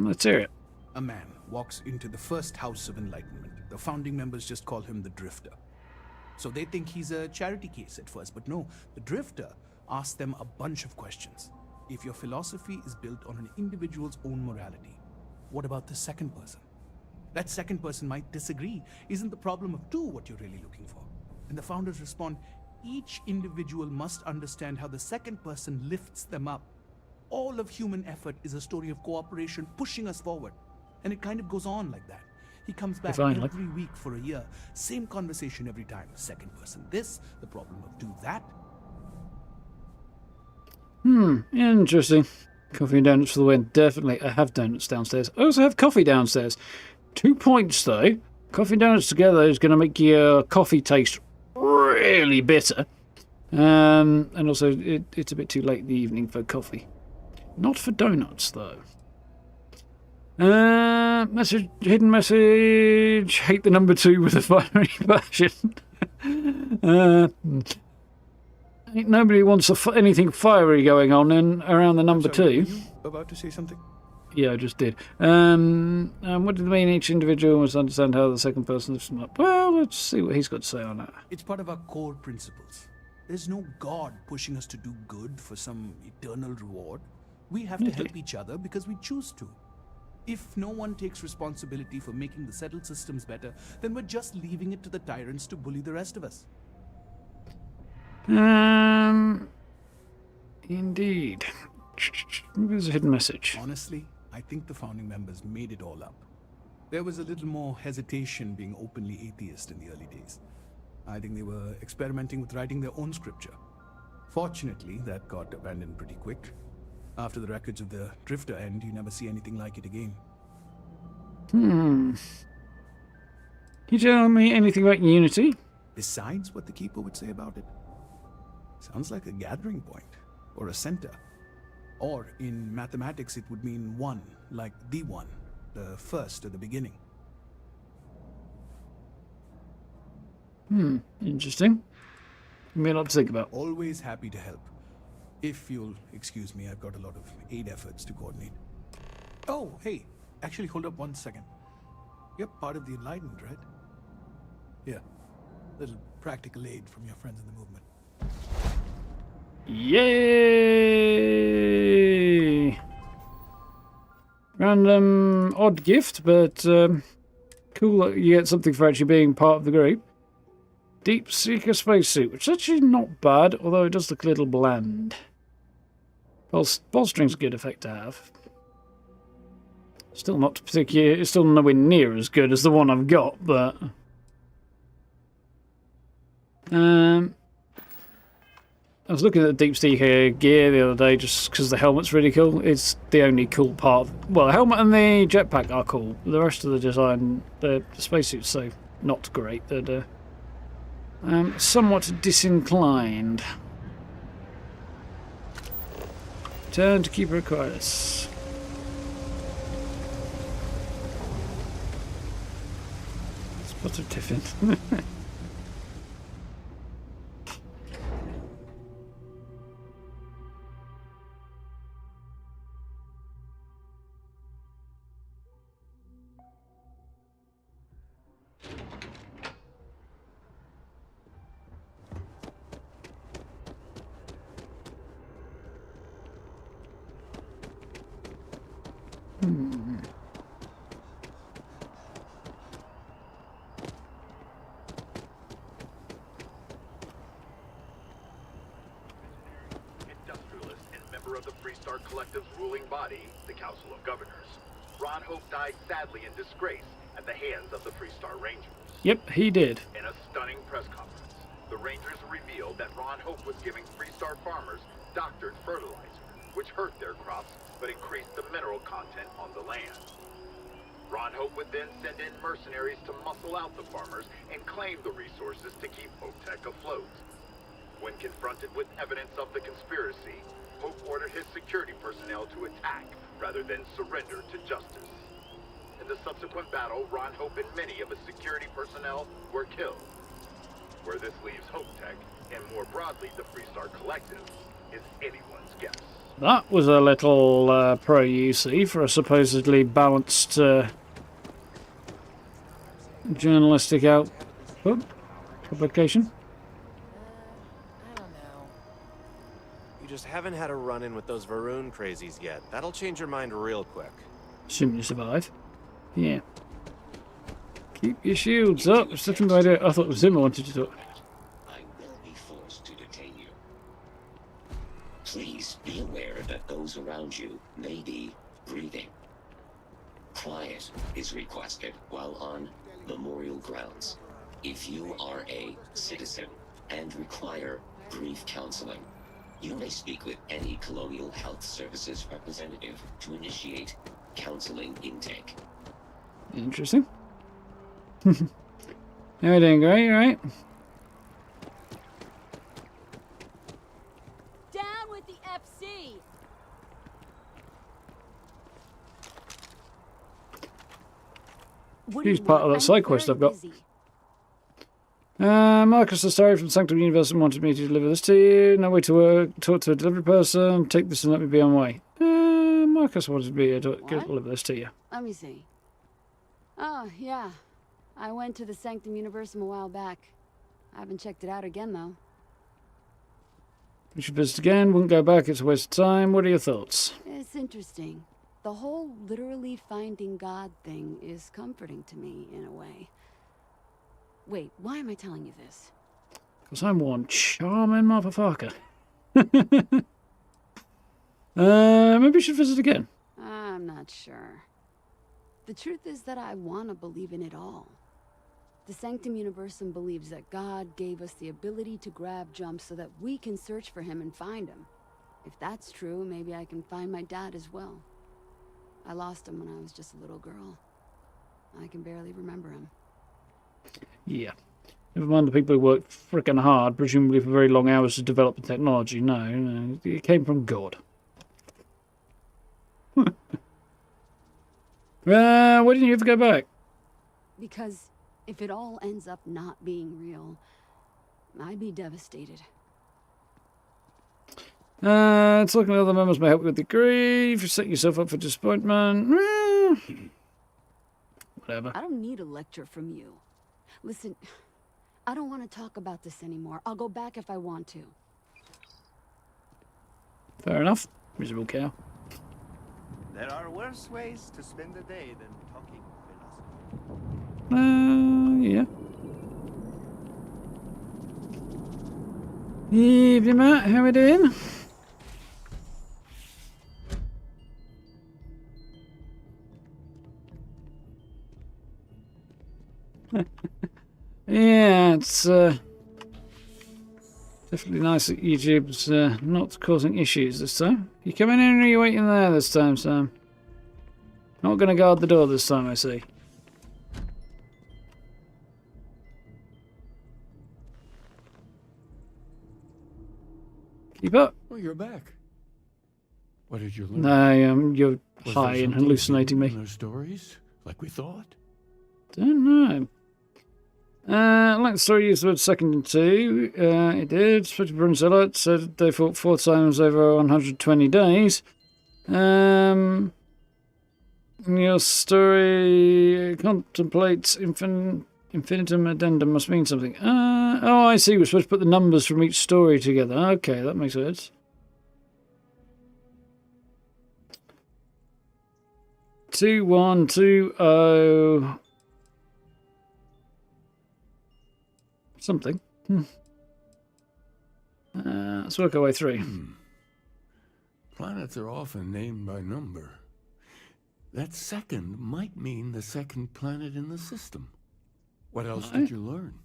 Let's hear it. A man walks into the first House of Enlightenment. The founding members just call him the Drifter. So they think he's a charity case at first, but no, the Drifter asks them a bunch of questions. If your philosophy is built on an individual's own morality, what about the second person? That second person might disagree. Isn't the problem of two what you're really looking for? And the founders respond, each individual must understand how the second person lifts them up. All of human effort is a story of cooperation pushing us forward. And it kind of goes on like that. He comes back every week for a year. Same conversation every time. Second person this, the problem of two that. Interesting. Coffee and donuts for the win. Definitely. I have donuts downstairs. I also have coffee downstairs. 2 points though. Coffee and donuts together is going to make your coffee taste really bitter. And also, it's a bit too late in the evening for coffee. Not for donuts though. Message, hidden message. Hate the number 2 with a fiery passion. Nobody wants anything fiery going on around the number 2. Were you about to say something? Yeah, I just did. What did it mean? Each individual must understand how the second person lifts them up. Well, let's see what he's got to say on that. It's part of our core principles. There's no God pushing us to do good for some eternal reward. We have to help each other because we choose to. If no one takes responsibility for making the settled systems better, then we're just leaving it to the tyrants to bully the rest of us. Indeed. There's a hidden message. Honestly, I think the founding members made it all up. There was a little more hesitation being openly atheist in the early days. I think they were experimenting with writing their own scripture. Fortunately, that got abandoned pretty quick. After the records of the Drifter end, you never see anything like it again. Can you tell me anything about Unity? Besides what the Keeper would say about it? Sounds like a gathering point, or a center. Or, in mathematics, it would mean one, like the one, the first or the beginning. Interesting. Give me a lot to think about. Always happy to help. If you'll excuse me, I've got a lot of aid efforts to coordinate. Oh, hey, actually hold up 1 second. You're part of the Enlightened, right? Yeah, little practical aid from your friends in the movement. Yay! Random odd gift, but cool that you get something for actually being part of the group. Deep Seeker spacesuit, which is actually not bad, although it does look a little bland. Bolstering's a good effect to have. Still not particularly, it's still nowhere near as good as the one I've got, but I was looking at the Deep Seeker gear the other day just because the helmet's really cool. It's the only cool part. Well, the helmet and the jetpack are cool. The rest of the design, the spacesuit's so not great that somewhat disinclined. Turn to Keeper Aquarius. Spot of Tiffin. Industrialist and member of the Freestar Collective's ruling body, the Council of Governors. Ron Hope died sadly in disgrace at the hands of the Freestar Rangers. Yep, he did. In a stunning press conference, the Rangers revealed that Ron Hope was giving Freestar farmers doctored fertilizer, which hurt their crops but increased the mineral content on the land. Ron Hope would then send in mercenaries to muscle out the farmers and claim the resources to keep Hope-Tech afloat. When confronted with evidence of the conspiracy, Hope ordered his security personnel to attack rather than surrender to justice. In the subsequent battle, Ron Hope and many of his security personnel were killed. Where this leaves Hope Tech, and more broadly the Freestar Collective, is anyone's guess. That was a little pro-UC for a supposedly balanced journalistic publication. I don't know. You just haven't had a run-in with those Varun crazies yet. That'll change your mind real quick. Assuming you survive. Yeah. Keep your shields up. It's different idea. I thought it was him I wanted to talk. I will be forced to detain you. Please be aware that those around you may be breathing. Quiet is requested while on memorial grounds. If you are a citizen and require brief counseling, you may speak with any Colonial Health Services representative to initiate counseling intake. Interesting. How are you doing, Gray? You alright? Down with the FC! He's part of that side quest I've got. Marcus the Starry from Sanctum Universum wanted me to deliver this to you. No way to work. Talk to a delivery person. Take this and let me be on my way. Marcus wanted me to deliver this to you. Let me see. Oh, yeah. I went to the Sanctum Universum a while back. I haven't checked it out again, though. We should visit again. Wouldn't go back. It's a waste of time. What are your thoughts? It's interesting. The whole literally finding God thing is comforting to me, in a way. Wait, why am I telling you this? Because I'm one charming motherfucker. Maybe we should visit again. I'm not sure. The truth is that I want to believe in it all. The Sanctum Universum believes that God gave us the ability to grab jumps so that we can search for him and find him. If that's true, maybe I can find my dad as well. I lost him when I was just a little girl. I can barely remember him. Yeah. Never mind the people who worked frickin' hard, presumably for very long hours to develop the technology. No, it came from God. Why didn't you ever go back? Because if it all ends up not being real, I'd be devastated. Talking to other members may help with the grief. You set yourself up for disappointment. Whatever. I don't need a lecture from you. Listen, I don't want to talk about this anymore. I'll go back if I want to. Fair enough. Miserable cow. There are worse ways to spend a day than talking philosophy. Yeah. Evening, Matt. How we doing? Yeah, it's definitely nice that YouTube's not causing issues this time. You coming in or are you waiting there this time, Sam? Not going to guard the door this time, I see. Keep up. Oh, you're back. What did you learn? You're high and hallucinating me. Those stories, like we thought. Don't know. Like the story used the word second and two. It did. Spectre Brunzilla said they fought 4 times over 120 days. Your story contemplates infinitum addendum must mean something. Oh, I see. We're supposed to put the numbers from each story together. Okay, that makes sense. Two, 1, 2, 0. Something. Let's work our way through. Planets are often named by number. That second might mean the second planet in the system. What else did you learn?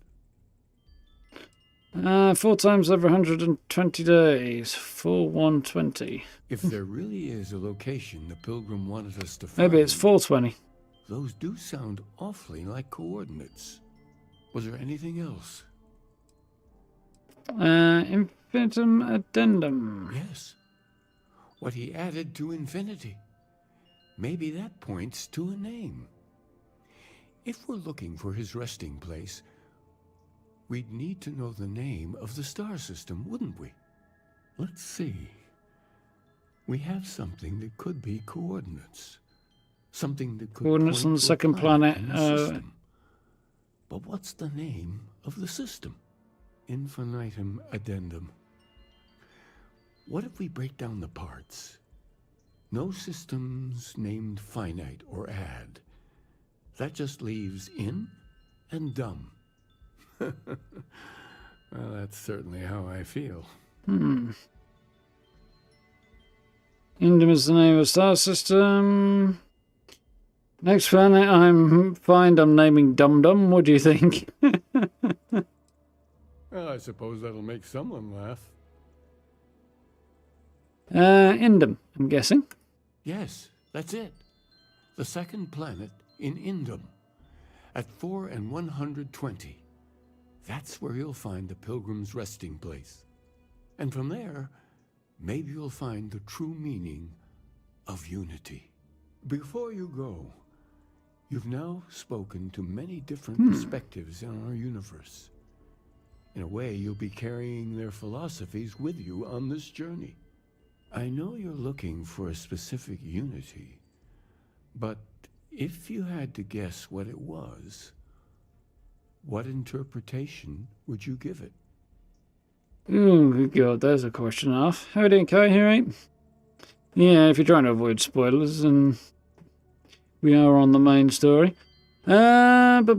4 times over 120 days. 4, 120. If there really is a location the Pilgrim wanted us to find... Maybe it's 420. Those do sound awfully like coordinates. Was there anything else? Infinitum addendum. Yes. What he added to infinity. Maybe that points to a name. If we're looking for his resting place, we'd need to know the name of the star system, wouldn't we? Let's see. We have something that could be coordinates. Something that could Coordinates on the point to a second planet. in the system. But what's the name of the system? Infinitum addendum. What if we break down the parts? No systems named finite or add. That just leaves in and dumb. Well, that's certainly how I feel. Indum is the name of the star system. Next planet I'm naming Dum Dum. What do you think? Well, I suppose that'll make someone laugh. Indum, I'm guessing. Yes, that's it. The second planet in Indum. At 4 and 120. That's where you'll find the Pilgrim's resting place. And from there, maybe you'll find the true meaning of unity. Before you go, you've now spoken to many different perspectives in our universe. In a way, you'll be carrying their philosophies with you on this journey. I know you're looking for a specific unity, but if you had to guess what it was, what interpretation would you give it? Oh, good God, there's a question off. How are you doing, Kai? Here, right? Yeah, if you're trying to avoid spoilers, and we are on the main story. Something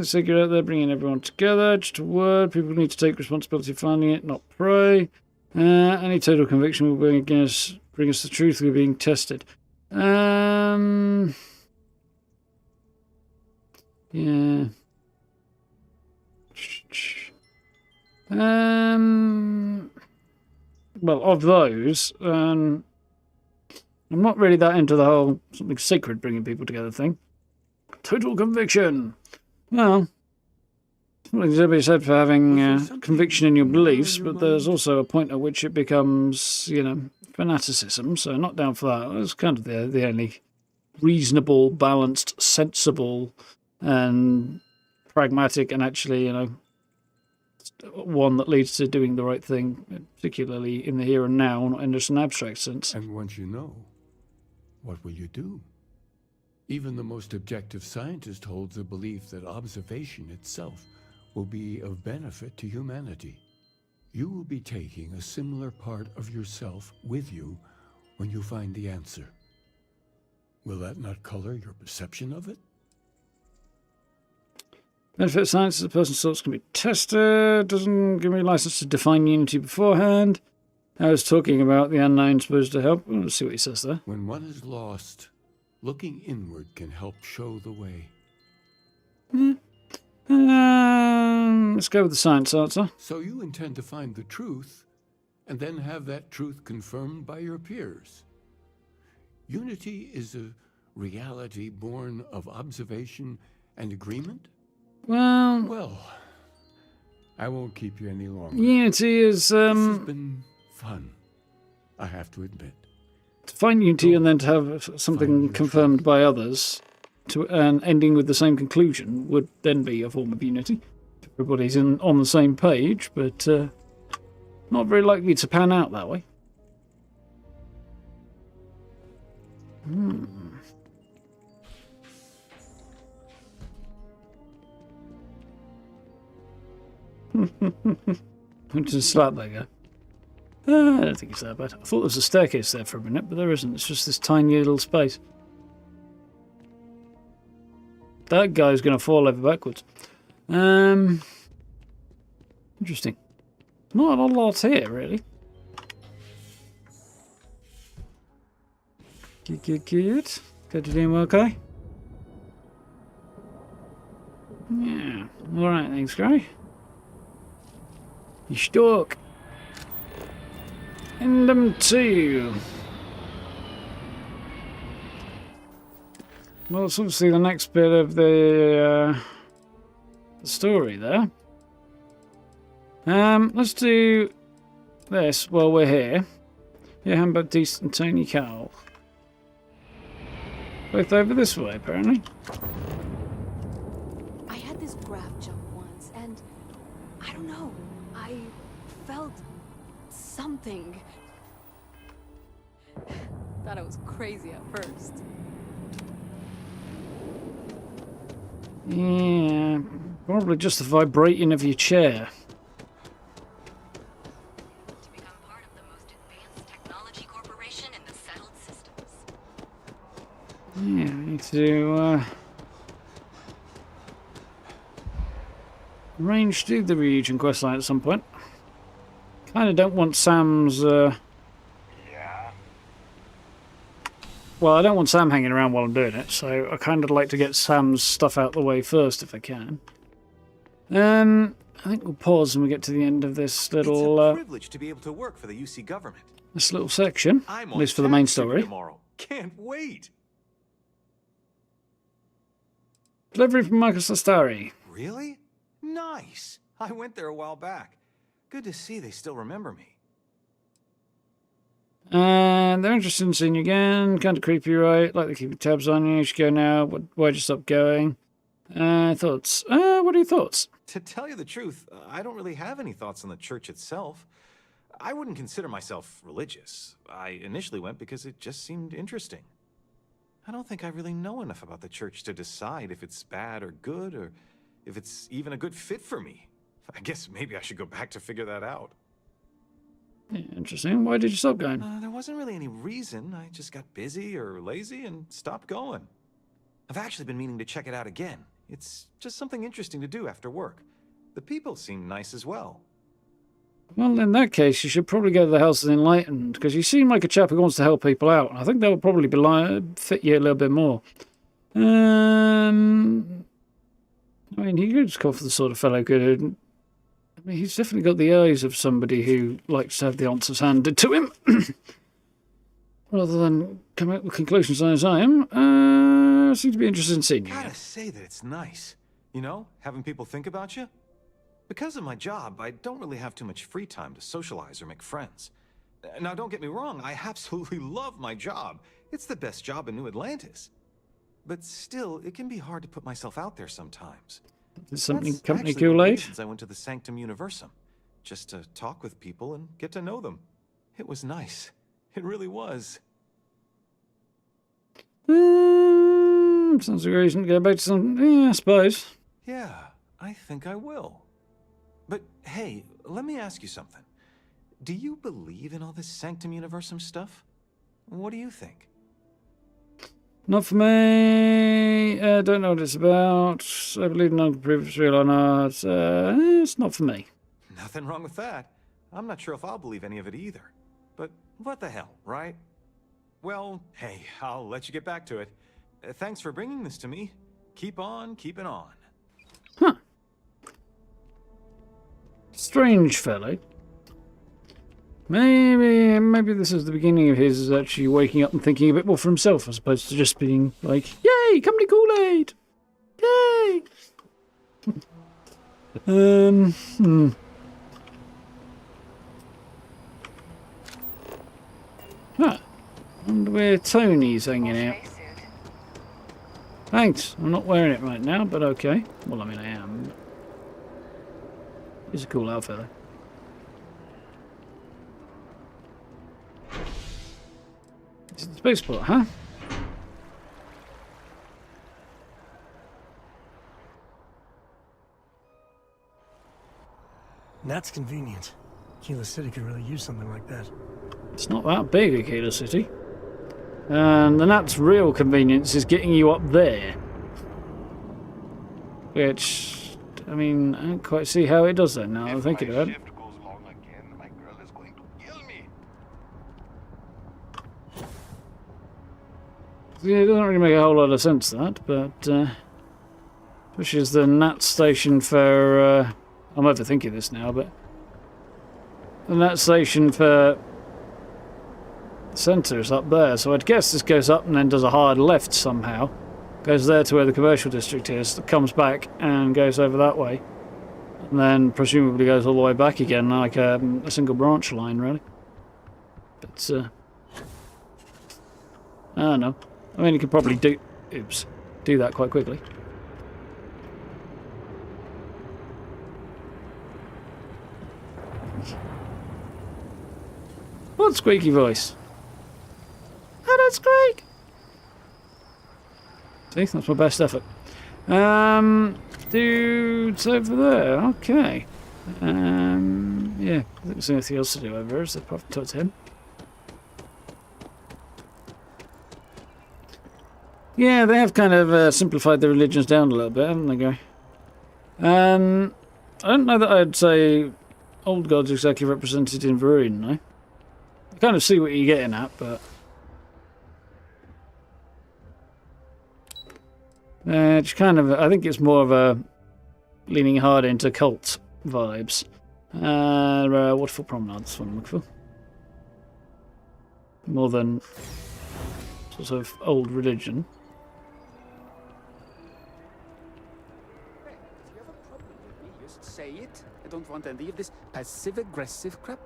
sacred out there, bringing everyone together. Just a word. People need to take responsibility for finding it, not pray. Any total conviction will bring us the truth. We're being tested. Yeah. Well, of those, I'm not really that into the whole something sacred bringing people together thing. Total conviction. Well, something to be said for having conviction in your beliefs, but there's also a point at which it becomes, fanaticism. So not down for that. That's kind of the only reasonable, balanced, sensible, and pragmatic, and actually, one that leads to doing the right thing, particularly in the here and now, not in just an abstract sense. And once you know, what will you do? Even the most objective scientist holds the belief that observation itself will be of benefit to humanity. You will be taking a similar part of yourself with you when you find the answer. Will that not color your perception of it? Benefit of science is a person's thoughts can be tested. Doesn't give me a license to define unity beforehand. I was talking about the unknown supposed to help. Let's see what he says there. When one is lost, looking inward can help show the way. Let's go with the science answer. So you intend to find the truth, and then have that truth confirmed by your peers. Unity is a reality born of observation and agreement? Well, I won't keep you any longer. Unity is, This has been fun, I have to admit. To find unity and then to have something confirmed by others, and ending with the same conclusion, would then be a form of unity. Everybody's on the same page, but not very likely to pan out that way. Just like that guy. I don't think it's that bad. I thought there was a staircase there for a minute, but there isn't. It's just this tiny little space. That guy's going to fall over backwards. Interesting. Not a lot here, really. Good. Good to do okay. Yeah. Alright, thanks, Gray. You stuck. In them too. Well, it's obviously the next bit of the story there. Let's do this while we're here. Yeah, Baptiste and Tony Cowell. Both over this way, apparently. I had this graph jump once. and I don't know, I felt something. Thought I was crazy at first. Yeah, probably just the vibrating of your chair. To become part of the most advanced technology corporation in the settled systems. Yeah, I need to arrange to do the region questline at some point. Kind of don't want Sam's. Well, I don't want Sam hanging around while I'm doing it, so I kind of like to get Sam's stuff out the way first if I can. I think we'll pause when we get to the end of this little. It's a privilege to be able to work for the UC government. This little section, I'm at least for the main tax duty story. tomorrow. Can't wait. Delivery from Michael Sastari. Really? Nice. I went there a while back. Good to see they still remember me. And they're interested in seeing you again. Kind of creepy, right? Like they're keeping tabs on you. You should go now. Why'd you stop going? Thoughts? What are your thoughts? To tell you the truth, I don't really have any thoughts on the church itself. I wouldn't consider myself religious. I initially went because it just seemed interesting. I don't think I really know enough about the church to decide if it's bad or good, or if it's even a good fit for me. I guess maybe I should go back to figure that out. Yeah, interesting. Why did you stop going? There wasn't really any reason. I just got busy or lazy and stopped going. I've actually been meaning to check it out again. It's just something interesting to do after work. The people seem nice as well. Well, in that case, you should probably go to the House of the Enlightened, because you seem like a chap who wants to help people out. I think that would probably fit you a little bit more. I mean, he could just call for the sort of fellow good. I mean, he's definitely got the eyes of somebody who likes to have the answers handed to him. Rather than come out with conclusions on his own. Seems to be interested in seeing you. I gotta say that it's nice. You know, having people think about you. Because of my job, I don't really have too much free time to socialize or make friends. Now, don't get me wrong, I absolutely love my job. It's the best job in New Atlantis. But still, it can be hard to put myself out there sometimes. Is something That's company actually one of the Kool-Aid? reasons I went to the Sanctum Universum, just to talk with people and get to know them. It was nice. It really was. Sounds like a reason to go back to some. Yeah, I suppose. Yeah, I think I will. But hey, let me ask you something. Do you believe in all this Sanctum Universum stuff? What do you think? Not for me. Don't know what it's about. I believe none can prove it's real or not. It's not for me. Nothing wrong with that. I'm not sure if I'll believe any of it either. But what the hell, right? Well, hey, I'll let you get back to it. Thanks for bringing this to me. Keep on keeping on. Huh. Strange fellow. Maybe this is the beginning of his actually waking up and thinking a bit more for himself, as opposed to just being like, "Yay, company Kool-Aid! Yay!" Huh. Wonder where Tony's hanging out. Thanks. I'm not wearing it right now, but okay. Well, I mean, I am. He's a cool outfit, though. It's the spaceport, huh? That's convenient. Kila City could really use something like that. It's not that big, Akita City. And the Nat's real convenience is getting you up there. Which, I mean, I don't quite see how it does that now that I'm thinking about it. Yeah, it doesn't really make a whole lot of sense, that, but which is the Nat station for I'm overthinking this now, but the Nat station for centre's up there, so I'd guess this goes up and then does a hard left somehow, goes there to where the commercial district is, comes back and goes over that way, and then presumably goes all the way back again like a single branch line, really. But I don't know. I mean, you could probably do that quite quickly. What squeaky voice? How did it squeak? See, that's my best effort. Dude's over there. Okay. Yeah, I think there's anything else to do over here, so I'll probably talk to him. Yeah, they have kind of simplified their religions down a little bit, haven't they, Guy? I don't know that I'd say old gods exactly represented in Varoon, no? I kind of see what you're getting at, but... it's kind of... I think it's more of a leaning hard into cult vibes. Waterfall Promenade, that's what I'm looking for. More than sort of old religion. Say it. I don't want any of this passive-aggressive crap.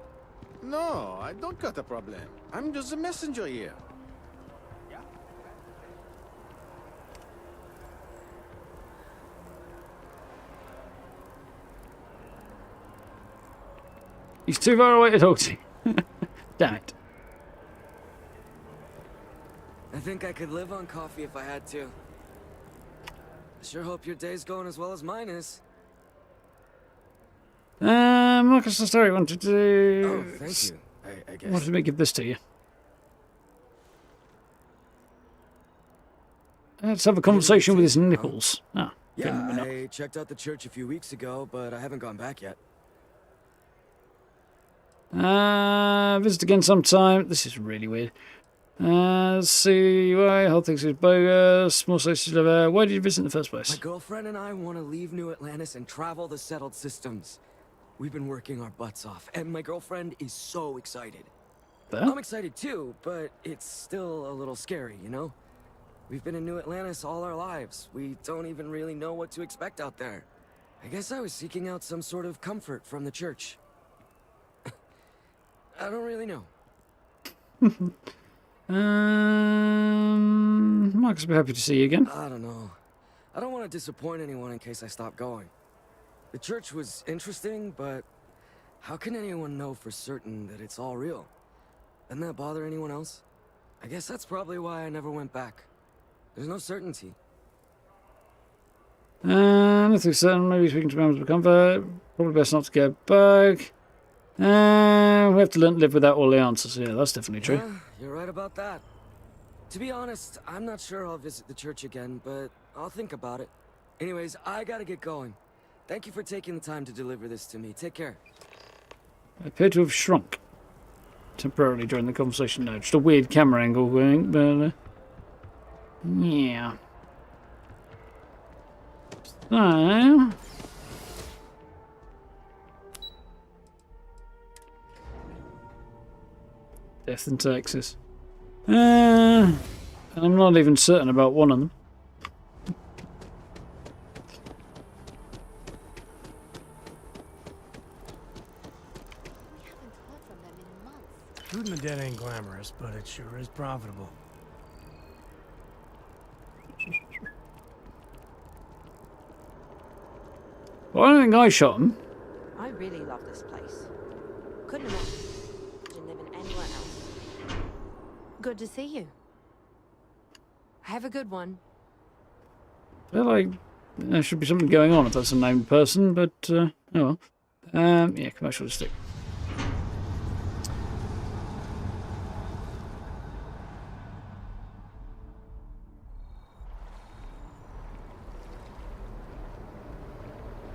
No, I don't got a problem. I'm just a messenger here. He's too far away to talk to you. Damn it. I think I could live on coffee if I had to. I sure hope your day's going as well as mine is. Marcus, the story wanted to... Oh, thank you. I guess. Wanted me to give this to you. Let's have a conversation with his nipples. Ah, yeah, I checked out the church a few weeks ago, but I haven't gone back yet. Visit again sometime. This is really weird. Let's see why whole thing's bogus. More places to live there. Why did you visit in the first place? My girlfriend and I want to leave New Atlantis and travel the settled systems. We've been working our butts off, and my girlfriend is so excited. There? I'm excited too, but it's still a little scary, you know? We've been in New Atlantis all our lives. We don't even really know what to expect out there. I guess I was seeking out some sort of comfort from the church. I don't really know. Marcus will be happy to see you again. I don't know. I don't want to disappoint anyone in case I stop going. The church was interesting, but how can anyone know for certain that it's all real? Doesn't that bother anyone else? I guess that's probably why I never went back. There's no certainty. Nothing certain. Maybe speaking to members of comfort. Probably best not to go back. We have to learn to live without all the answers. Yeah, that's definitely true. Yeah, you're right about that. To be honest, I'm not sure I'll visit the church again, but I'll think about it. Anyways, I gotta get going. Thank you for taking the time to deliver this to me. Take care. I appear to have shrunk temporarily during the conversation. No, just a weird camera angle going, but yeah. So death in Texas. And I'm not even certain about one of them. Shooting the dead ain't glamorous, but it sure is profitable. Well, I don't think I shot him. I really love this place. Couldn't imagine living anywhere else. Good to see you. Have a good one. I feel like there should be something going on if that's a named person, but oh well. Yeah, commercial stick.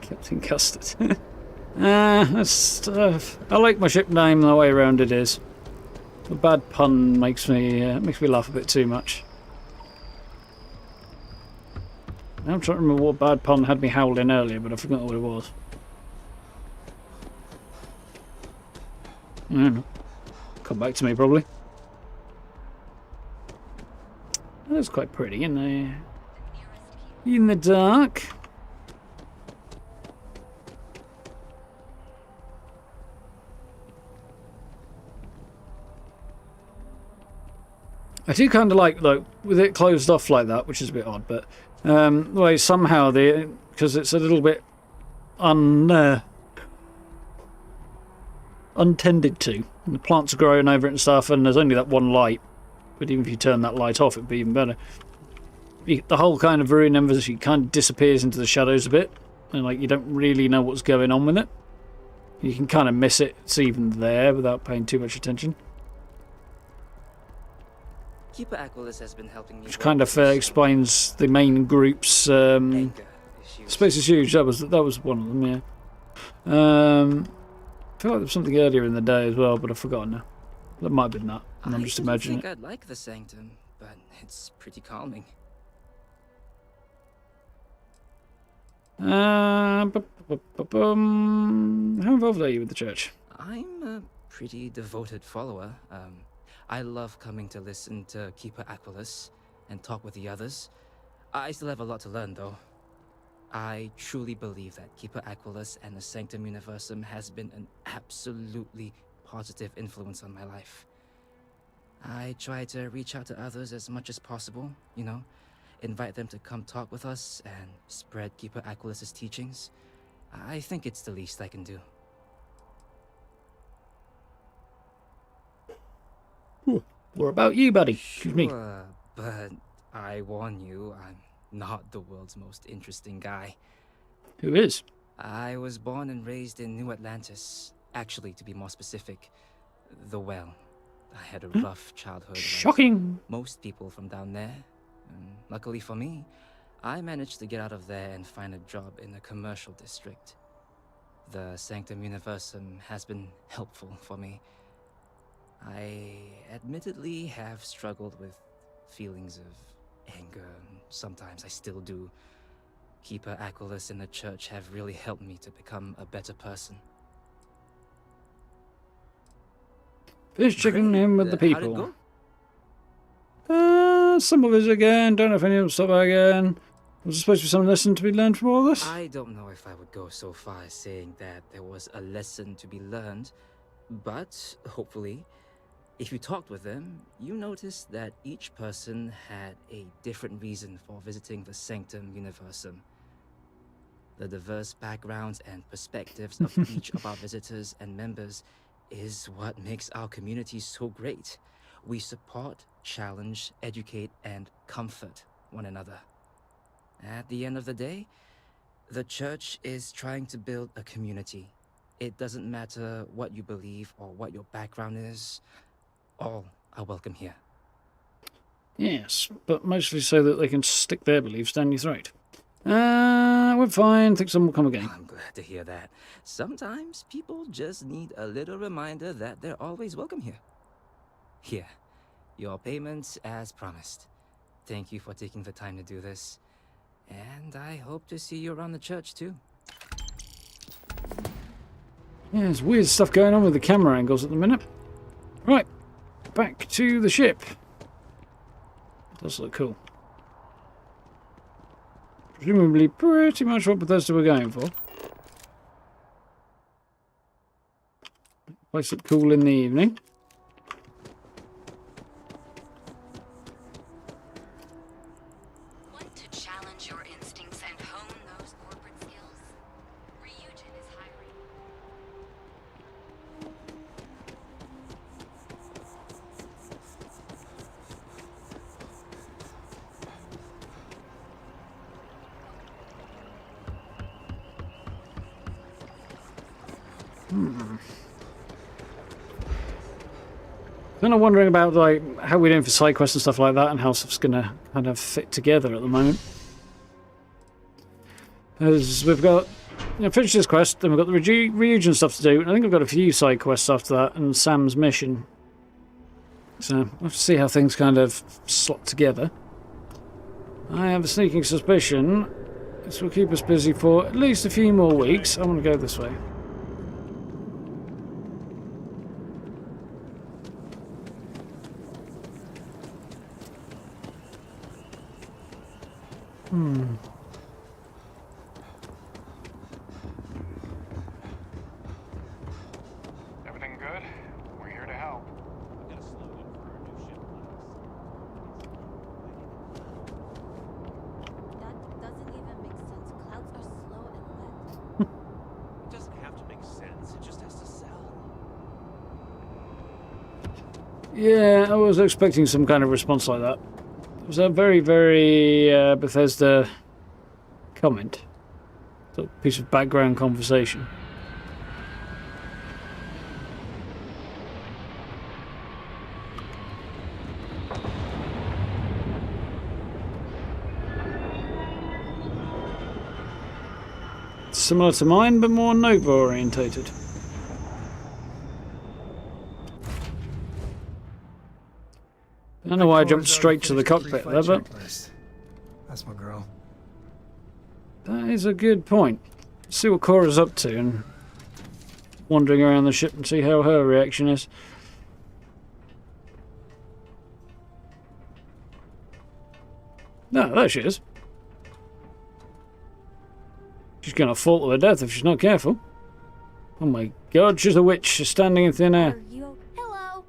Captain Custard. That's I like my ship name the way around it is. A bad pun makes me laugh a bit too much. I'm trying to remember what bad pun had me howling earlier, but I forgot what it was. I don't know. Come back to me probably. That's quite pretty in the dark. I do kind of like, though, with it closed off like that, which is a bit odd, but the way somehow because it's a little bit untended to. And the plants are growing over it and stuff, and there's only that one light. But even if you turn that light off, it'd be even better. The whole kind of Ruin Embassy kind of disappears into the shadows a bit, and like you don't really know what's going on with it. You can kind of miss it. It's even there without paying too much attention. Keeper Aquilus has been helping me. Which kind of explains the main group's. Space is huge. That was one of them. Yeah. I feel like there was something earlier in the day as well, but I've forgotten now. That might have been that. And I'm just imagining it. I think I'd like the Sanctum, but it's pretty calming. How involved are you with the church? I'm a pretty devoted follower. I love coming to listen to Keeper Aquilus and talk with the others. I still have a lot to learn, though. I truly believe that Keeper Aquilus and the Sanctum Universum has been an absolutely positive influence on my life. I try to reach out to others as much as possible, you know, invite them to come talk with us and spread Keeper Aquilus's teachings. I think it's the least I can do. What about you, buddy? Excuse me. But I warn you, I'm not the world's most interesting guy. Who is? I was born and raised in New Atlantis. Actually, to be more specific, the Well. I had a rough childhood. Shocking. Like most people from down there. And luckily for me, I managed to get out of there and find a job in the commercial district. The Sanctum Universum has been helpful for me. I admittedly have struggled with feelings of anger, and sometimes I still do. Keeper Aquilus and the church have really helped me to become a better person. Fish chicken in with the people. Some of us again. Don't know if any of them stop by again. Was there supposed to be some lesson to be learned from all this? I don't know if I would go so far as saying that there was a lesson to be learned, but hopefully, if you talked with them, you noticed that each person had a different reason for visiting the Sanctum Universum. The diverse backgrounds and perspectives of each of our visitors and members is what makes our community so great. We support, challenge, educate, and comfort one another. At the end of the day, the church is trying to build a community. It doesn't matter what you believe or what your background is. All are welcome here. Yes, but mostly so that they can stick their beliefs down your throat. We're fine. Think some will come again. I'm glad to hear that. Sometimes people just need a little reminder that they're always welcome here. Here, your payments as promised. Thank you for taking the time to do this. And I hope to see you around the church too. Yeah, there's weird stuff going on with the camera angles at the minute. Right, back to the ship. It does look cool. Presumably pretty much what Bethesda were going for. Place look cool in the evening. Want to challenge your instincts and hone those corporate skills? Ryujin is hiring. Kind of wondering about like how we're doing for side quests and stuff like that, and how stuff's gonna kind of fit together at the moment. As we've got, finished this quest, then we've got the Ryujin stuff to do, and I think we've got a few side quests after that, and Sam's mission. So we'll have to see how things kind of slot together. I have a sneaking suspicion this will keep us busy for at least a few more weeks. I want to go this way. Everything good? We're here to help. That doesn't even make sense. Clouds are slow and lit. It doesn't have to make sense. It just has to sell. Yeah, I was expecting some kind of response like that. It was a very, very Bethesda comment. A piece of background conversation. Similar to mine, but more Nova orientated. I don't know why I jumped straight to the cockpit there, but that's my girl. That is a good point. See what Cora's up to and wandering around the ship and see how her reaction is. No, there she is. She's gonna fall to her death if she's not careful. Oh my god, she's a witch. She's standing in thin air. Hello.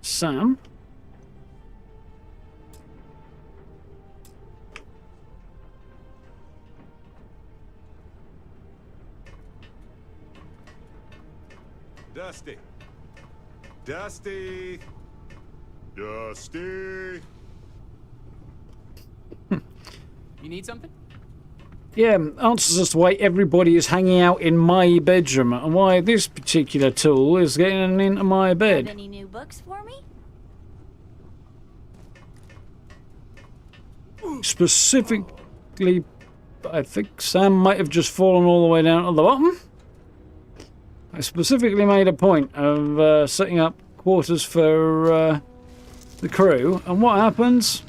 Sam? Dusty. Dusty. Dusty. You need something? Yeah, answers as to why everybody is hanging out in my bedroom and why this particular tool is getting into my bed. Have any new books for me? Specifically, I think Sam might have just fallen all the way down to the bottom. I specifically made a point of setting up quarters for the crew, and what happens?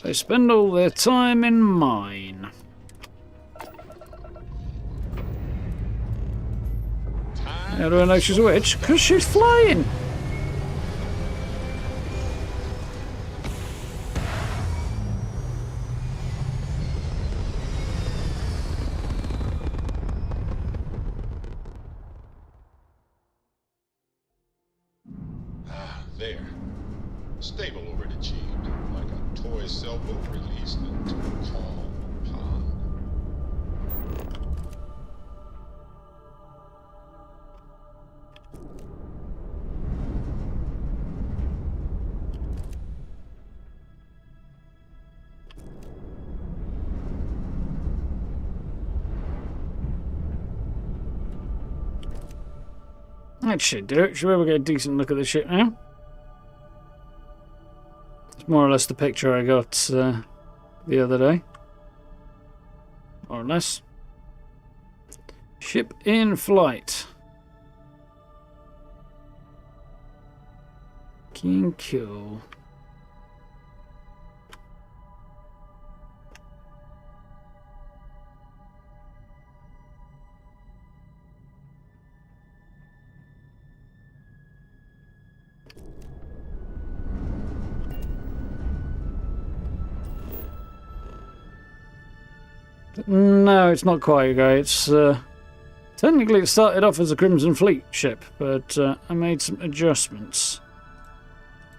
They spend all their time in mine. How do I know she's a witch? Because she's flying! There. Stable already achieved. Like a toy sailboat released into a calm pond. That should do it. Should we ever get a decent look at the ship now? It's more or less the picture I got the other day. More or less. Ship in flight. King Cool. No, it's not quite, guys. It's technically it started off as a Crimson Fleet ship, but I made some adjustments.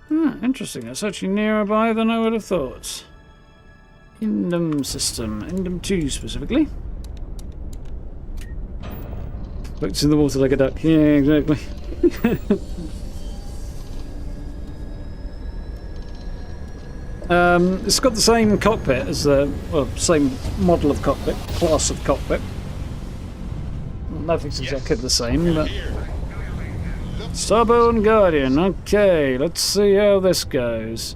Interesting. That's actually nearer by than I would have thought. Indom system. Indom 2 specifically. Floats in the water like a duck. Yeah, exactly. It's got the same cockpit as the, well, same model of cockpit, class of cockpit. Nothing's exactly the same, but... Starbound Guardian, okay, let's see how this goes.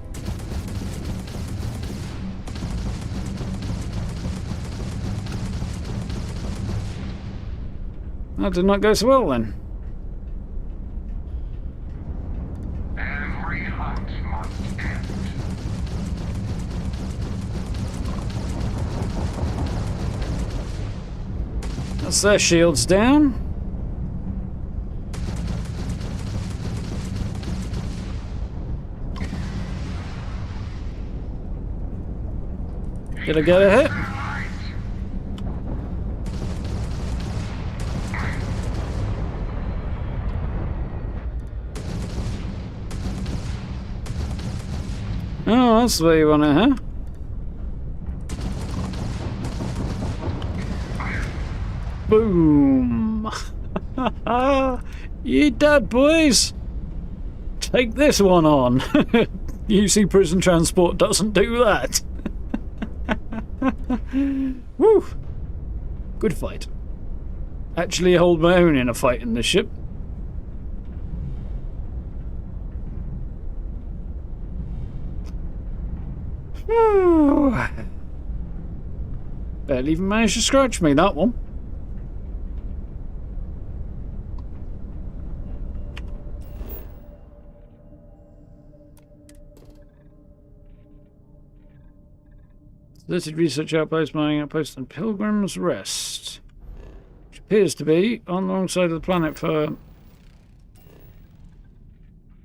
That did not go so well then. That's their shields down. Did I get a hit? Oh, that's where you want it, huh? Boom! You dead, boys! Take this one on. UC Prison Transport doesn't do that. Woo! Good fight. Actually hold my own in a fight in this ship. Barely even managed to scratch me, that one. Deserted research outpost, mining outpost, and Pilgrim's Rest. Which appears to be on the wrong side of the planet for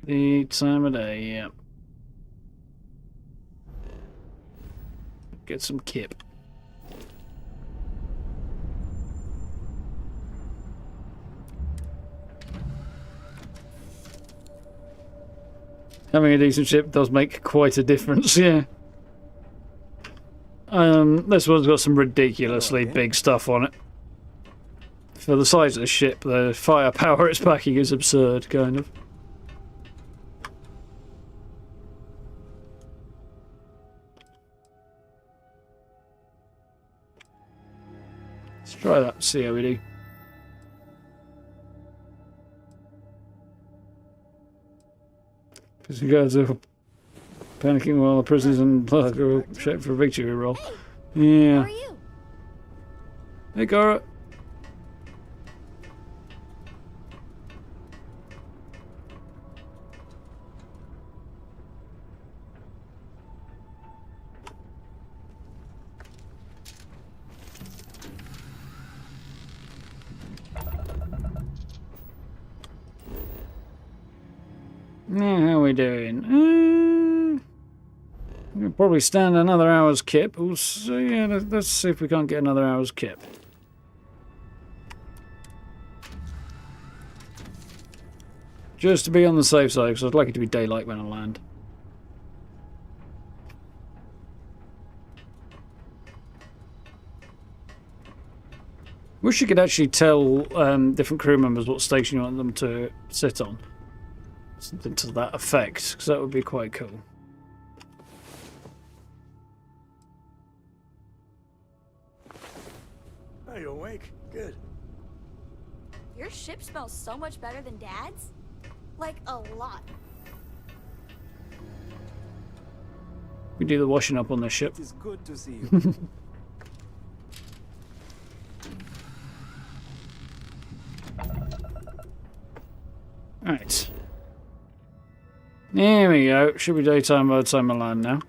the time of day, yeah. Get some kip. Having a decent ship does make quite a difference, yeah. This one's got some ridiculously big stuff on it. For the size of the ship, the firepower it's packing is absurd, kind of. Let's try that, see how we do. Because you guys are panicking while the prisoners and blood are shaped for a victory roll. Yeah. How are you? Hey, Gara. Yeah, how are we doing? We'll probably stand another hour's kip. We'll see, yeah, let's see if we can't get another hour's kip. Just to be on the safe side, because I'd like it to be daylight when I land. Wish you could actually tell different crew members what station you want them to sit on. Something to that effect, because that would be quite cool. Are you awake? Good. Your ship smells so much better than Dad's? Like, a lot. We do the washing up on the ship. It is good to see you. Right. There we go. Should be daytime by the time I land now.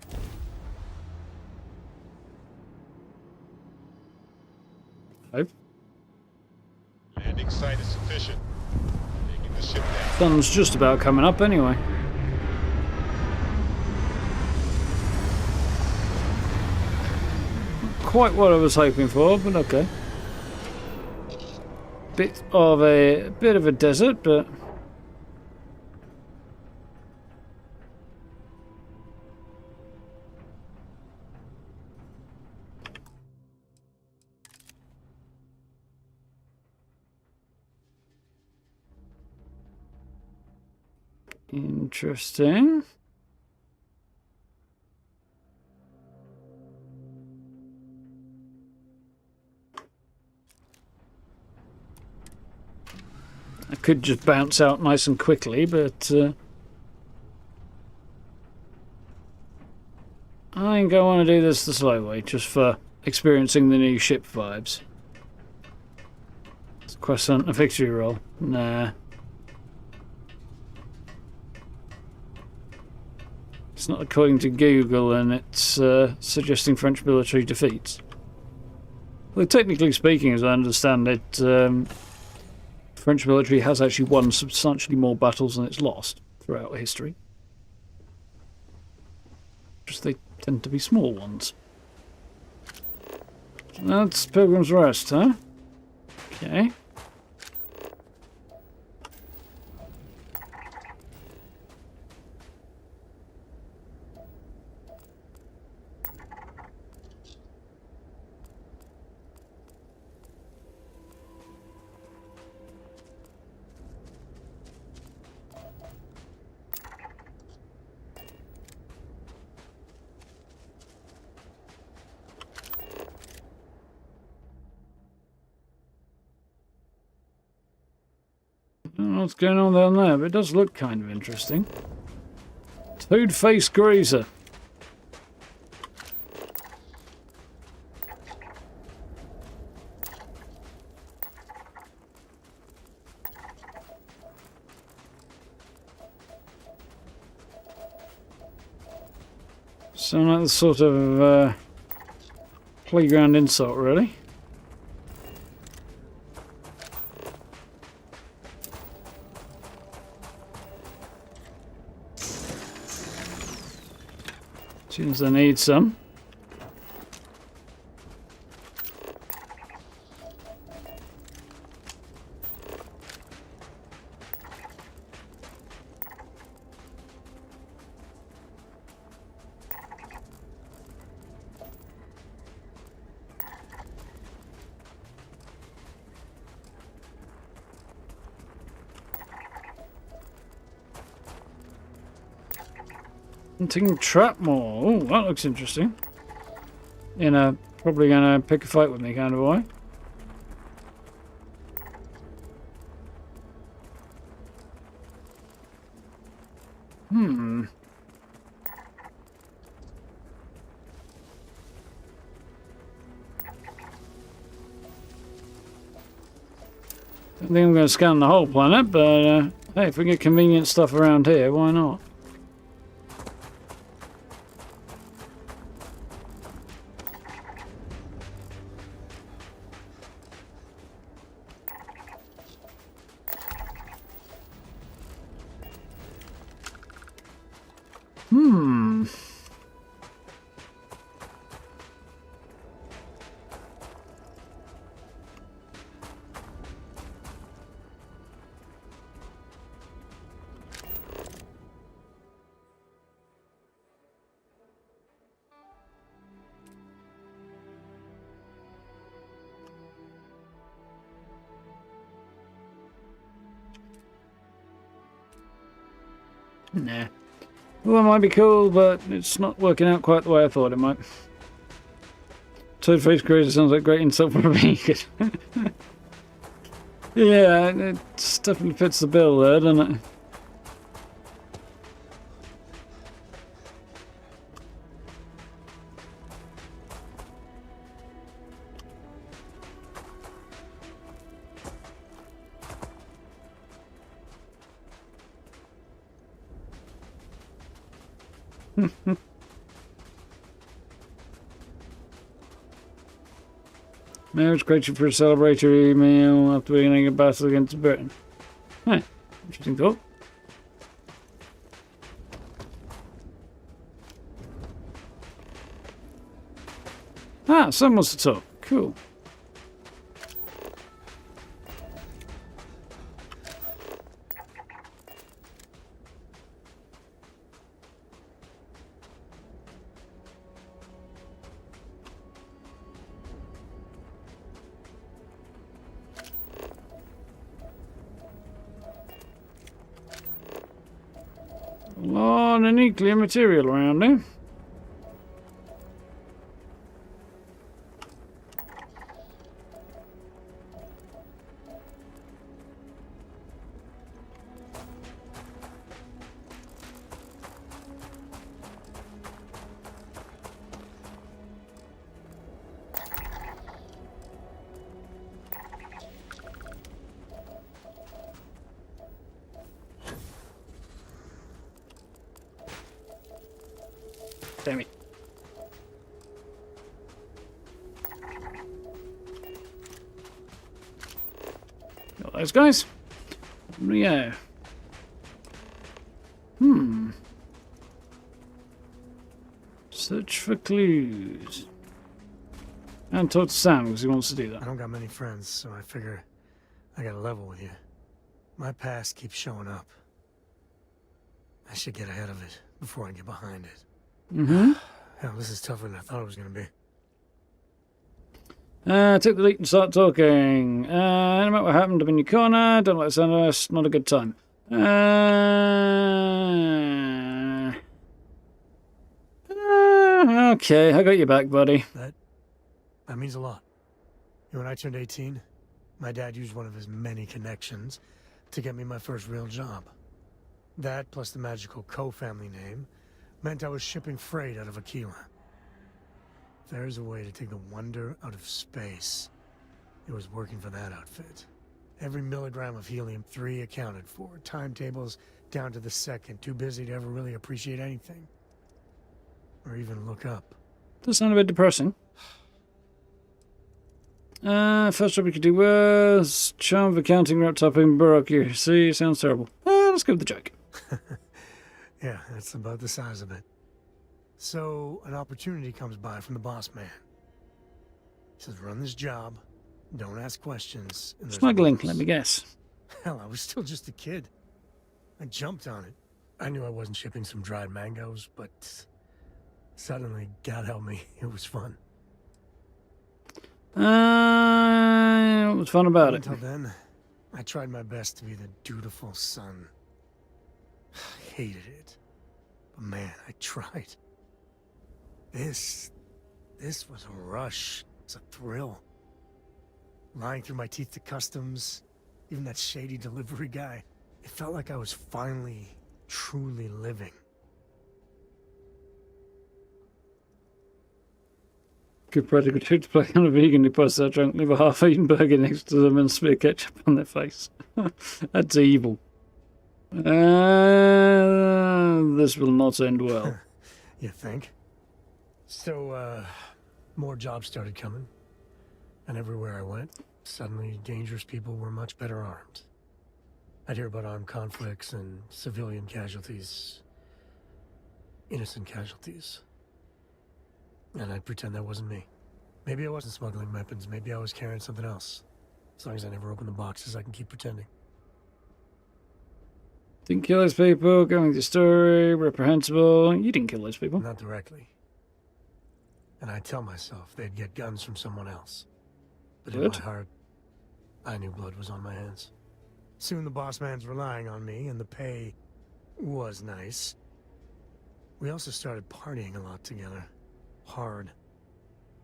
Hope. Landing site is sufficient. Taking the ship down. Sun's just about coming up anyway. Not quite what I was hoping for, but okay. Bit of a desert, but interesting. I could just bounce out nice and quickly, but I think I want to do this the slow way, just for experiencing the new ship vibes. It's quest hunt a victory roll. Nah. It's not according to Google, and it's suggesting French military defeats. Well, technically speaking, as I understand it, French military has actually won substantially more battles than it's lost throughout history. Just they tend to be small ones. That's Pilgrim's Rest, huh? Okay. don't know what's going on down there, but it does look kind of interesting. Toad-faced grazer. Sound like the sort of playground insult, really. Seems I need some. Hunting Trapmore. Oh, that looks interesting. Probably gonna pick a fight with me kind of way. Don't think I'm going to scan the whole planet, but hey, if we get convenient stuff around here, why not? Nah. Well, that might be cool, but it's not working out quite the way I thought it might. Toad-faced grazer sounds like a great insult for a vegan. Yeah, it definitely fits the bill there, doesn't it? Marriage created for a celebratory meal after winning a battle against Britain. Huh, interesting thought. Ah, someone wants to talk. Cool. A lot of nuclear material around here. Damn it. Got those guys. Yeah. Search for clues. And talk to Sam because he wants to do that. I don't got many friends, so I figure I gotta level with you. My past keeps showing up. I should get ahead of it before I get behind it. Hell, this is tougher than I thought it was going to be. Take the lead and start talking. No matter what happened, I'm in your corner. Don't like the sound of us. Not a good time. Okay, I got your back, buddy. That means a lot. When I turned 18, my dad used one of his many connections to get me my first real job. That, plus the magical co-family name, meant I was shipping freight out of Aquila. If there's a way to take the wonder out of space, it was working for that outfit. Every milligram of helium-3 accounted for. Timetables down to the second. Too busy to ever really appreciate anything. Or even look up. Does sound a bit depressing. First job we could do was charm of accounting wrapped up in bureaucracy. Sounds terrible. Let's go with the joke. Yeah, that's about the size of it. So, an opportunity comes by from the boss man. He says, run this job, don't ask questions. And Smuggling, let me guess. Hell, I was still just a kid. I jumped on it. I knew I wasn't shipping some dried mangoes, but suddenly, God help me, it was fun. What was fun about it? Until then, I tried my best to be the dutiful son. I hated it. But man, I tried. This was a rush. It's a thrill. Lying through my teeth to customs, even that shady delivery guy. It felt like I was finally, truly living. Good practical trick to play on a vegan who posts their drunk, leave a half-eaten burger next to them and smear ketchup on their face. That's evil. This will not end well. You think? So, more jobs started coming. And everywhere I went, suddenly dangerous people were much better armed. I'd hear about armed conflicts and civilian casualties. Innocent casualties. And I'd pretend that wasn't me. Maybe I wasn't smuggling weapons, maybe I was carrying something else. As long as I never open the boxes, I can keep pretending. Didn't kill those people, going with your story, reprehensible. You didn't kill those people. Not directly. And I tell myself they'd get guns from someone else. But in my heart, I knew blood was on my hands. Soon the boss man's relying on me, and the pay was nice. We also started partying a lot together. Hard.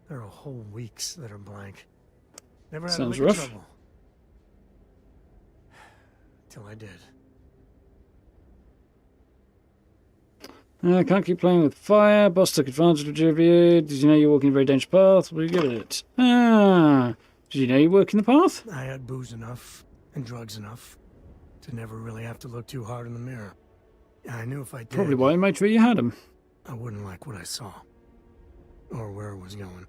There are whole weeks that are blank. Never had Sounds a lick of rough. trouble. Till I did. Can't keep playing with fire. Boss took advantage of you. Did you know you're walking a very dangerous path? Well, you get it. Did you know you're working the path? I had booze enough and drugs enough to never really have to look too hard in the mirror. I knew if I did, Probably why you made sure you had them. I wouldn't like what I saw. Or where it was going.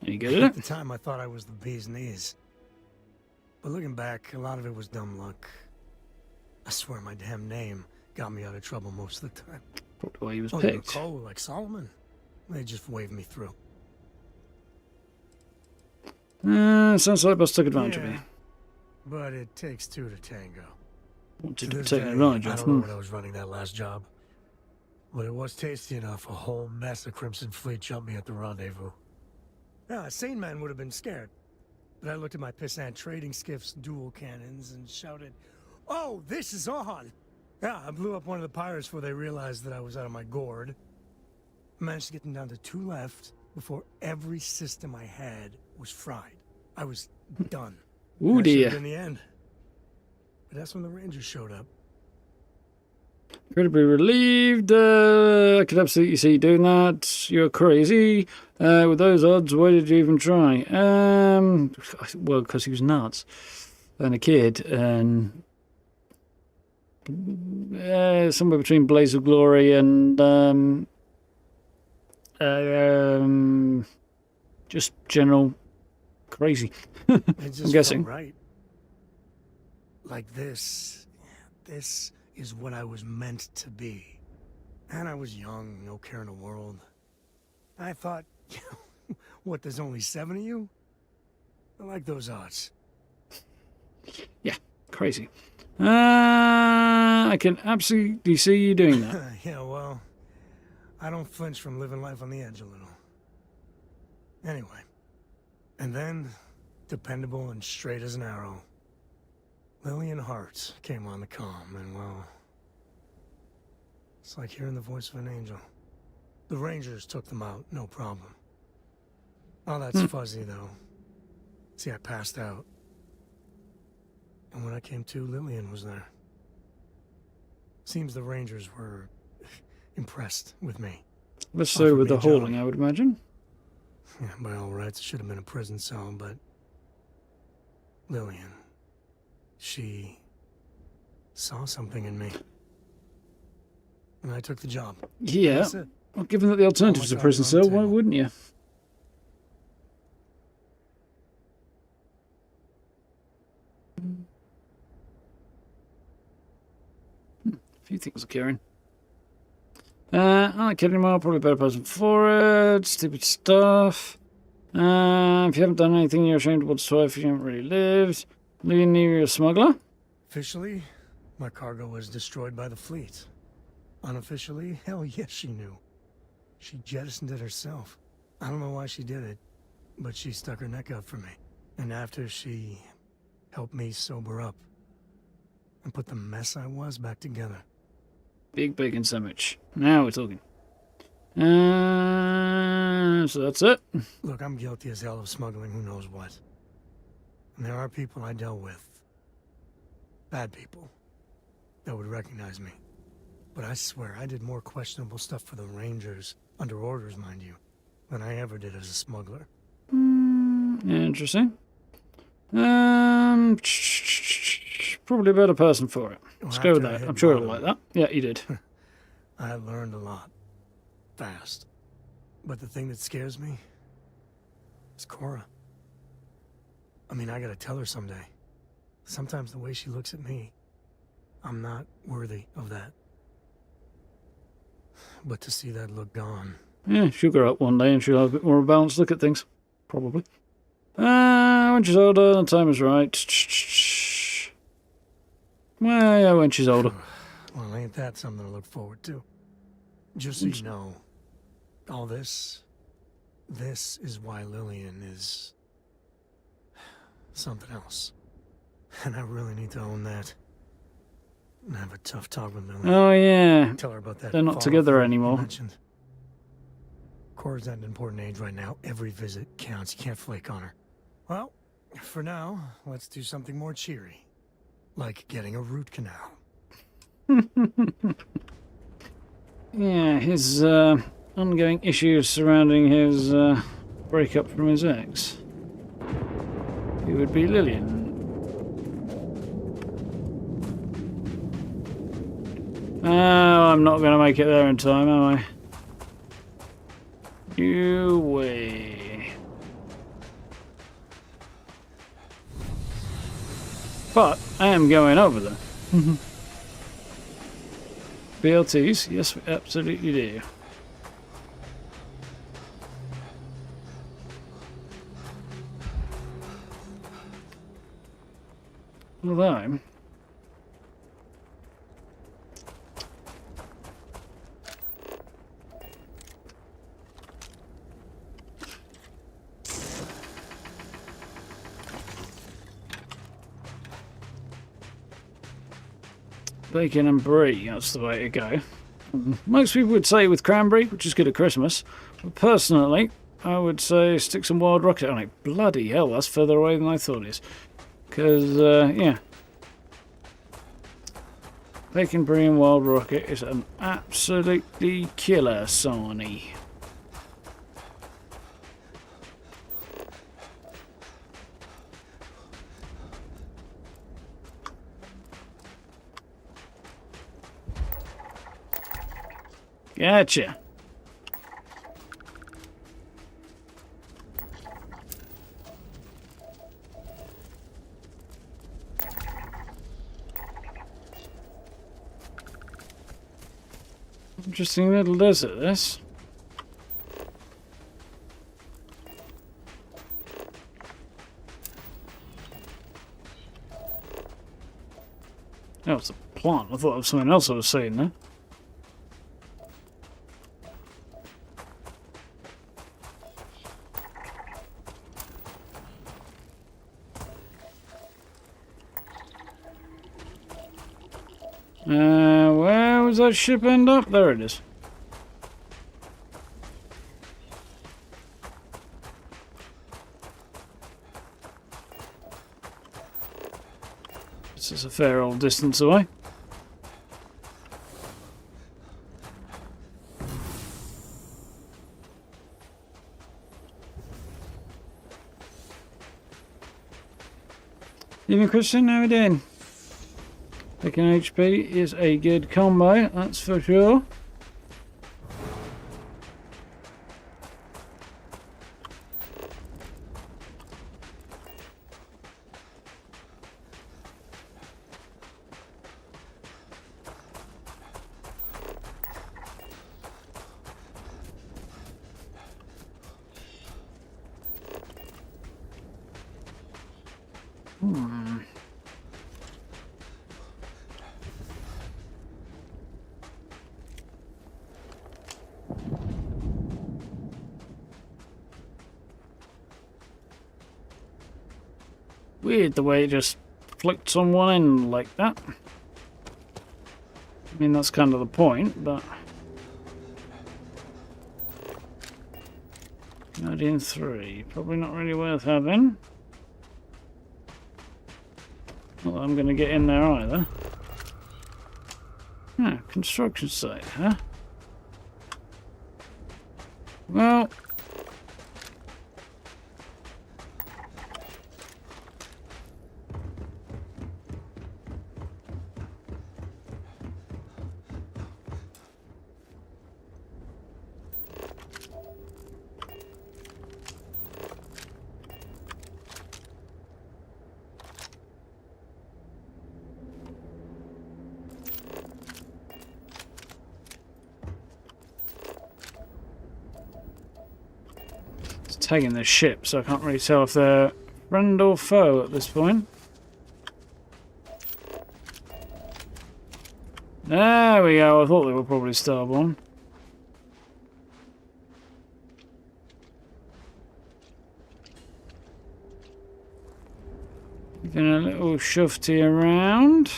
You get it? At the time, I thought I was the bee's knees. But looking back, a lot of it was dumb luck. I swear my damn name got me out of trouble most of the time. Probably why he was You picked. were cold like Solomon. They just waved me through. Sounds like boss took advantage of you. But it takes two to tango. Wanted To to this take day, advantage I of don't know them. when I was running that last job. But it was tasty enough, a whole mess of Crimson Fleet jumped me at the rendezvous. Yeah, a sane man would have been scared. But I looked at my pissant trading skiff's dual cannons and shouted, "Oh, this is on!" Yeah, I blew up one of the pirates before they realized that I was out of my gourd. I managed to get them down to 2 left before every system I had was fried. I was done. Ooh, I dear. should've been the end. But that's when the Rangers showed up. Incredibly relieved. I could absolutely see you doing that. You're crazy. With those odds, why did you even try? Well, because he was nuts. And a kid. And somewhere between Blaze of Glory and just general crazy. It I'm just guessing. felt right. Like this is what I was meant to be. And I was young, no care in the world. I thought, what, there's only 7 of you? I like those odds. Yeah, crazy. I can absolutely see you doing that. Yeah, well, I don't flinch from living life on the edge a little. Anyway, and then, dependable and straight as an arrow, Lillian Hart came on the comm, and well, it's like hearing the voice of an angel. The Rangers took them out, no problem. All that's fuzzy, though. See, I passed out. And when I came to, Lillian was there. Seems the Rangers were impressed with me. Let's say with the hauling, I would imagine. Yeah, by all rights, it should have been a prison cell, but Lillian, she saw something in me. And I took the job. Yeah. That's it. Well, given that the alternative's a prison cell, why wouldn't you? A few things occurring. I like kidding anymore, probably a better person for it. Stupid stuff. If you haven't done anything you're ashamed of, what's to if you haven't really lived. Leading you a smuggler? Officially, my cargo was destroyed by the fleet. Unofficially, hell yes, she knew. She jettisoned it herself. I don't know why she did it, but she stuck her neck out for me. And after she helped me sober up and put the mess I was back together. Big bacon sandwich. Now we're talking. So that's it. Look, I'm guilty as hell of smuggling who knows what. And there are people I dealt with. Bad people. That would recognize me. But I swear, I did more questionable stuff for the Rangers, under orders, mind you, than I ever did as a smuggler. Interesting. Probably a better person for it. Let's go with that. I'm sure he'll like that. Yeah, he did. I learned a lot. Fast. But the thing that scares me is Cora. I mean, I gotta tell her someday. Sometimes the way she looks at me, I'm not worthy of that. But to see that look gone... Yeah, she'll grow up one day and she'll have a bit more of a balanced look at things. Probably. When she's older, the time is right. Well, yeah, when she's older. Well, ain't that something to look forward to? Just so you know, all this is why Lillian is something else. And I really need to own that. And have a tough talk with Lillian. Oh, yeah. Tell her about that. They're not together anymore. Cora's at an important age right now. Every visit counts. You can't flake on her. Well, for now, let's do something more cheery. Like getting a root canal. Yeah, his ongoing issues surrounding his breakup from his ex. Who would be Lillian. Oh, I'm not going to make it there in time, am I? You way. But I am going over there. BLTs? Yes, we absolutely do. Although... bacon and brie, that's the way to go. Most people would say with cranberry, which is good at Christmas. But personally, I would say stick some wild rocket on it. Bloody hell, that's further away than I thought it is. Because, yeah. Bacon, brie and wild rocket is an absolutely killer, Sony. Gotcha. Interesting little desert, this. Oh, it's a plant. I thought it was something else I was saying there. Where was that ship end up? There it is. This is a fair old distance away. Even Christian, how we doing? Picking HP is a good combo, that's for sure. Weird the way it just flicked on one end like that. I mean, that's kind of the point, but... Guardian 3, probably not really worth having. Not that I'm going to get in there either. Ah, construction site, huh? Well... tagging the ship, so I can't really tell if they're friend or foe at this point. There we go, I thought they were probably starborn. Giving a little shufty around.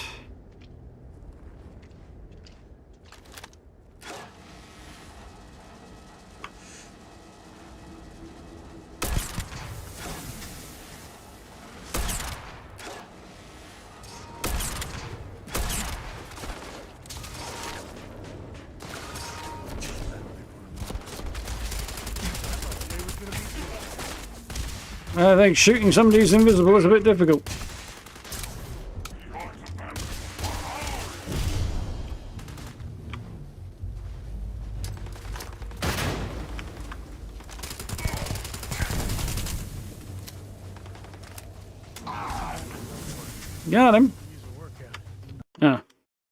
I think shooting somebody who's invisible is a bit difficult. Got him. Ah,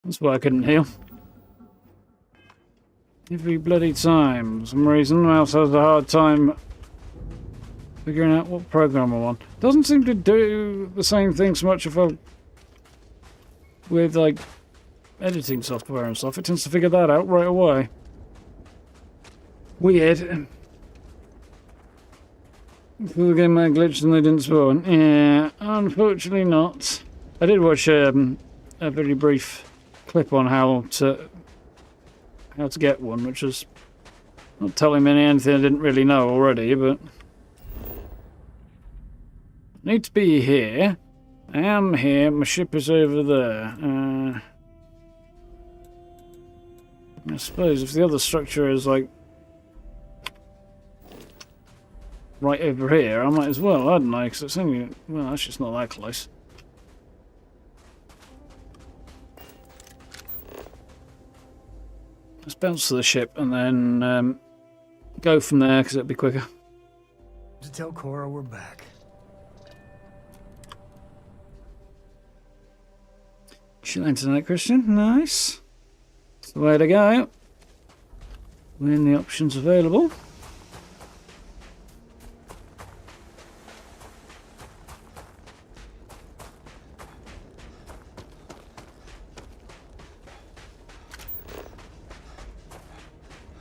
that's why I couldn't heal. Every bloody time, for some reason, Mouse has a hard time figuring out what program I'm on. Doesn't seem to do the same thing so much with like editing software and stuff. It tends to figure that out right away. Weird. The game might glitched and they didn't spawn. Yeah, unfortunately not. I did watch a very brief clip on how to get one, which is not telling me anything I didn't really know already, but need to be here. I am here. My ship is over there. I suppose if the other structure is like right over here, I might as well, hadn't I? Because it's only, well, that's just not that close. Let's bounce to the ship and then go from there because it'll be quicker. To tell Cora we're back. She landed tonight, Christian. Nice. That's the way to go. When the options available.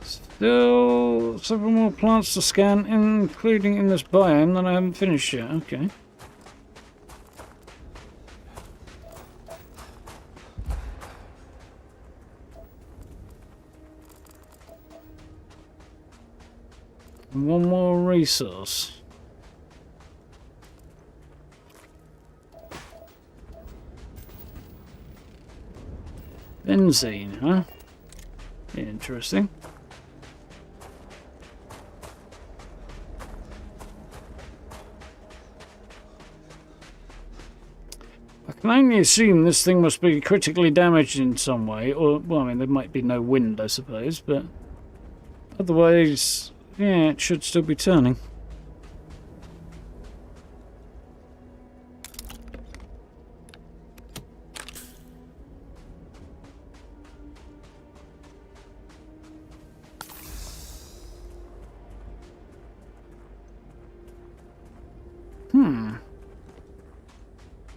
Still several more plants to scan, including in this biome that I haven't finished yet. Okay. One more resource. Benzene, huh? Interesting. I can only assume this thing must be critically damaged in some way, or, well, I mean, there might be no wind, I suppose, but otherwise, yeah, it should still be turning.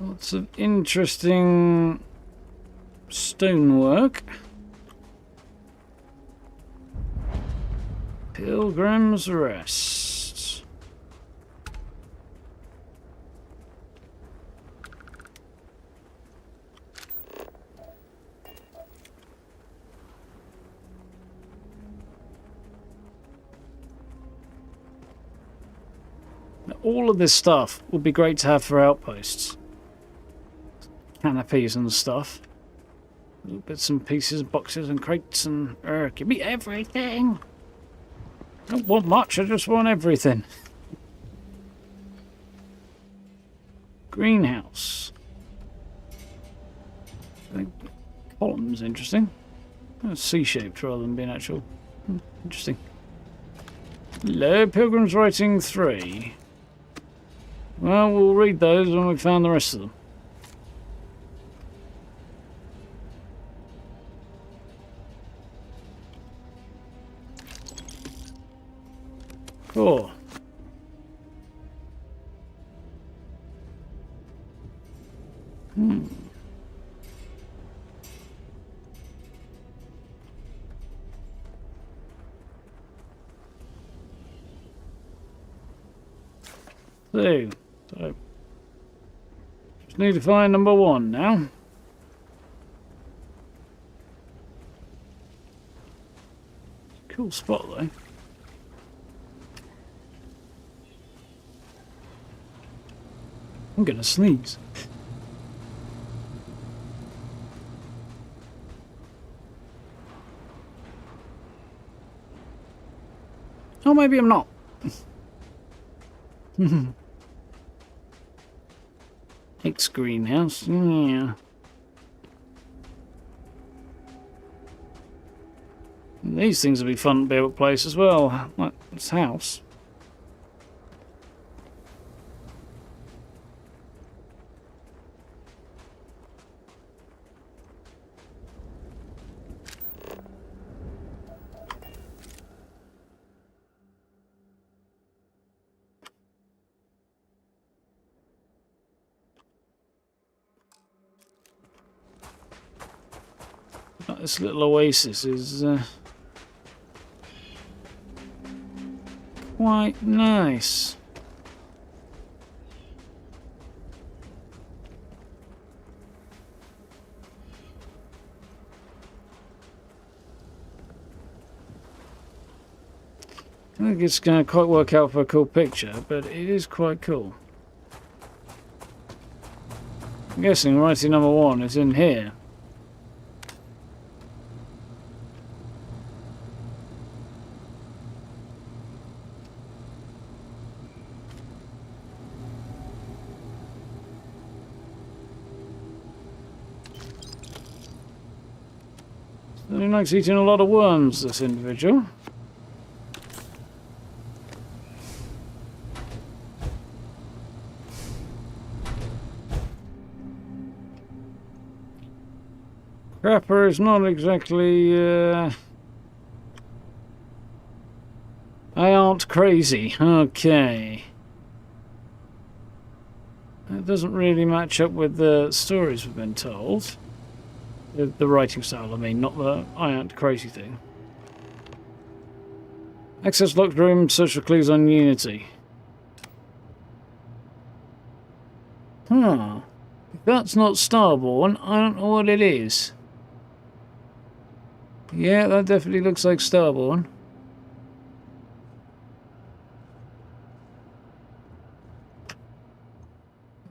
Lots of interesting stonework. Pilgrim's Rest. Now, all of this stuff would be great to have for outposts. Canopies and stuff. Little bits and pieces, boxes and crates and... give me everything! I don't want much, I just want everything. Greenhouse. I think columns interesting. Oh, C-shaped rather than being actual. Interesting. Hello, Pilgrim's Writing 3. Well, we'll read those when we've found the rest of them. Cool. So, just need to find number 1 now. Cool spot though. I'm gonna sneeze. Oh, maybe I'm not. X greenhouse, yeah. These things will be fun to be able to place as well, like this house. This little oasis is quite nice. I think it's going to quite work out for a cool picture, but it is quite cool. I'm guessing writing number 1 is in here. He likes eating a lot of worms, this individual. Crapper is not exactly, I aren't crazy. Okay. That doesn't really match up with the stories we've been told. The writing style, I mean, not the I aren't crazy thing. Access locked room, search for clues on Unity. Huh. If that's not Starborn, I don't know what it is. Yeah, that definitely looks like Starborn.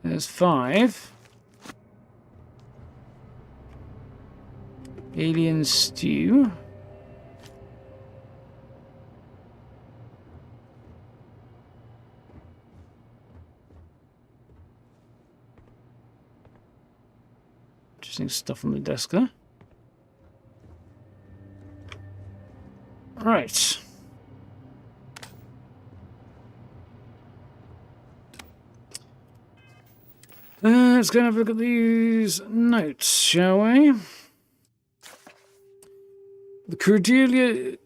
There's 5. Alien stew. Interesting stuff on the desk there. Right. Let's go and have a look at these notes, shall we? The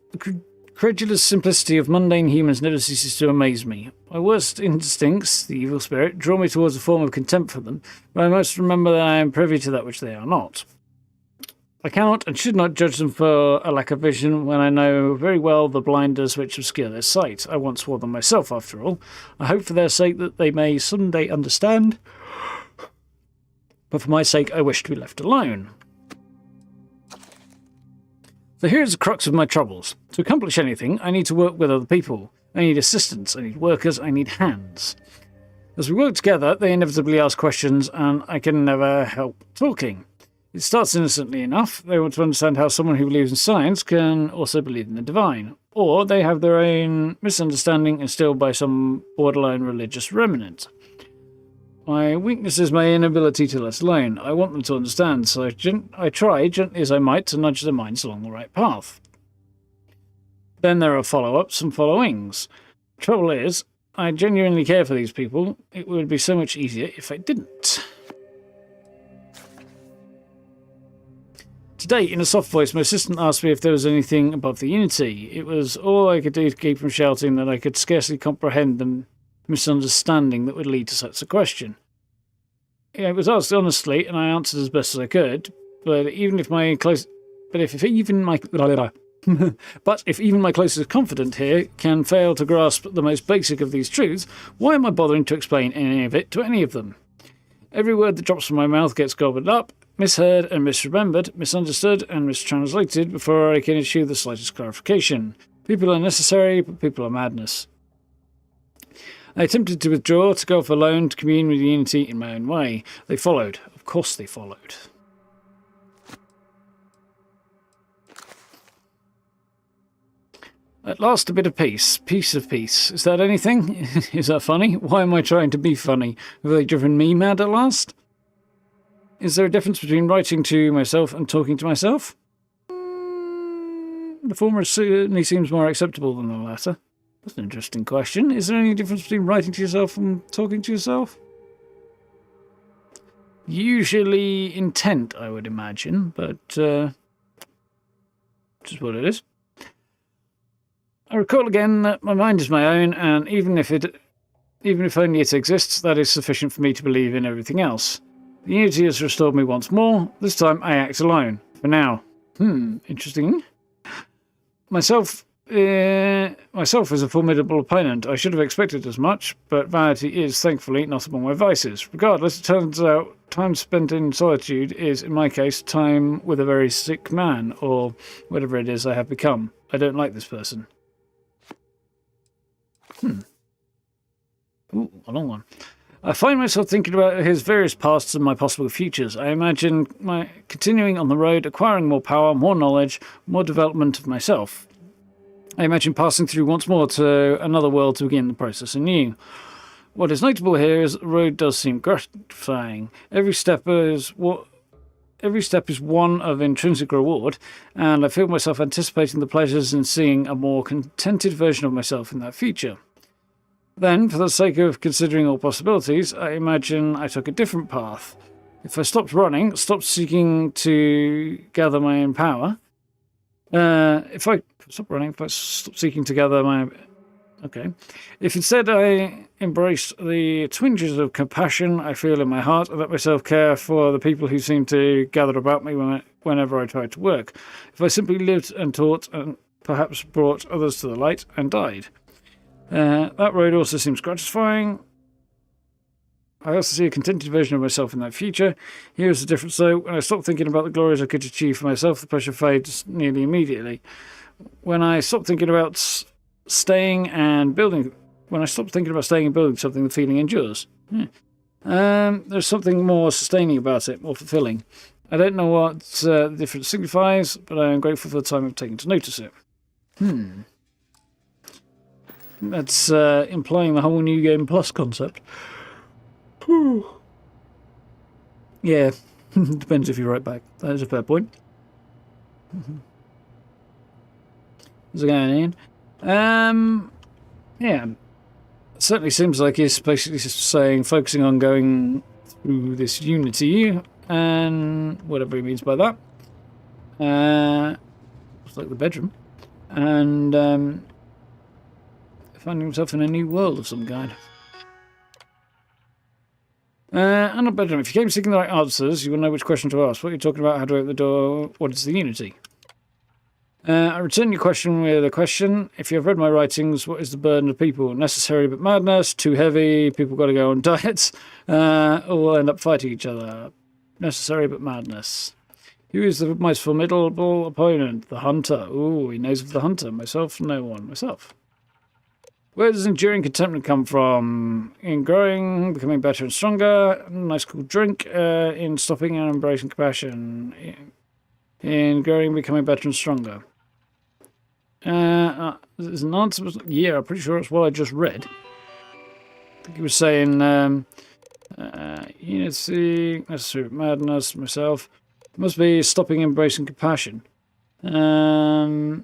credulous simplicity of mundane humans never ceases to amaze me. My worst instincts, the evil spirit, draw me towards a form of contempt for them, but I must remember that I am privy to that which they are not. I cannot and should not judge them for a lack of vision when I know very well the blinders which obscure their sight. I once wore them myself, after all. I hope for their sake that they may someday understand, but for my sake I wish to be left alone. So here's the crux of my troubles. To accomplish anything, I need to work with other people. I need assistants, I need workers, I need hands. As we work together, they inevitably ask questions, and I can never help talking. It starts innocently enough. They want to understand how someone who believes in science can also believe in the divine. Or they have their own misunderstanding instilled by some borderline religious remnant. My weakness is my inability to let alone. I want them to understand, so I try, gently as I might, to nudge their minds along the right path. Then there are follow-ups and followings. Trouble is, I genuinely care for these people. It would be so much easier if I didn't. Today, in a soft voice, my assistant asked me if there was anything above the Unity. It was all I could do to keep from shouting that I could scarcely comprehend the misunderstanding that would lead to such a question. It was asked honestly, and I answered as best as I could. But if even my closest confidant here can fail to grasp the most basic of these truths, why am I bothering to explain any of it to any of them? Every word that drops from my mouth gets gobbled up, misheard and misremembered, misunderstood and mistranslated before I can issue the slightest clarification. People are necessary, but people are madness. I attempted to withdraw, to go off alone, to commune with Unity in my own way. They followed. Of course they followed. At last, a bit of peace. Piece of peace. Is that anything? Is that funny? Why am I trying to be funny? Have they driven me mad at last? Is there a difference between writing to myself and talking to myself? The former certainly seems more acceptable than the latter. That's an interesting question. Is there any difference between writing to yourself and talking to yourself? Usually intent, I would imagine, but just what it is. I recall again that my mind is my own, and even if only it exists, that is sufficient for me to believe in everything else. The Unity has restored me once more. This time I act alone. For now. Interesting. Myself is a formidable opponent. I should have expected as much, but vanity is, thankfully, not among my vices. Regardless, it turns out time spent in solitude is, in my case, time with a very sick man, or whatever it is I have become. I don't like this person. Ooh, a long one. I find myself thinking about his various pasts and my possible futures. I imagine my continuing on the road, acquiring more power, more knowledge, more development of myself. I imagine passing through once more to another world to begin the process anew. What is notable here is that the road does seem gratifying. Every step is one of intrinsic reward, and I feel myself anticipating the pleasures in seeing a more contented version of myself in that future. Then, for the sake of considering all possibilities, I imagine I took a different path. If I stopped running, stopped seeking to gather my own power, if I stopped seeking to gather my... Okay. If instead I embraced the twinges of compassion I feel in my heart and let myself care for the people who seem to gather about me whenever I tried to work. If I simply lived and taught and perhaps brought others to the light and died. That road also seems gratifying. I also see a contented version of myself in that future. Here's the difference though. When I stop thinking about the glories I could achieve for myself, the pressure fades nearly immediately. When I stop thinking about staying and building something, the feeling endures. There's something more sustaining about it, more fulfilling. I don't know what the difference signifies, but I am grateful for the time I've taken to notice it. That's implying the whole New Game Plus concept. Yeah, depends if you write back. That is a fair point. How's it going, Ian? Yeah. It certainly seems like he's basically just saying, focusing on going through this unity, and whatever he means by that. It's like the bedroom. And finding himself in a new world of some kind. And a bedroom. If you came seeking the right answers, you will know which question to ask. What are you talking about? How to open the door? What is the unity? I return your question with a question. If you have read my writings, what is the burden of people? Necessary but madness, too heavy, people got to go on diets, or will end up fighting each other. Necessary but madness. Who is the most formidable opponent? The hunter. Ooh, he knows of the hunter. Myself, no one. Myself. Where does enduring contentment come from? In growing, becoming better and stronger. Nice cool drink. In stopping and embracing compassion. In growing, becoming better and stronger. There's an answer. Yeah, I'm pretty sure that's what I just read. I think he was saying unity, necessary madness, myself. It must be stopping, embracing compassion. But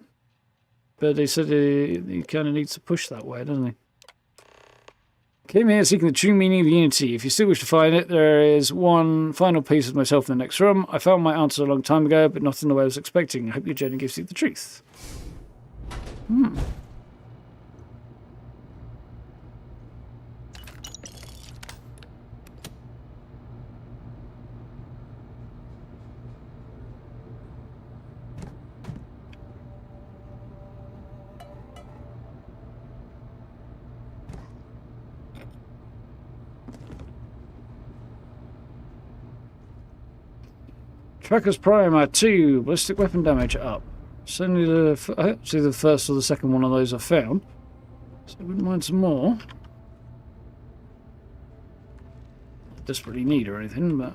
he said he kind of needs to push that way, doesn't he? Came here seeking the true meaning of unity. If you still wish to find it, there is one final piece of myself in the next room. I found my answer a long time ago, but not in the way I was expecting. I hope your journey gives you the truth. Tracker's Primer 2, ballistic weapon damage up. Certainly the first or the second one of those I found. So I wouldn't mind some more. Not desperately need or anything, but...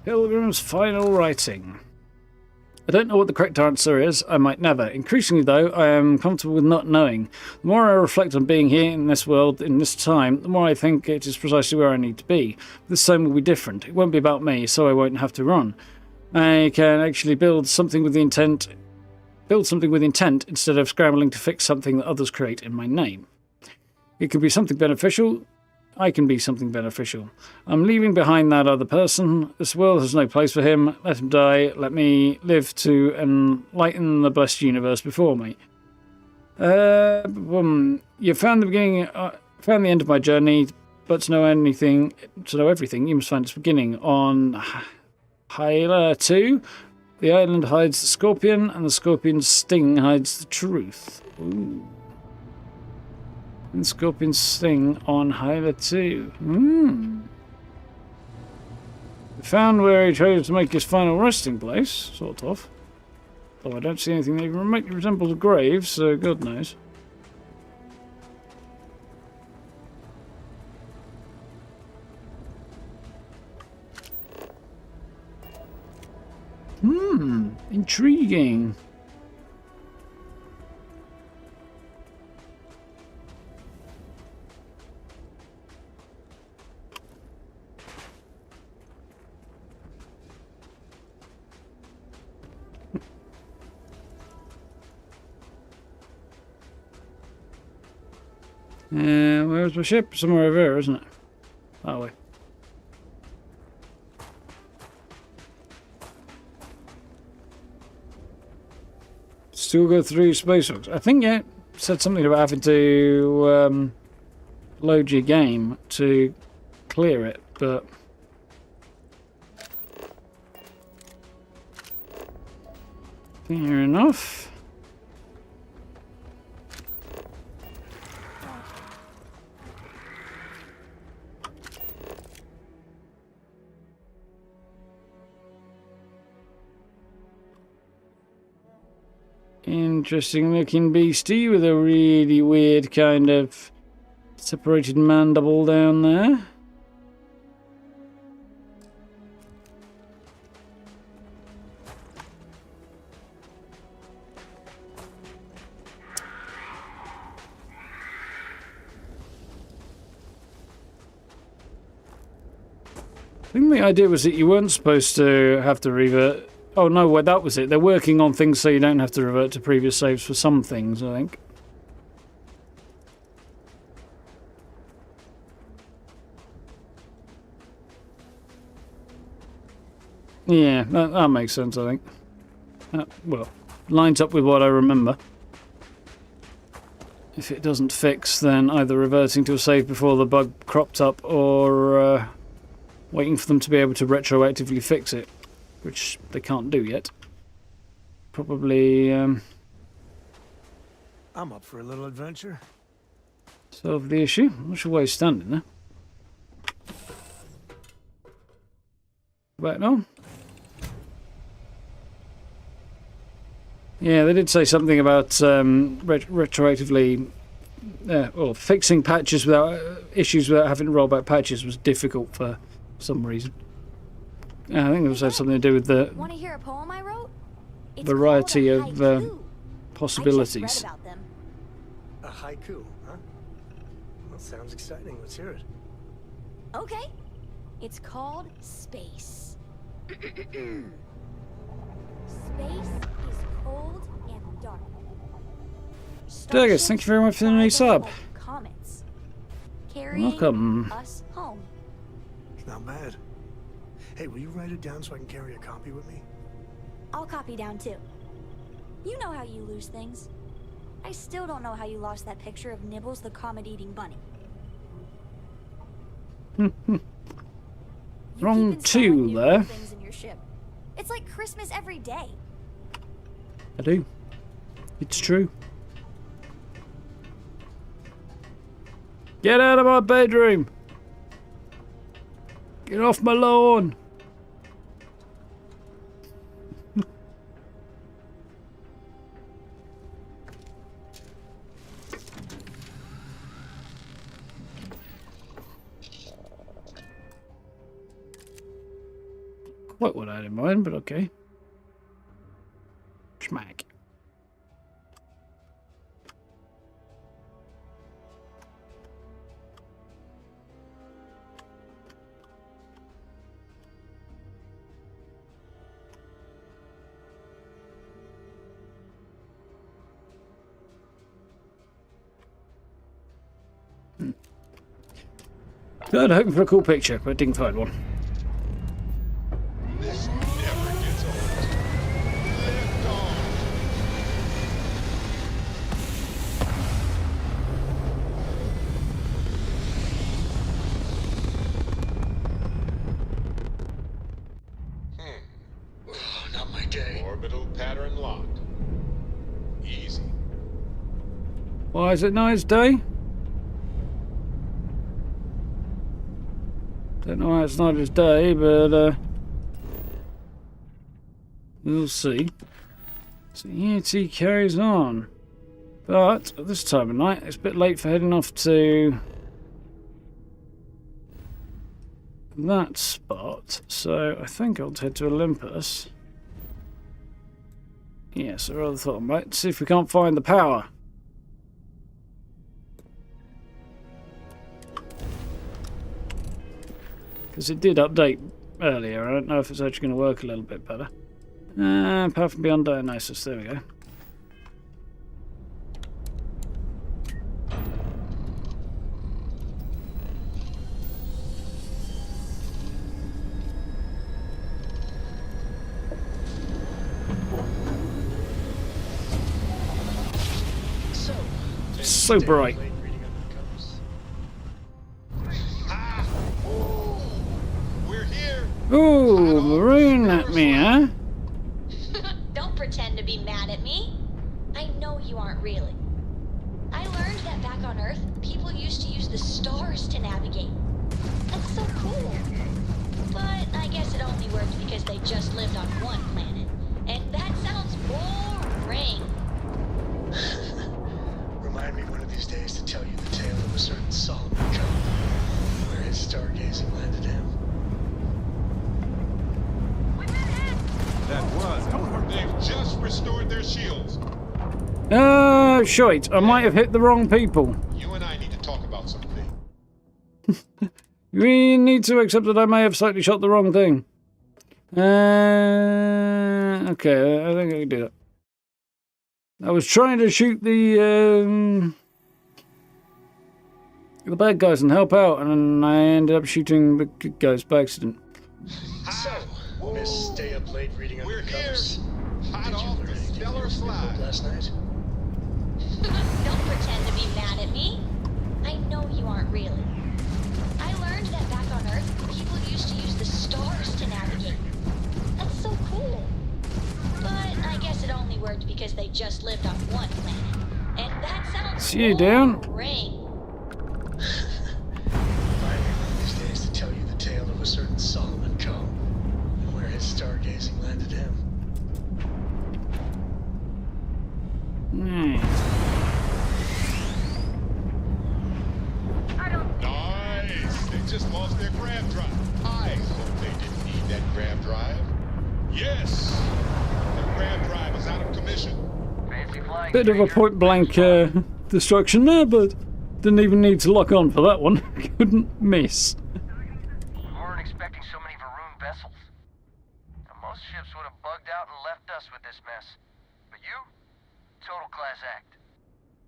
Pilgrim's final writing. I don't know what the correct answer is. I might never. Increasingly, though, I am comfortable with not knowing. The more I reflect on being here in this world, in this time, the more I think it is precisely where I need to be. This time will be different. It won't be about me, so I won't have to run. I can actually build something with intent instead of scrambling to fix something that others create in my name. It could be something beneficial. I can be something beneficial. I'm leaving behind that other person. This world has no place for him. Let him die. Let me live to enlighten the blessed universe before me. You found the end of my journey, but to know everything, you must find its beginning. On Hyla 2, the island hides the scorpion, and the scorpion's sting hides the truth. Ooh. And Scorpion's Sting on Hyla 2. Found where he chose to make his final resting place, sort of. Though I don't see anything that even remotely resembles a grave, so God knows. Intriguing. Where's my ship? Somewhere over here, isn't it? That way. Still go through space hooks. I think it said something about having to load your game to clear it, but fair enough. Interesting looking beastie with a really weird kind of separated mandible down there. I think the idea was that you weren't supposed to have to revert. Oh no, well, that was it. They're working on things so you don't have to revert to previous saves for some things, I think. Yeah, that makes sense, I think. Well, lines up with what I remember. If it doesn't fix, then either reverting to a save before the bug cropped up or waiting for them to be able to retroactively fix it, which they can't do yet. Probably I'm up for a little adventure. solve the issue. Not sure why he's standing there. Back now. Yeah, they did say something about retroactively or fixing patches without issues without having to roll back patches was difficult for some reason. I think it was had something to do with the Want to hear a poem I wrote? It's variety called a of haiku. possibilities. I just read about them. A haiku, huh? Well, sounds exciting. Let's hear it. Okay. It's called Space. Space is cold and dark. Durgus, thank you very much for the new sub. Comets. Carrying Welcome. us home. Not bad. Hey, will you write it down so I can carry a copy with me? I'll copy down too. You know how you lose things. I still don't know how you lost that picture of Nibbles the comet-eating bunny. Wrong two there. Things in your ship. It's like Christmas every day. I do. It's true. Get out of my bedroom! Get off my lawn! Quite what I had in mind, but okay. Schmack. Good, hoping for a cool picture, but didn't find one. This never gets old. Live on. Oh, not my day. Orbital pattern locked. Easy. Why is it nice day? Don't know why it's not his day, but we'll see. So ET carries on. But at this time of night, it's a bit late for heading off to that spot. So I think I'll head to Olympus. Yes, I rather thought I might. See if we can't find the power. Because it did update earlier. I don't know if it's actually going to work a little bit better. Apart from beyond diagnosis, there we go. So bright. Ooh, maroon at me, huh? Don't pretend to be mad at me. I know you aren't really. I learned that back on Earth, people used to use the stars to navigate. That's so cool. But I guess it only worked because they just lived on one planet. And that sounds boring. They've just restored their shields. Shite. I might have hit the wrong people. You and I need to talk about something. We need to accept that I may have slightly shot the wrong thing. Okay, I think I can do that. I was trying to shoot the bad guys and help out, and I ended up shooting the good guys by accident. So, Miss stay up late reading undercovers. Hot off the stellar slide. Last night? Don't pretend to be mad at me. I know you aren't really. I learned that back on Earth, people used to use the stars to navigate. That's so cool. But I guess it only worked because they just lived on one planet. And that sounds See you down. boring. Finally, one of these days to tell you the tale of a certain Solomon come and where his stargazing landed him. Nice. They just lost their grav drive. I hope they didn't need that grav drive. Yes. The grav drive is out of commission. Bit of a point blank destruction there, but didn't even need to lock on for that one. Couldn't miss. We weren't expecting so many Varun vessels. Now, most ships would have bugged out and left us with this mess. But you? Total class act.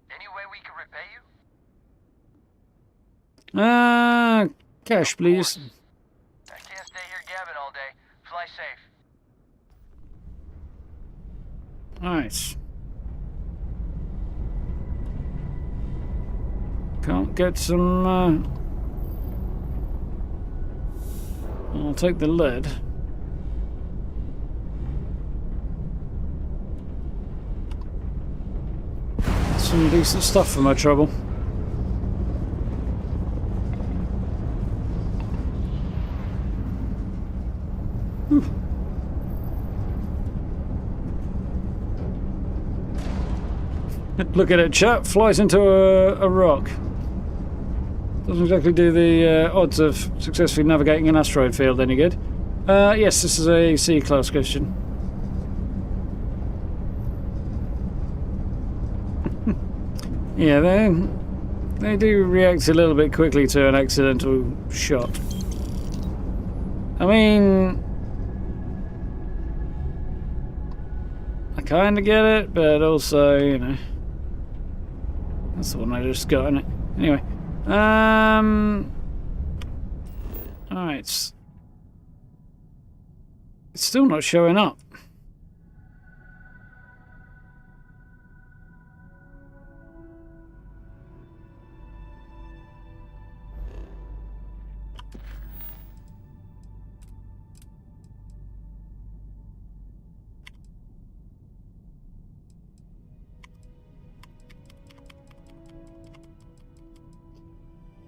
Any way we can repay you? Cash, please. I can't stay here gabbing all day. Fly safe. Nice. Can't get some. I'll take the lead. Some decent stuff for my trouble. Whew. Look at it, chap. Flies into a rock. Doesn't exactly do the odds of successfully navigating an asteroid field any good. Yes, this is a C-class question. Yeah, they do react a little bit quickly to an accidental shot. I mean, I kind of get it, but also, you know, that's the one I just got, isn't it? Anyway, alright, it's still not showing up.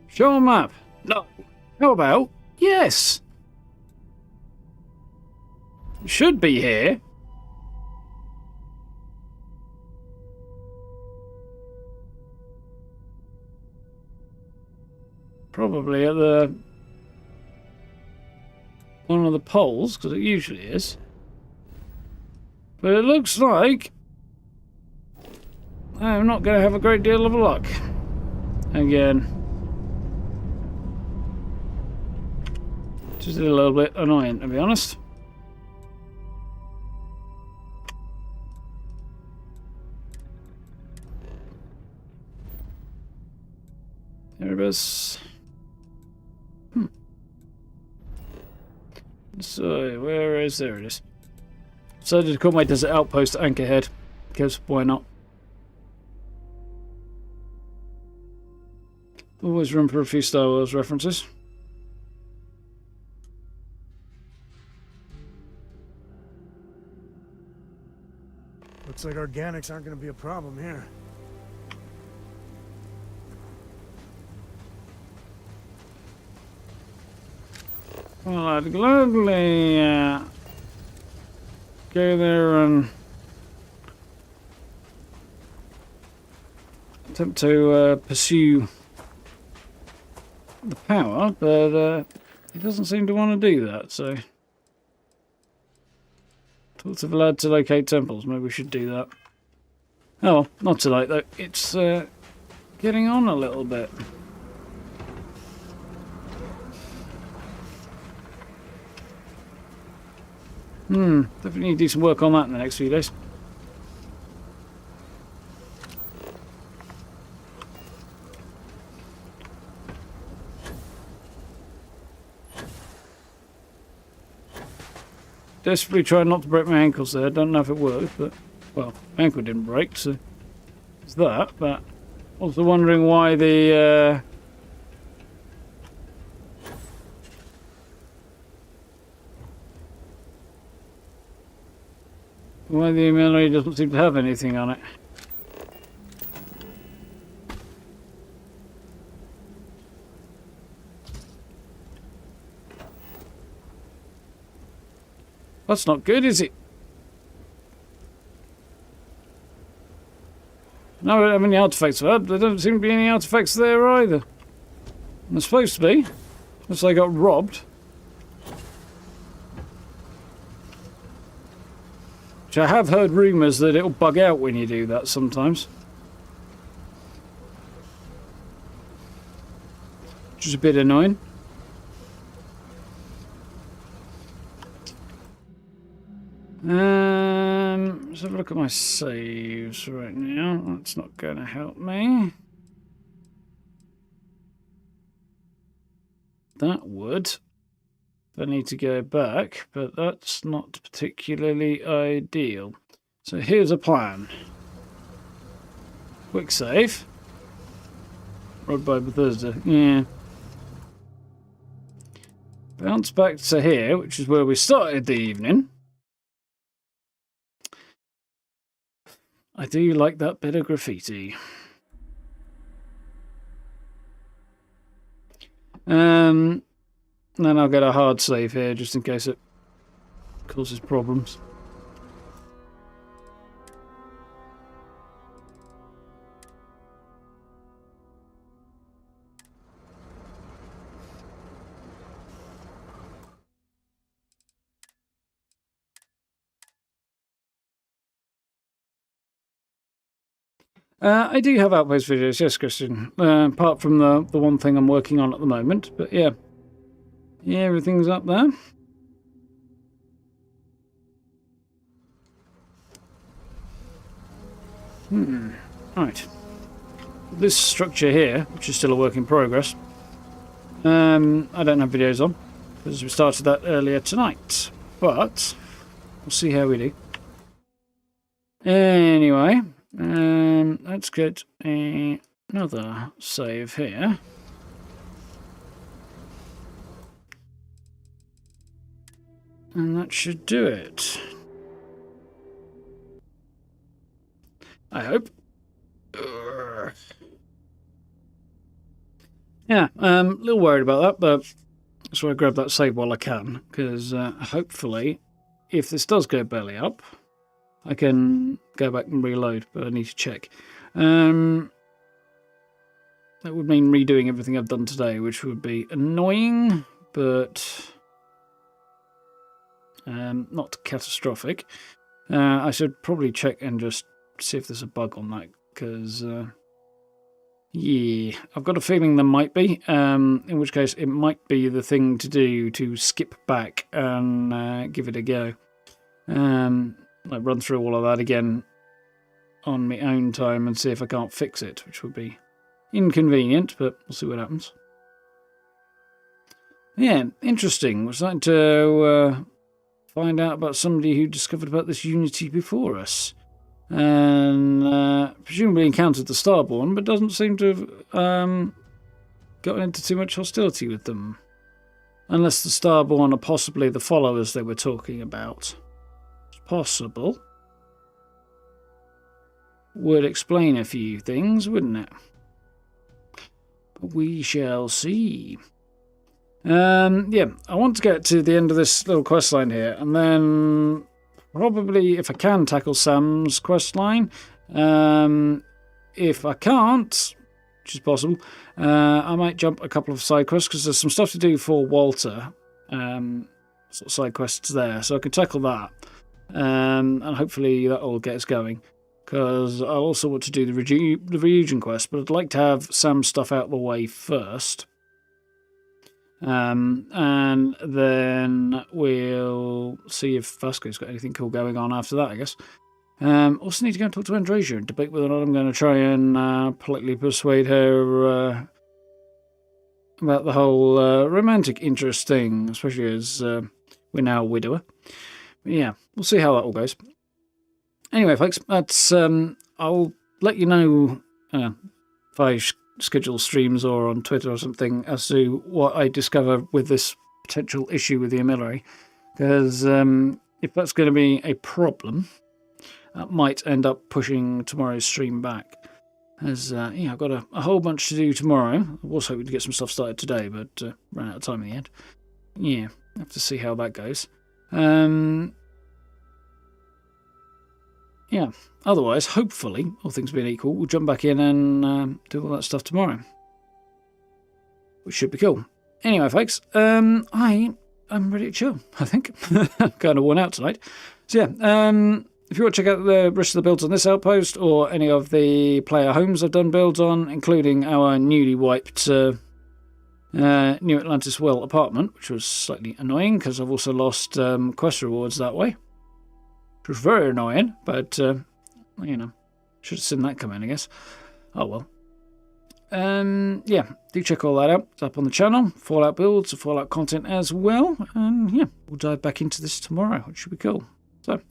Show a map. No. How about yes? It should be here. Probably at the one of the poles, because it usually is. But it looks like I'm not going to have a great deal of luck again. Which is a little bit annoying, to be honest. There it is. So, where is... There it is. Decided to call my desert outpost Anchorhead. Because why not? Always room for a few Star Wars references. Looks like organics aren't going to be a problem here. Well, I'd gladly go there and attempt to pursue the power, but he doesn't seem to want to do that, so... Tools have allowed to locate temples. Maybe we should do that. Oh well, not tonight though. It's getting on a little bit. Definitely need to do some work on that in the next few days. Desperately trying not to break my ankles there. Don't know if it worked, but well, my ankle didn't break, so it's that. But also wondering why the Armillary doesn't seem to have anything on it. That's not good, is it? No, I don't have any artifacts for that. There don't seem to be any artifacts there either. There's supposed to be. Unless they got robbed. Which I have heard rumours that it'll bug out when you do that sometimes. Which is a bit annoying. Let's have a look at my saves right now. That's not going to help me. That would. I need to go back, but that's not particularly ideal. So here's a plan. Quick save. Robbed by Bethesda. Yeah. Bounce back to here, which is where we started the evening. I do like that bit of graffiti. Then I'll get a hard save here just in case it causes problems. I do have Outpost videos, yes, Christian. Apart from the one thing I'm working on at the moment, but yeah. Yeah, everything's up there. Right. This structure here, which is still a work in progress, I don't have videos on, because we started that earlier tonight. But, we'll see how we do. Anyway, let's get another save here. And that should do it. I hope. Yeah, a little worried about that, but that's why I grab that save while I can, because hopefully, if this does go belly up, I can go back and reload, but I need to check. That would mean redoing everything I've done today, which would be annoying, but not catastrophic. I should probably check and just see if there's a bug on that, because yeah, I've got a feeling there might be, in which case it might be the thing to do to skip back and give it a go. Like run through all of that again on my own time and see if I can't fix it, which would be inconvenient, but we'll see what happens. Yeah, interesting. We're starting to find out about somebody who discovered about this unity before us. And presumably encountered the Starborn, but doesn't seem to have gotten into too much hostility with them. Unless the Starborn are possibly the followers they were talking about. It's possible. Would explain a few things, wouldn't it? But we shall see. Yeah, I want to get to the end of this little quest line here, and then probably, if I can, tackle Sam's quest line. If I can't, which is possible, I might jump a couple of side quests, because there's some stuff to do for Walter, sort of side quests there, so I can tackle that. and hopefully that'll get us going. Because I also want to do the Ryujin quest, but I'd like to have Sam's stuff out of the way first. And then we'll see if Vasco's got anything cool going on after that, I guess. Also need to go and talk to Andresia and debate whether or not I'm going to try and politely persuade her about the whole romantic interest thing, especially as we're now a widower. But yeah, we'll see how that all goes. Anyway, folks, that's I'll let you know if I schedule streams or on Twitter or something as to what I discover with this potential issue with the Armillary. Because if that's going to be a problem, that might end up pushing tomorrow's stream back. As yeah, I've got a whole bunch to do tomorrow. I was hoping to get some stuff started today, but ran out of time in the end. Yeah, have to see how that goes. Yeah, otherwise, hopefully, all things being equal, we'll jump back in and do all that stuff tomorrow. Which should be cool. Anyway, folks, I am ready to chill, I think. I'm kind of worn out tonight. So yeah, if you want to check out the rest of the builds on this outpost, or any of the player homes I've done builds on, including our newly wiped New Atlantis Well apartment, which was slightly annoying, because I've also lost quest rewards that way. Which was very annoying, but, you know, should have seen that coming, I guess. Oh well. Yeah, do check all that out. It's up on the channel. Fallout builds, Fallout content as well. And yeah, we'll dive back into this tomorrow, which should be cool. So, if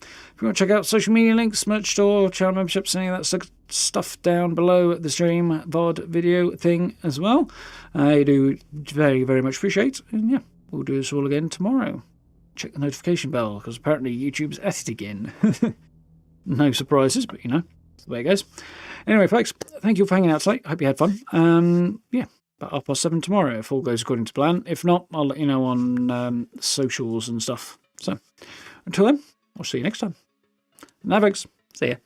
you want to check out social media links, merch store, channel memberships, any of that stuff down below the stream, VOD video thing as well, I do very, very much appreciate. And yeah, we'll do this all again tomorrow. Check the notification bell, because apparently YouTube's at it again. No surprises, but you know, that's the way it goes. Anyway, folks, thank you for hanging out tonight. Hope you had fun. Yeah, about 7:30 tomorrow, if all goes according to plan. If not, I'll let you know on socials and stuff. So, until then, I'll see you next time. Now, folks, see ya.